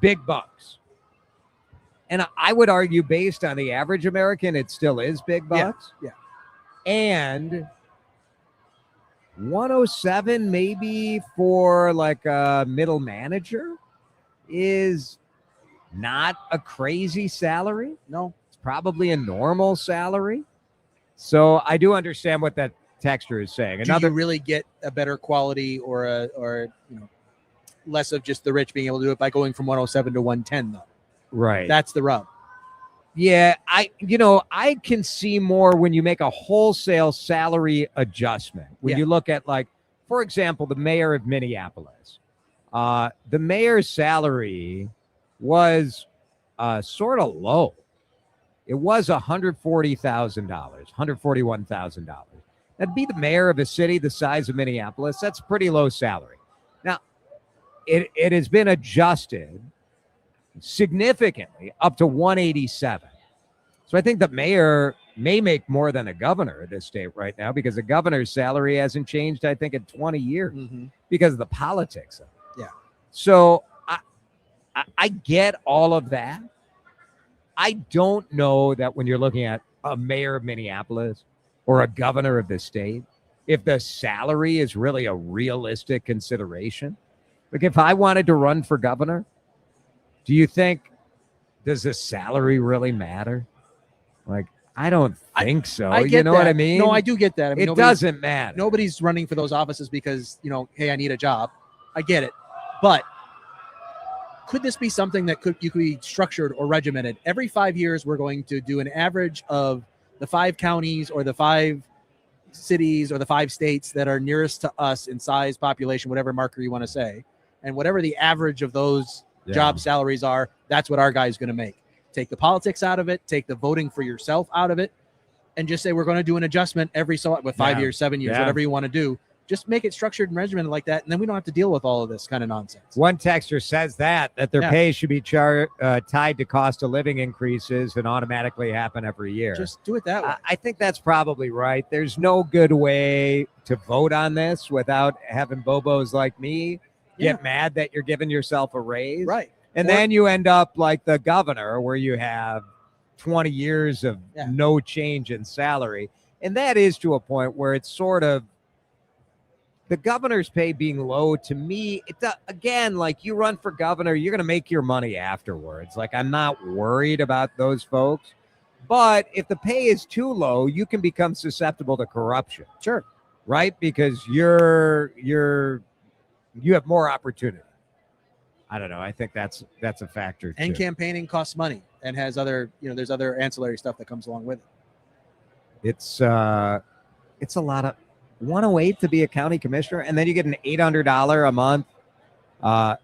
big bucks. And I would argue based on the average American, it still is big bucks. Yeah. And 107 maybe for like a middle manager is not a crazy salary. No. Probably a normal salary. So I do understand what that texture is saying. Do you really get a better quality or less of just the rich being able to do it by going from 107 to 110 though? Right. That's the rub. Yeah, I can see more when you make a wholesale salary adjustment. When you look at, like, for example, the mayor of Minneapolis. The mayor's salary was sort of low. It was $140,000, $141,000. That'd be the mayor of a city the size of Minneapolis. That's a pretty low salary. Now, it has been adjusted significantly up to 187. So I think the mayor may make more than a governor of this state right now, because the governor's salary hasn't changed, I think, in 20 years because of the politics of it. Yeah. So I get all of that. I don't know that when you're looking at a mayor of Minneapolis or a governor of the state, if the salary is really a realistic consideration. Like, if I wanted to run for governor, do you think, does the salary really matter? Like, I don't think so. I get you know that. what I mean? No, I do get that. I mean, it doesn't matter. Nobody's running for those offices because, hey, I need a job. I get it. But could this be something that you could be structured or regimented? Every 5 years, we're going to do an average of the 5 counties or the 5 cities or the 5 states that are nearest to us in size, population, whatever marker you want to say. And whatever the average of those job salaries are, that's what our guy is going to make. Take the politics out of it, take the voting for yourself out of it, and just say we're going to do an adjustment every so with 5 years, 7 years, whatever you want to do. Just make it structured and regimented like that, and then we don't have to deal with all of this kind of nonsense. One texter says that their pay should be tied to cost of living increases and automatically happen every year. Just do it that way. I think that's probably right. There's no good way to vote on this without having bobos like me get mad that you're giving yourself a raise. Right. And then you end up like the governor, where you have 20 years of no change in salary. And that is to a point where it's sort of the governor's pay being low. To me, again, like, you run for governor, you're going to make your money afterwards. Like, I'm not worried about those folks. But if the pay is too low, you can become susceptible to corruption. Sure. Right? Because you have more opportunity. I don't know. I think that's a factor too. And campaigning costs money and has other, there's other ancillary stuff that comes along with it. It's a lot of 108 to be a county commissioner, and then you get an $800 a month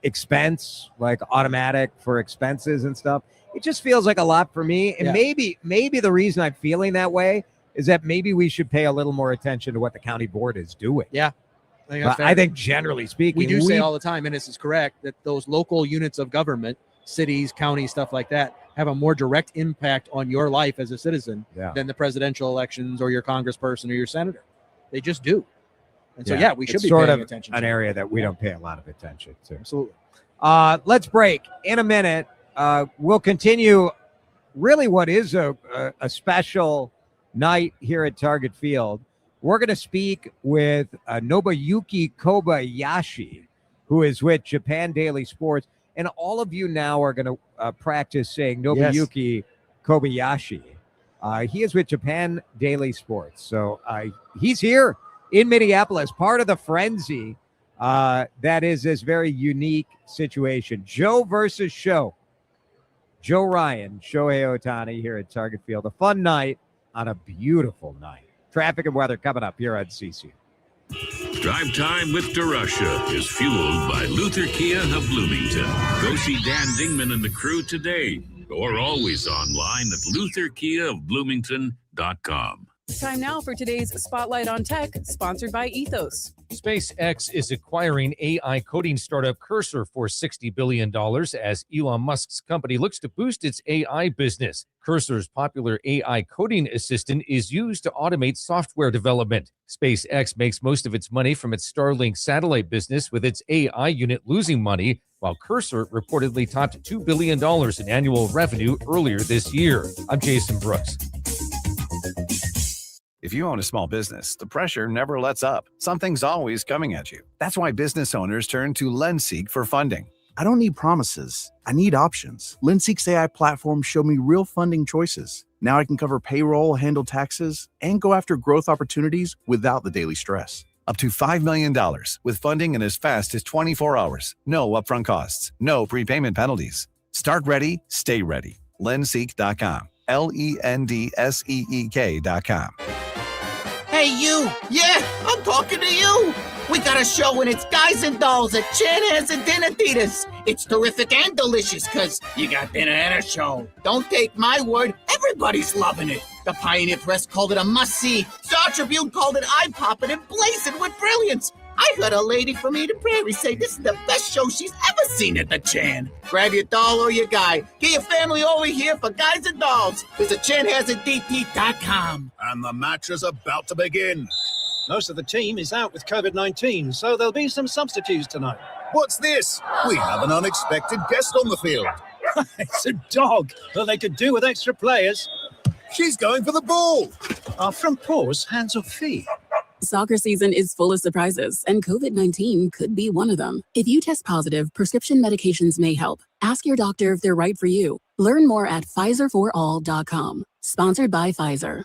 expense, like automatic for expenses and stuff. It just feels like a lot for me. And maybe the reason I'm feeling that way is that maybe we should pay a little more attention to what the county board is doing. Yeah. I think generally speaking, we do say all the time, and this is correct, that those local units of government, cities, counties, stuff like that, have a more direct impact on your life as a citizen than the presidential elections or your congressperson or your senator. They just do. And so, we should be paying attention. An area that we don't pay a lot of attention to. Absolutely. Let's break. In a minute, we'll continue really what is a special night here at Target Field. We're going to speak with Nobuyuki Kobayashi, who is with Japan Daily Sports. And all of you now are going to practice saying Nobuyuki Kobayashi. He is with Japan Daily Sports. So he's here in Minneapolis, part of the frenzy that is this very unique situation. Joe versus Show. Joe Ryan, Shohei Ohtani here at Target Field. A fun night on a beautiful night. Traffic and weather coming up here on CC. Drive Time with DeRusha is fueled by Luther Kia of Bloomington. Go see Dan Dingman and the crew today, or always online at lutherkiaofbloomington.com. Time now for today's Spotlight on Tech, sponsored by Ethos. SpaceX is acquiring AI coding startup Cursor for $60 billion as Elon Musk's company looks to boost its AI business. Cursor's popular AI coding assistant is used to automate software development. SpaceX makes most of its money from its Starlink satellite business, with its AI unit losing money, while Cursor reportedly topped $2 billion in annual revenue earlier this year. I'm Jason Brooks. If you own a small business, the pressure never lets up. Something's always coming at you. That's why business owners turn to LendSeek for funding. I don't need promises. I need options. LendSeek's AI platform showed me real funding choices. Now I can cover payroll, handle taxes, and go after growth opportunities without the daily stress. Up to $5 million with funding in as fast as 24 hours. No upfront costs. No prepayment penalties. Start ready, stay ready. Lendseek.com. LENDSEEK.com. Hey, you! Yeah, I'm talking to you! We got a show and it's Guys and Dolls at Chanhassen and Dinner Theaters. It's terrific and delicious because you got dinner and a show. Don't take my word, everybody's loving it. The Pioneer Press called it a must-see. Star Tribune called it eye-popping and blazing with brilliance. I heard a lady from Eden Prairie say this is the best show she's ever seen at the Chan. Grab your doll or your guy. Get your family over here for Guys and Dolls. Visit ChanhassenDT.com. And the match is about to begin. Most of the team is out with COVID-19, so there'll be some substitutes tonight. What's this? We have an unexpected guest on the field. It's a dog, but they could do with extra players. She's going for the ball. Our front paws, hands or feet. Soccer season is full of surprises, and COVID-19 could be one of them. If you test positive, prescription medications may help. Ask your doctor if they're right for you. Learn more at PfizerForAll.com. Sponsored by Pfizer.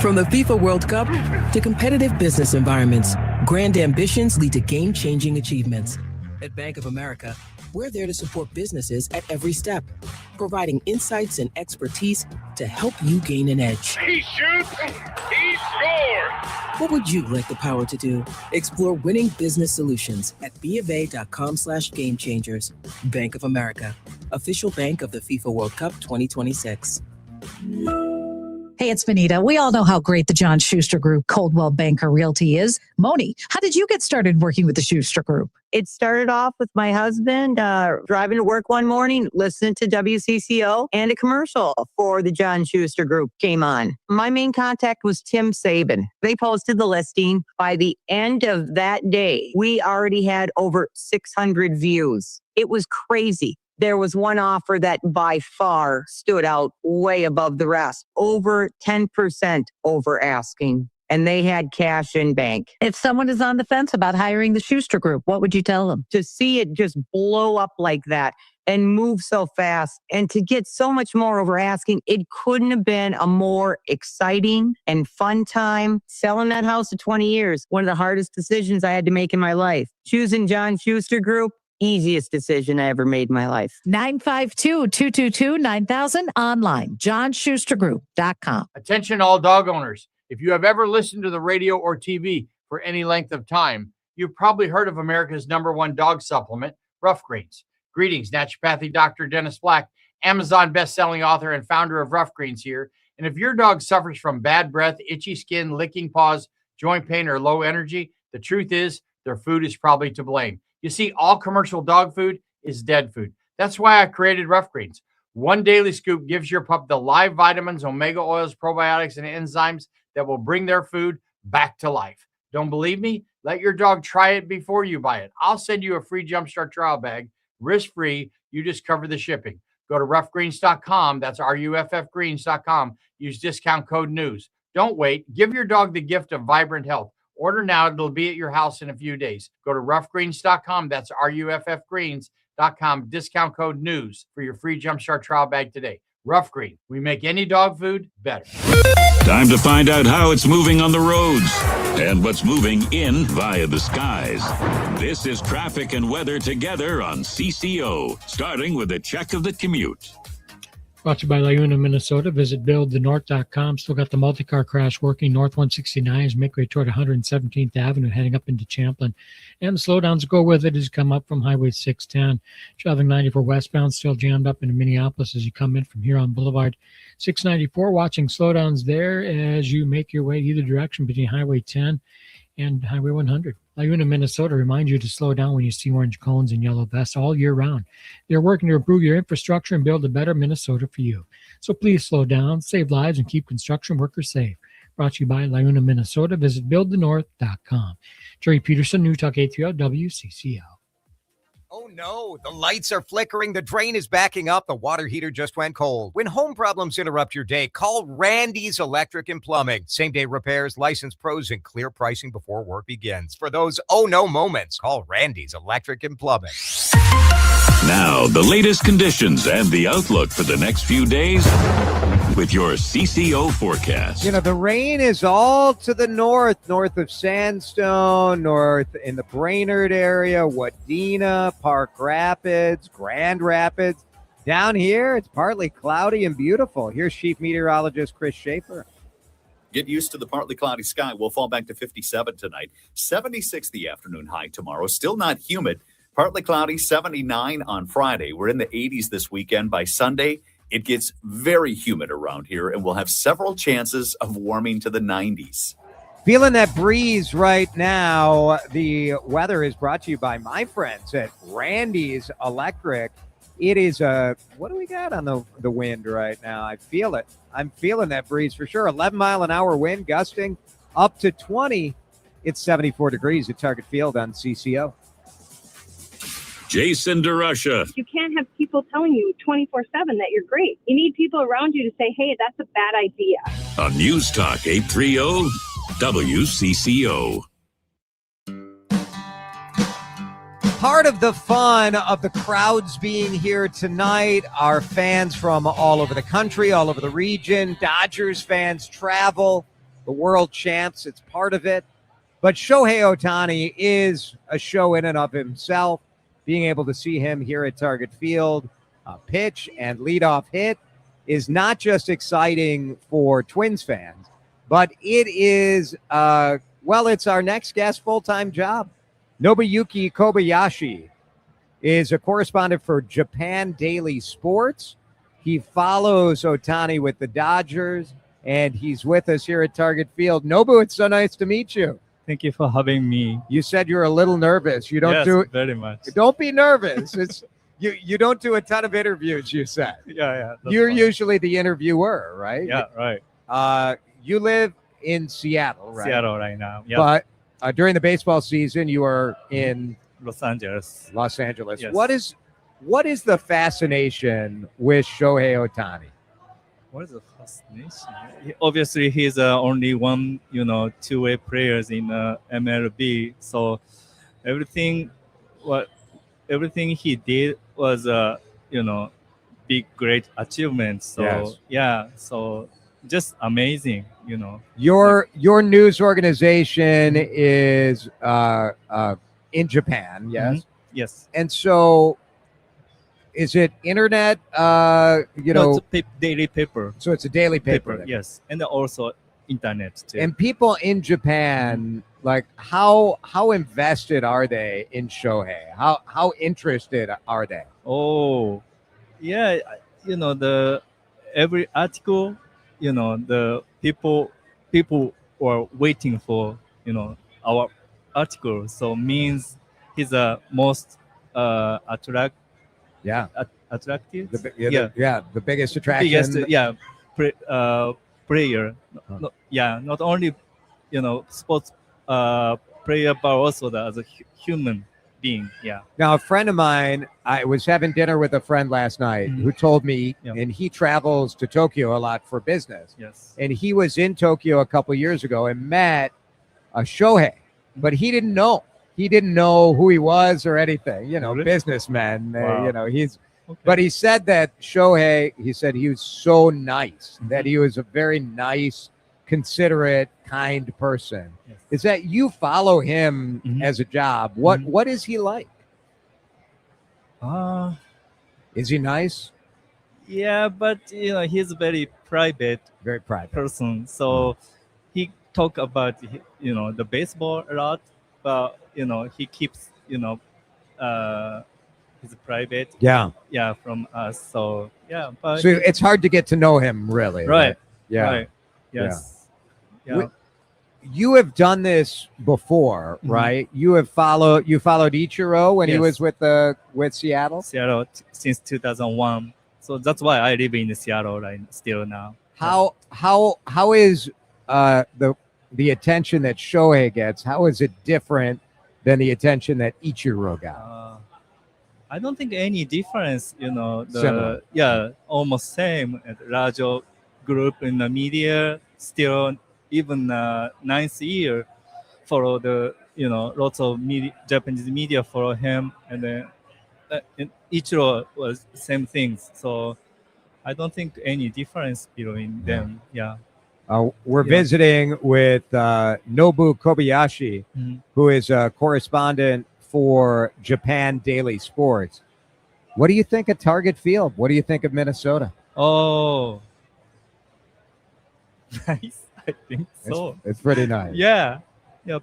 From the FIFA World Cup to competitive business environments, grand ambitions lead to game-changing achievements. At Bank of America, we're there to support businesses at every step, providing insights and expertise to help you gain an edge. He shoots, he scores! What would you like the power to do? Explore winning business solutions at BofA.com/gamechangers. Bank of America, official bank of the FIFA World Cup 2026. Hey, it's Benita. We all know how great the John Schuster Group, Coldwell Banker Realty is. Moni, how did you get started working with the Schuster Group? It started off with my husband driving to work one morning, listening to WCCO, and a commercial for the John Schuster Group came on. My main contact was Tim Sabin. They posted the listing. By the end of that day, we already had over 600 views. It was crazy. There was one offer that by far stood out way above the rest, over 10% over asking, and they had cash in bank. If someone is on the fence about hiring the Schuster Group, what would you tell them? To see it just blow up like that and move so fast and to get so much more over asking, it couldn't have been a more exciting and fun time. Selling that house for 20 years, one of the hardest decisions I had to make in my life. Choosing John Schuster Group, easiest decision I ever made in my life. 952-222-9000 online, johnschustergroup.com. Attention all dog owners. If you have ever listened to the radio or TV for any length of time, you've probably heard of America's #1 dog supplement, Rough Greens. Greetings, naturopathic Dr. Dennis Black, Amazon best-selling author and founder of Rough Greens here. And if your dog suffers from bad breath, itchy skin, licking paws, joint pain, or low energy, the truth is their food is probably to blame. You see, all commercial dog food is dead food. That's why I created Rough Greens. One daily scoop gives your pup the live vitamins, omega oils, probiotics, and enzymes that will bring their food back to life. Don't believe me? Let your dog try it before you buy it. I'll send you a free Jumpstart trial bag, risk-free. You just cover the shipping. Go to roughgreens.com. That's RUFFgreens.com. Use discount code NEWS. Don't wait. Give your dog the gift of vibrant health. Order now. It'll be at your house in a few days. Go to roughgreens.com. That's RUFFgreens.com. Discount code NEWS for your free Jumpstart trial bag today. Rough Green. We make any dog food better. Time to find out how it's moving on the roads and what's moving in via the skies. This is traffic and weather together on CCO, starting with a check of the commute. Brought to you by Laguna, Minnesota. Visit buildthenorth.com. Still got the multi-car crash working. North 169 is make way toward 117th Avenue, heading up into Champlin. And the slowdowns go with it as you come up from Highway 610. Traveling 94 westbound, still jammed up into Minneapolis as you come in from Huron Boulevard. 694, watching slowdowns there as you make your way either direction between Highway 10 and Highway 100. Laguna, Minnesota reminds you to slow down when you see orange cones and yellow vests all year round. They're working to improve your infrastructure and build a better Minnesota for you. So please slow down, save lives, and keep construction workers safe. Brought to you by Laguna, Minnesota. Visit buildthenorth.com. Jerry Peterson, New Talk 830 WCCO. Oh no, the lights are flickering, the drain is backing up, the water heater just went cold. When home problems interrupt your day, call Randy's Electric and Plumbing. Same-day repairs, licensed pros, and clear pricing before work begins. For those oh no moments, call Randy's Electric and Plumbing. Now, the latest conditions and the outlook for the next few days with your CCO forecast. You know, the rain is all to the north of Sandstone, north in the Brainerd area, Wadena, Park Rapids, Grand Rapids. Down here, it's partly cloudy and beautiful. Here's Chief Meteorologist Chris Schaefer. Get used to the partly cloudy sky. We'll fall back to 57 tonight. 76 the afternoon high tomorrow. Still not humid. Partly cloudy, 79 on Friday. We're in the 80s this weekend. By Sunday, it gets very humid around here, and we'll have several chances of warming to the 90s. Feeling that breeze right now. The weather is brought to you by my friends at Randy's Electric. It is what do we got on the wind right now? I feel it. I'm feeling that breeze for sure. 11-mile-an-hour wind gusting up to 20. It's 74 degrees at Target Field on CCO. Jason DeRusha. You can't have people telling you 24/7 that you're great. You need people around you to say, hey, that's a bad idea. On News Talk 830 WCCO. Part of the fun of the crowds being here tonight are fans from all over the country, all over the region. Dodgers fans travel, the world champs, it's part of it. But Shohei Ohtani is a show in and of himself. Being able to see him here at Target Field, pitch and leadoff hit is not just exciting for Twins fans, but it is, it's our next guest full-time job. Nobuyuki Kobayashi is a correspondent for Japan Daily Sports. He follows Ohtani with the Dodgers, and he's with us here at Target Field. Nobu, it's so nice to meet you. Thank you for having me. You said you're a little nervous. You don't yes, do it very much. Don't be nervous. It's you don't do a ton of interviews, you said. Yeah. You're usually the interviewer, right? Yeah, right. You live in Seattle, right? Seattle right now. Yeah. But during the baseball season, you are in Los Angeles. Yes. What is the fascination with Shohei Ohtani? What is the fascination? Obviously, he's only one, two-way players in MLB. So everything he did was, big, great achievements. So so just amazing, Your news organization is in Japan, yes? Mm-hmm. Yes. And so is it internet, No, it's a daily paper. So it's a daily paper. Yes. And also internet too. And people in Japan, like how invested are they in Shohei? How interested are they? Oh, yeah. Every article, the people were waiting for, our article. So means he's the most attractive. The biggest attraction. Player. Not only sports player, but also as a human being. Yeah. Now, a friend of mine, I was having dinner with a friend last night who told me, and he travels to Tokyo a lot for business. Yes. And he was in Tokyo a couple years ago and met Shohei, but he didn't know. He didn't know who he was or anything. Really? Businessman. Wow. He's. Okay. But he said that Shohei, he was so nice, that he was a very nice, considerate, kind person. Yes. Is that you follow him as a job? What is he like? Is he nice? Yeah, but he's a very private person. So he talk about the baseball a lot, but he keeps he's private. Yeah, from us. So but So it's hard to get to know him, really. right. Yeah. Right. Yes. Yeah. You have done this before, right? You followed Ichiro when he was with Seattle. Seattle since 2001. So that's why I live in Seattle still now. How is the attention that Shohei gets? How is it different than the attention that Ichiro got? I don't think any difference. Similar. Almost same. At radio group in the media, still even ninth year, follow the lots of Japanese media follow him, and then Ichiro was same things. So I don't think any difference between them. Yeah. We're visiting with Nobu Kobayashi, who is a correspondent for Japan Daily Sports. What do you think of Target Field? What do you think of Minnesota? Oh, nice. I think so. It's pretty nice. Yeah.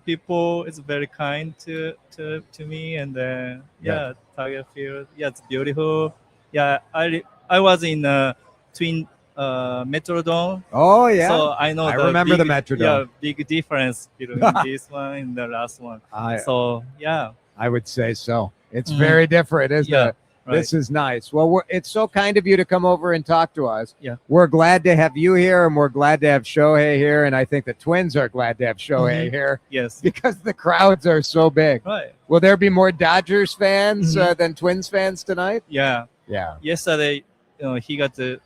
People is very kind to me, and Target Field. Yeah, it's beautiful. Yeah, I was in Twin Metrodome. Oh yeah. So I know. I remember the Metrodome. Yeah, big difference between this one and the last one. I would say so. It's very different, isn't it? Right. This is nice. Well, it's so kind of you to come over and talk to us. Yeah. We're glad to have you here, and we're glad to have Shohei here, and I think the Twins are glad to have Shohei here. Yes. Because the crowds are so big. Right. Will there be more Dodgers fans than Twins fans tonight? Yeah. Yeah. Yesterday, he got the,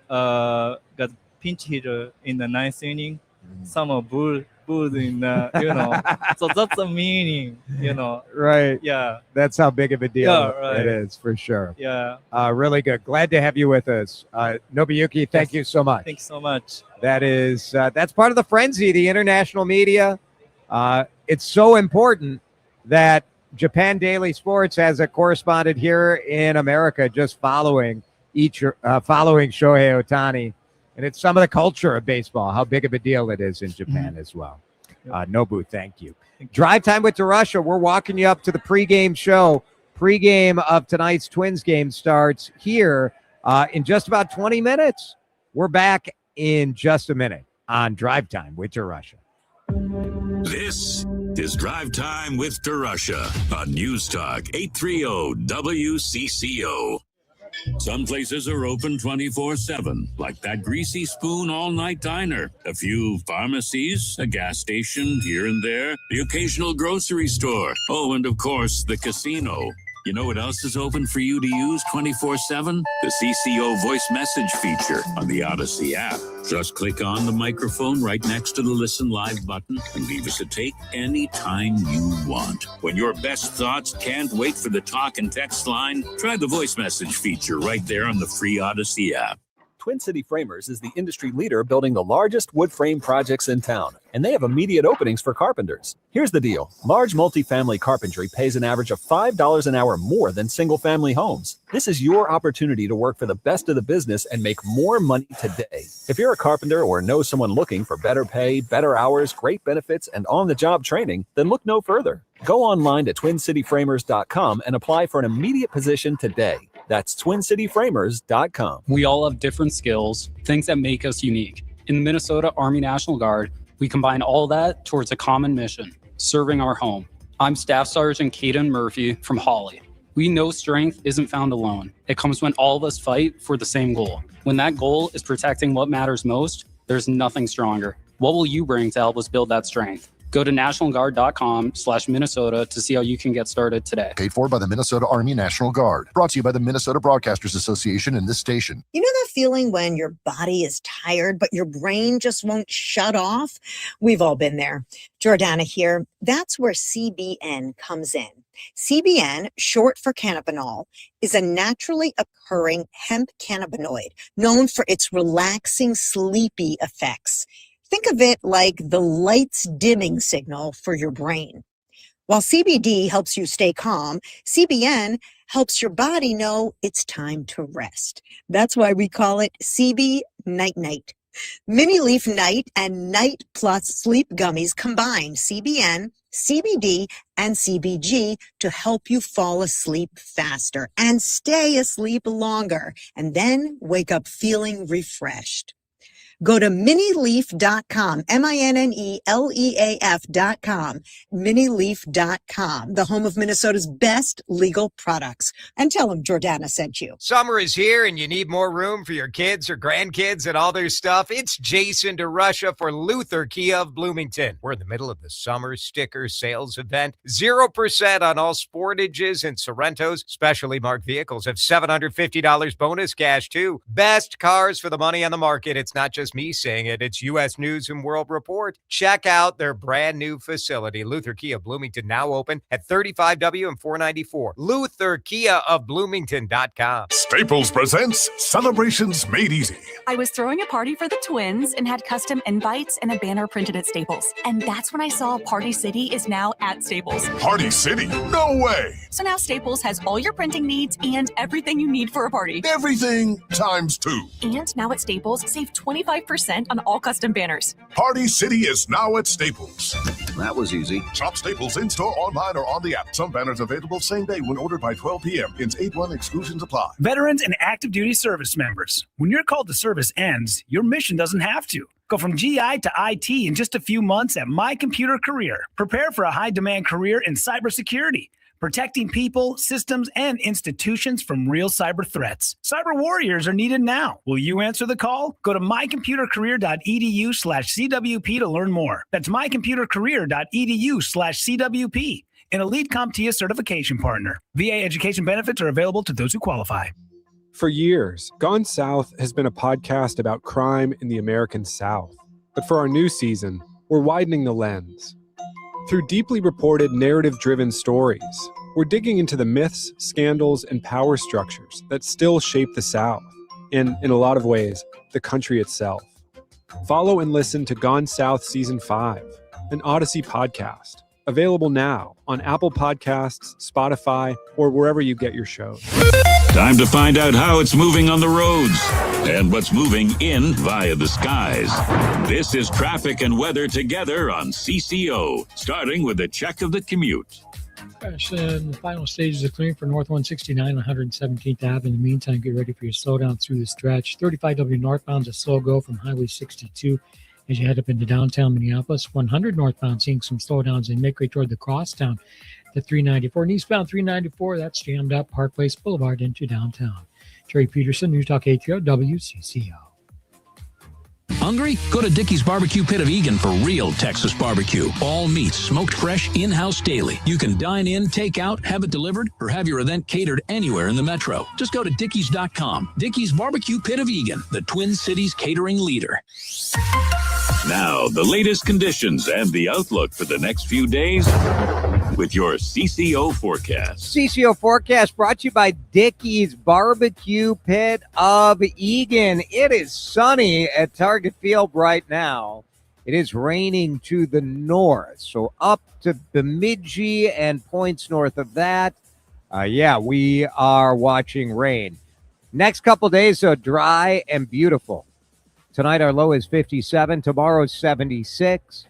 got pinch hitter in the ninth inning. Some booed in the, so that's the meaning, Right. Yeah. That's how big of a deal right. it is, for sure. Yeah. Really good. Glad to have you with us. Nobuyuki, thank you so much. Thanks so much. That's part of the frenzy, the international media. It's so important that Japan Daily Sports has a correspondent here in America just following Shohei Ohtani. And it's some of the culture of baseball, how big of a deal it is in Japan as well. Nobu, thank you. Drive Time with DeRusha. We're walking you up to the pregame show. Pregame of tonight's Twins game starts here in just about 20 minutes. We're back in just a minute on Drive Time with DeRusha. This is Drive Time with DeRusha on News Talk 830 WCCO. Some places are open 24/7, like that Greasy Spoon all-night diner. A few pharmacies, a gas station here and there, the occasional grocery store. Oh, and of course, the casino. You know what else is open for you to use 24/7? The CCO voice message feature on the Odyssey app. Just click on the microphone right next to the Listen Live button and leave us a take anytime you want. When your best thoughts can't wait for the talk and text line, try the voice message feature right there on the free Odyssey app. Twin City Framers is the industry leader building the largest wood frame projects in town, and they have immediate openings for carpenters. Here's the deal. Large multifamily carpentry pays an average of $5 an hour more than single-family homes. This is your opportunity to work for the best of the business and make more money today. If you're a carpenter or know someone looking for better pay, better hours, great benefits, and on-the-job training, then look no further. Go online to TwinCityFramers.com and apply for an immediate position today. That's TwinCityFramers.com. We all have different skills, things that make us unique. In the Minnesota Army National Guard, we combine all that towards a common mission, serving our home. I'm Staff Sergeant Caden Murphy from Hawley. We know strength isn't found alone. It comes when all of us fight for the same goal. When that goal is protecting what matters most, there's nothing stronger. What will you bring to help us build that strength? Go to nationalguard.com/Minnesota to see how you can get started today. Paid for by the Minnesota Army National Guard. Brought to you by the Minnesota Broadcasters Association and this station. You know that feeling when your body is tired, but your brain just won't shut off? We've all been there. Jordana here. That's where CBN comes in. CBN, short for cannabinol, is a naturally occurring hemp cannabinoid known for its relaxing, sleepy effects. Think of it like the lights dimming signal for your brain. While CBD helps you stay calm, CBN helps your body know it's time to rest. That's why we call it CB Night Night. Mini Leaf Night and Night Plus Sleep Gummies combine CBN, CBD, and CBG to help you fall asleep faster and stay asleep longer, and then wake up feeling refreshed. Go to minileaf.com, MINNELEAF.com, minileaf.com, the home of Minnesota's best legal products. And tell them Jordana sent you. Summer is here and you need more room for your kids or grandkids and all their stuff. It's Jason DeRusha for Luther Kia of Bloomington. We're in the middle of the summer sticker sales event. 0% on all Sportages and Sorrentos. Specially marked vehicles have $750 bonus cash too. Best cars for the money on the market. It's not just just me saying it. It's U.S. News and World Report. Check out their brand new facility. Luther Kia Bloomington, now open at 35W and 494. Luther Kia of Bloomington.com. Staples presents Celebrations Made Easy. I was throwing a party for the twins and had custom invites and a banner printed at Staples. And that's when I saw Party City is now at Staples. Party City? No way! So now Staples has all your printing needs and everything you need for a party. Everything times 2. And now at Staples, save 25% on all custom banners. Party City is now at Staples. That was easy. Shop Staples in-store, online, or on the app. Some banners available same day when ordered by 12 p.m. Ins 8-1 exclusions apply. Veterans and active duty service members. When your call to service ends, your mission doesn't have to. Go from GI to IT in just a few months at My Computer Career. Prepare for a high-demand career in cybersecurity, protecting people, systems, and institutions from real cyber threats. Cyber warriors are needed now. Will you answer the call? Go to mycomputercareer.edu/CWP to learn more. That's mycomputercareer.edu/CWP. An elite CompTIA certification partner. VA education benefits are available to those who qualify. For years, Gone South has been a podcast about crime in the American South. But for our new season, we're widening the lens. Through deeply reported, narrative-driven stories, we're digging into the myths, scandals, and power structures that still shape the South, and, in a lot of ways, the country itself. Follow and listen to Gone South Season 5, an Odyssey podcast, available now on Apple Podcasts, Spotify, or wherever you get your shows. Time to find out how it's moving on the roads and what's moving in via the skies. This is traffic and weather together on CCO, starting with a check of the commute. Crash in the final stages of clearing for North 169 117th Ave. In the meantime, get ready for your slowdown through the stretch. 35W northbound is a slow go from Highway 62 as you head up into downtown Minneapolis. 100 northbound seeing some slowdowns and make way toward the crosstown. The 394 and eastbound 394, that's jammed up Park Place Boulevard into downtown. Jerry Peterson, News Talk 830 WCCO. Hungry? Go to Dickey's Barbecue Pit of Egan for real Texas barbecue. All meats smoked fresh in-house daily. You can dine in, take out, have it delivered, or have your event catered anywhere in the metro. Just go to Dickeys.com. Dickey's Barbecue Pit of Egan, the Twin Cities catering leader. Now, the latest conditions and the outlook for the next few days with your CCO forecast. CCO forecast brought to you by Dickey's Barbecue Pit of Egan. It is sunny at Target Field right now. It is raining to the north, so up to Bemidji and points north of that. We are watching rain. Next couple days, so dry and beautiful. Tonight, our low is 57. Tomorrow, 76.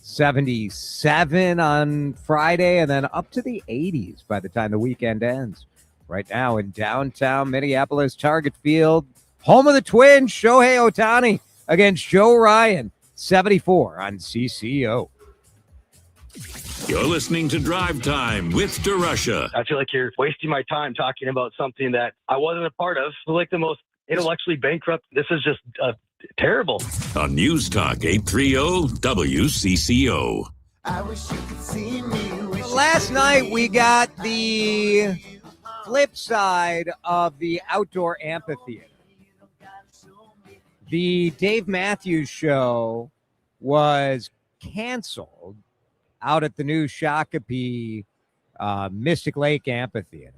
77 on Friday, and then up to the 80s by the time the weekend ends. Right now in downtown Minneapolis, Target Field, home of the Twins, Shohei Ohtani against Joe Ryan, 74 on CCO. You're listening to Drive Time with DeRusha. I feel like you're wasting my time talking about something that I wasn't a part of. It's like the most intellectually bankrupt. This is just terrible. On News Talk 830 WCCO. I wish you could see me. Last night we got the flip side of the outdoor amphitheater. The Dave Matthews Show was canceled out at the new Shakopee Mystic Lake Amphitheater,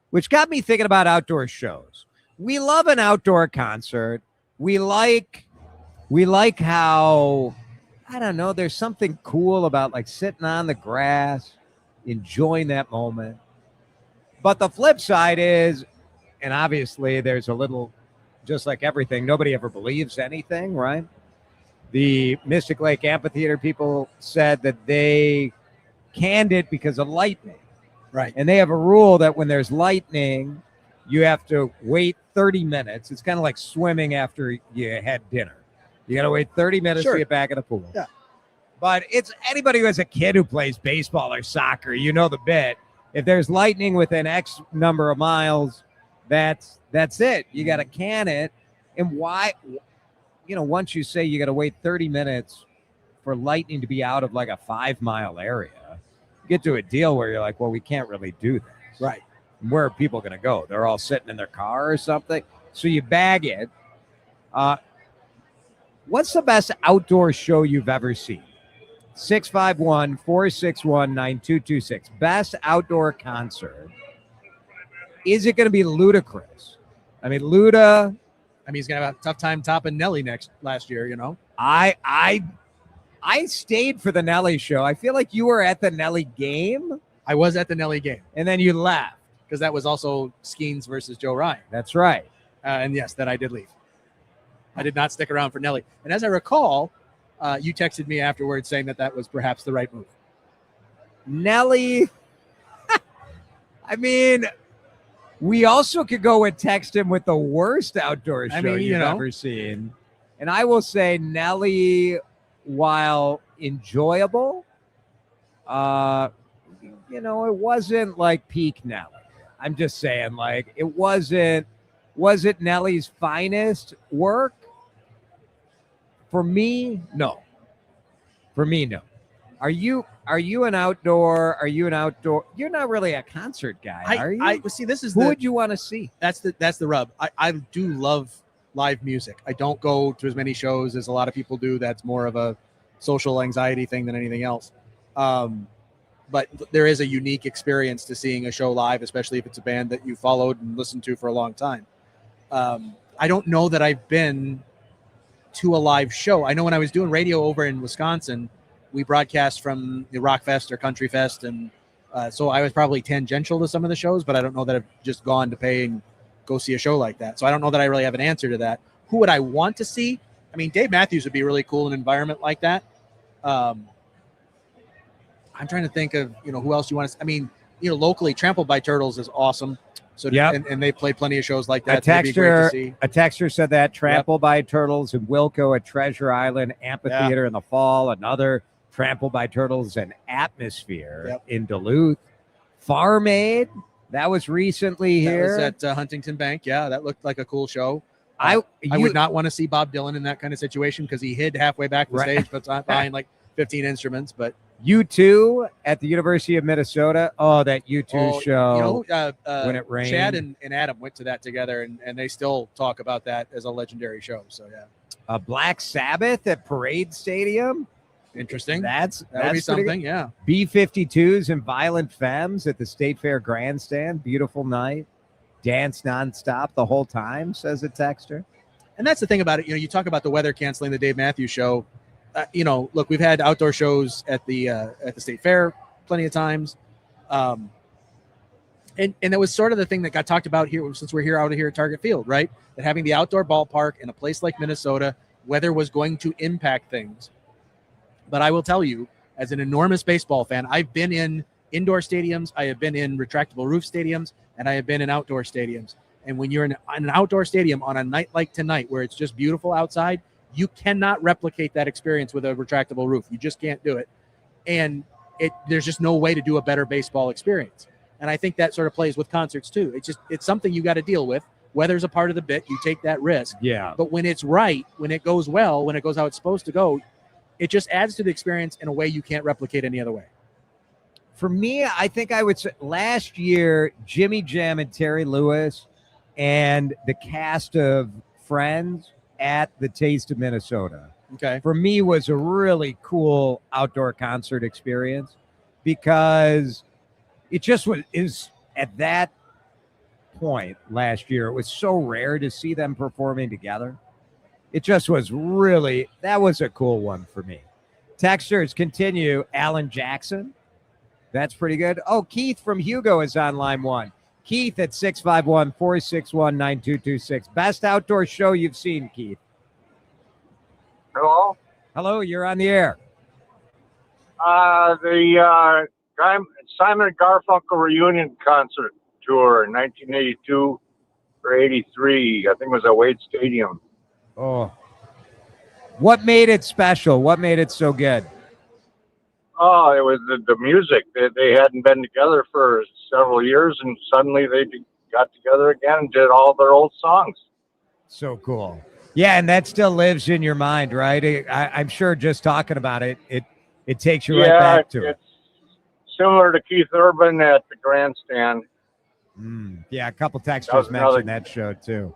which got me thinking about outdoor shows. We love an outdoor concert. We like how, I don't know, there's something cool about like sitting on the grass, enjoying that moment. But the flip side is, and obviously there's a little, just like everything, nobody ever believes anything, right? The Mystic Lake Amphitheater people said that they canned it because of lightning. Right. And they have a rule that when there's lightning, you have to wait 30 minutes. It's kind of like swimming after you had dinner. You got to wait 30 minutes to get back in the pool. Yeah. But it's anybody who has a kid who plays baseball or soccer, you know the bit. If there's lightning within X number of miles, that's it. You got to can it. And why, once you say you got to wait 30 minutes for lightning to be out of like a 5-mile area, you get to a deal where you're like, well, we can't really do this. Right. Where are people going to go? They're all sitting in their car or something. So you bag it. What's the best outdoor show you've ever seen? 651-461-9226. Best outdoor concert. Is it going to be Ludacris? I mean, Luda. I mean, he's going to have a tough time topping Nelly last year, I stayed for the Nelly show. I feel like you were at the Nelly game. I was at the Nelly game. And then you left. Because that was also Skeens versus Joe Ryan. That's right. And yes, then I did leave. I did not stick around for Nelly. And as I recall, you texted me afterwards saying that was perhaps the right move. Nelly. I mean, we also could go and text him with the worst outdoor show you've ever seen. And I will say Nelly, while enjoyable, it wasn't like peak Nelly. I'm just saying, like, was it Nelly's finest work? For me, no. Are you an outdoor? You're not really a concert guy, are you? See, this is who would you want to see? That's the rub. I do love live music. I don't go to as many shows as a lot of people do. That's more of a social anxiety thing than anything else. But there is a unique experience to seeing a show live, especially if it's a band that you followed and listened to for a long time. I don't know that I've been to a live show. I know when I was doing radio over in Wisconsin, we broadcast from the Rock Fest or Country Fest. And so I was probably tangential to some of the shows, but I don't know that I've just gone to pay and go see a show like that. So I don't know that I really have an answer to that. Who would I want to see? I mean, Dave Matthews would be really cool in an environment like that. I'm trying to think of, who else you want to, locally Trampled by Turtles is awesome. So, and they played plenty of shows like that. A texter said that Trampled by Turtles in Wilco at Treasure Island Amphitheater in the fall. Another Trampled by Turtles and Atmosphere in Duluth. Farm Aid, that was recently here. That was at Huntington Bank. Yeah, that looked like a cool show. I would not want to see Bob Dylan in that kind of situation because he hid halfway back the stage, but behind like 15 instruments. But U2 at the University of Minnesota. Oh, that U2 show. When it rained. Chad and Adam went to that together, and they still talk about that as a legendary show. So, yeah. Black Sabbath at Parade Stadium. Interesting. That would be something, yeah. B-52s and Violent Femmes at the State Fair Grandstand. Beautiful night. Dance nonstop the whole time, says a texter. And that's the thing about it. You talk about the weather canceling the Dave Matthews show. Look, we've had outdoor shows at the State Fair plenty of times. And that was sort of the thing that got talked about here since we're out here at Target Field, right? That having the outdoor ballpark in a place like Minnesota, weather was going to impact things. But I will tell you, as an enormous baseball fan, I've been in indoor stadiums, I have been in retractable roof stadiums, and I have been in outdoor stadiums. And when you're in an outdoor stadium on a night like tonight, where it's just beautiful outside, you cannot replicate that experience with a retractable roof. You just can't do it. And there's just no way to do a better baseball experience. And I think that sort of plays with concerts too. It's something you got to deal with. Weather's a part of the bit. You take that risk. Yeah. But when it's right, when it goes well, when it goes how it's supposed to go, it just adds to the experience in a way you can't replicate any other way. For me, I think I would say last year, Jimmy Jam and Terry Lewis and the cast of Friends at the Taste of Minnesota. Okay. For me was a really cool outdoor concert experience because it just is at that point last year. It was so rare to see them performing together. It just was that was a cool one for me. Texters continue. Alan Jackson. That's pretty good. Oh, Keith from Hugo is on line one. Keith at 651-461-9226. Best outdoor show you've seen, Keith. Hello? Hello, you're on the air. The Simon Garfunkel reunion concert tour in 1982 or 83. I think it was at Wade Stadium. Oh. What made it special? What made it so good? Oh, it was the music. They hadn't been together for several years, and suddenly they got together again and did all their old songs. So cool. Yeah, and that still lives in your mind, right? I'm sure just talking about it, it takes you right back to it. It's similar to Keith Urban at the Grandstand. Yeah, a couple texters mentioned that show too.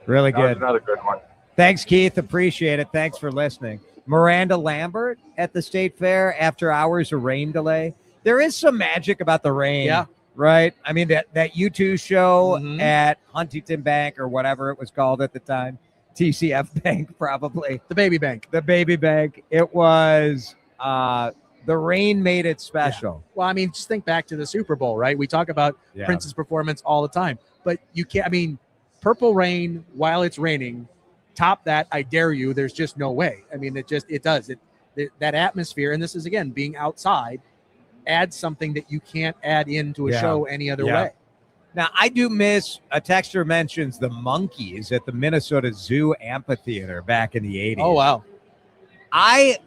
Really good. That was another good one. Thanks, Keith. Appreciate it. Thanks for listening. Miranda Lambert at the State Fair after hours of rain delay. There is some magic about the rain. Yeah. Right? I mean, that U2 show Mhm. at Huntington Bank or whatever it was called at the time, TCF Bank probably. The Baby Bank. The Baby Bank. It was, the rain made it special. Well, I mean, just think back to the Super Bowl, right? We talk about Yeah. Prince's performance all the time, but you can't, I mean, Purple Rain while it's raining, top that, I dare you. There's just no way. I mean, it does. That atmosphere, and this is, again, being outside, adds something that you can't add into a Yeah. show any other Yeah. way. Now, I do miss, a texter mentions the monkeys at the Minnesota Zoo Amphitheater back in the 80s. Oh, wow. I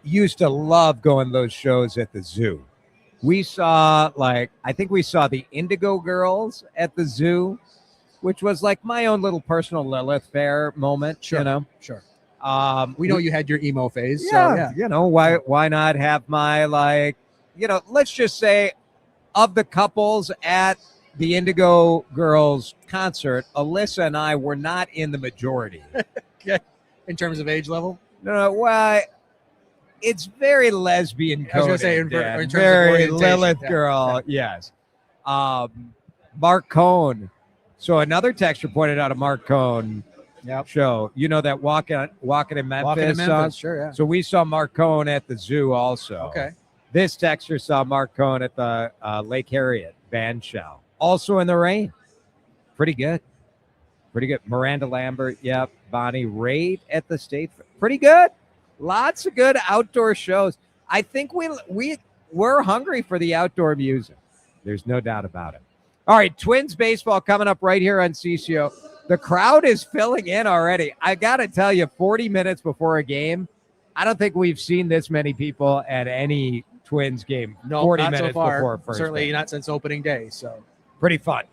used to love going to those shows at the zoo. We saw, I think we saw the Indigo Girls at the zoo, which was like my own little personal Lilith Fair moment, Sure. you know? Sure. We know you had your emo phase. Yeah, So, yeah. you know, why not have my, let's just say, of the couples at the Indigo Girls concert, Alyssa and I were not in the majority. Okay. In terms of age level? No, well, it's very lesbian coded. I was going to say, in Dan. terms of very orientation. Lilith Yeah. girl, yes. Mark Cohn. So another texter pointed out a Mark Cohn show. You know that Walking in Memphis Walking in Memphis, song? sure, yeah. So we saw Mark Cohn at the zoo also. Okay. This texter saw Mark Cohn at the Lake Harriet band show. Also in the rain. Pretty good. Pretty good. Miranda Lambert, yep. Bonnie Raitt at the State Fair. Pretty good. Lots of good outdoor shows. I think we're hungry for the outdoor music. There's no doubt about it. All right, Twins baseball coming up right here on CCO. The crowd is filling in already. I got to tell you, 40 minutes before a game, I don't think we've seen this many people at any Twins game. No, 40 not minutes so far. before first Certainly base. not since opening day. So Pretty fun.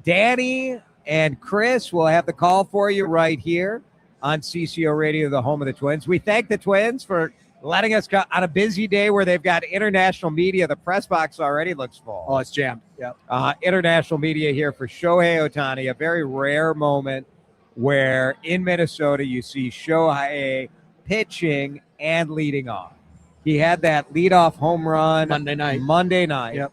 Danny and Chris will have the call for you right here on CCO Radio, the home of the Twins. We thank the Twins for letting us go on a busy day where they've got international media. The press box already looks full. Oh, it's jammed. Yeah. International media here for Shohei Ohtani, a very rare moment where in Minnesota you see Shohei pitching and leading off. He had that leadoff home run Monday night. Yep.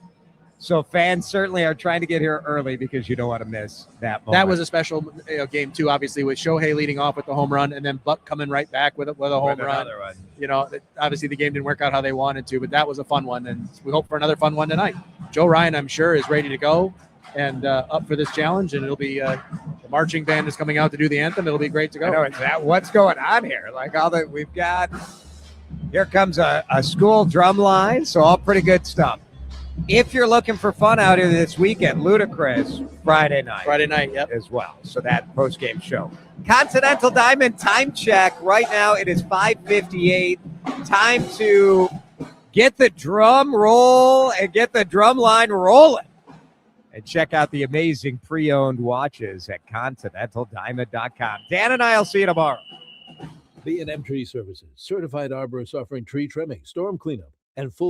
So fans certainly are trying to get here early because you don't want to miss that moment. That was a special game too, obviously, with Shohei leading off with the home run and then Buck coming right back with a home run. Another one. You know, obviously the game didn't work out how they wanted to, but that was a fun one, and we hope for another fun one tonight. Joe Ryan, I'm sure, is ready to go and up for this challenge, and it'll be the marching band is coming out to do the anthem. It'll be great to go. I know, is that what's going on here? Like all that we've got. Here comes a school drum line, so all pretty good stuff. If you're looking for fun out here this weekend, Ludacris Friday night, yep, as well. So that post-game show. Continental Diamond time check. Right now it is 5:58. Time to get the drum roll and get the drum line rolling. And check out the amazing pre-owned watches at continentaldiamond.com. Dan and I will see you tomorrow. B&M Tree Services, certified arborists offering tree trimming, storm cleanup, and full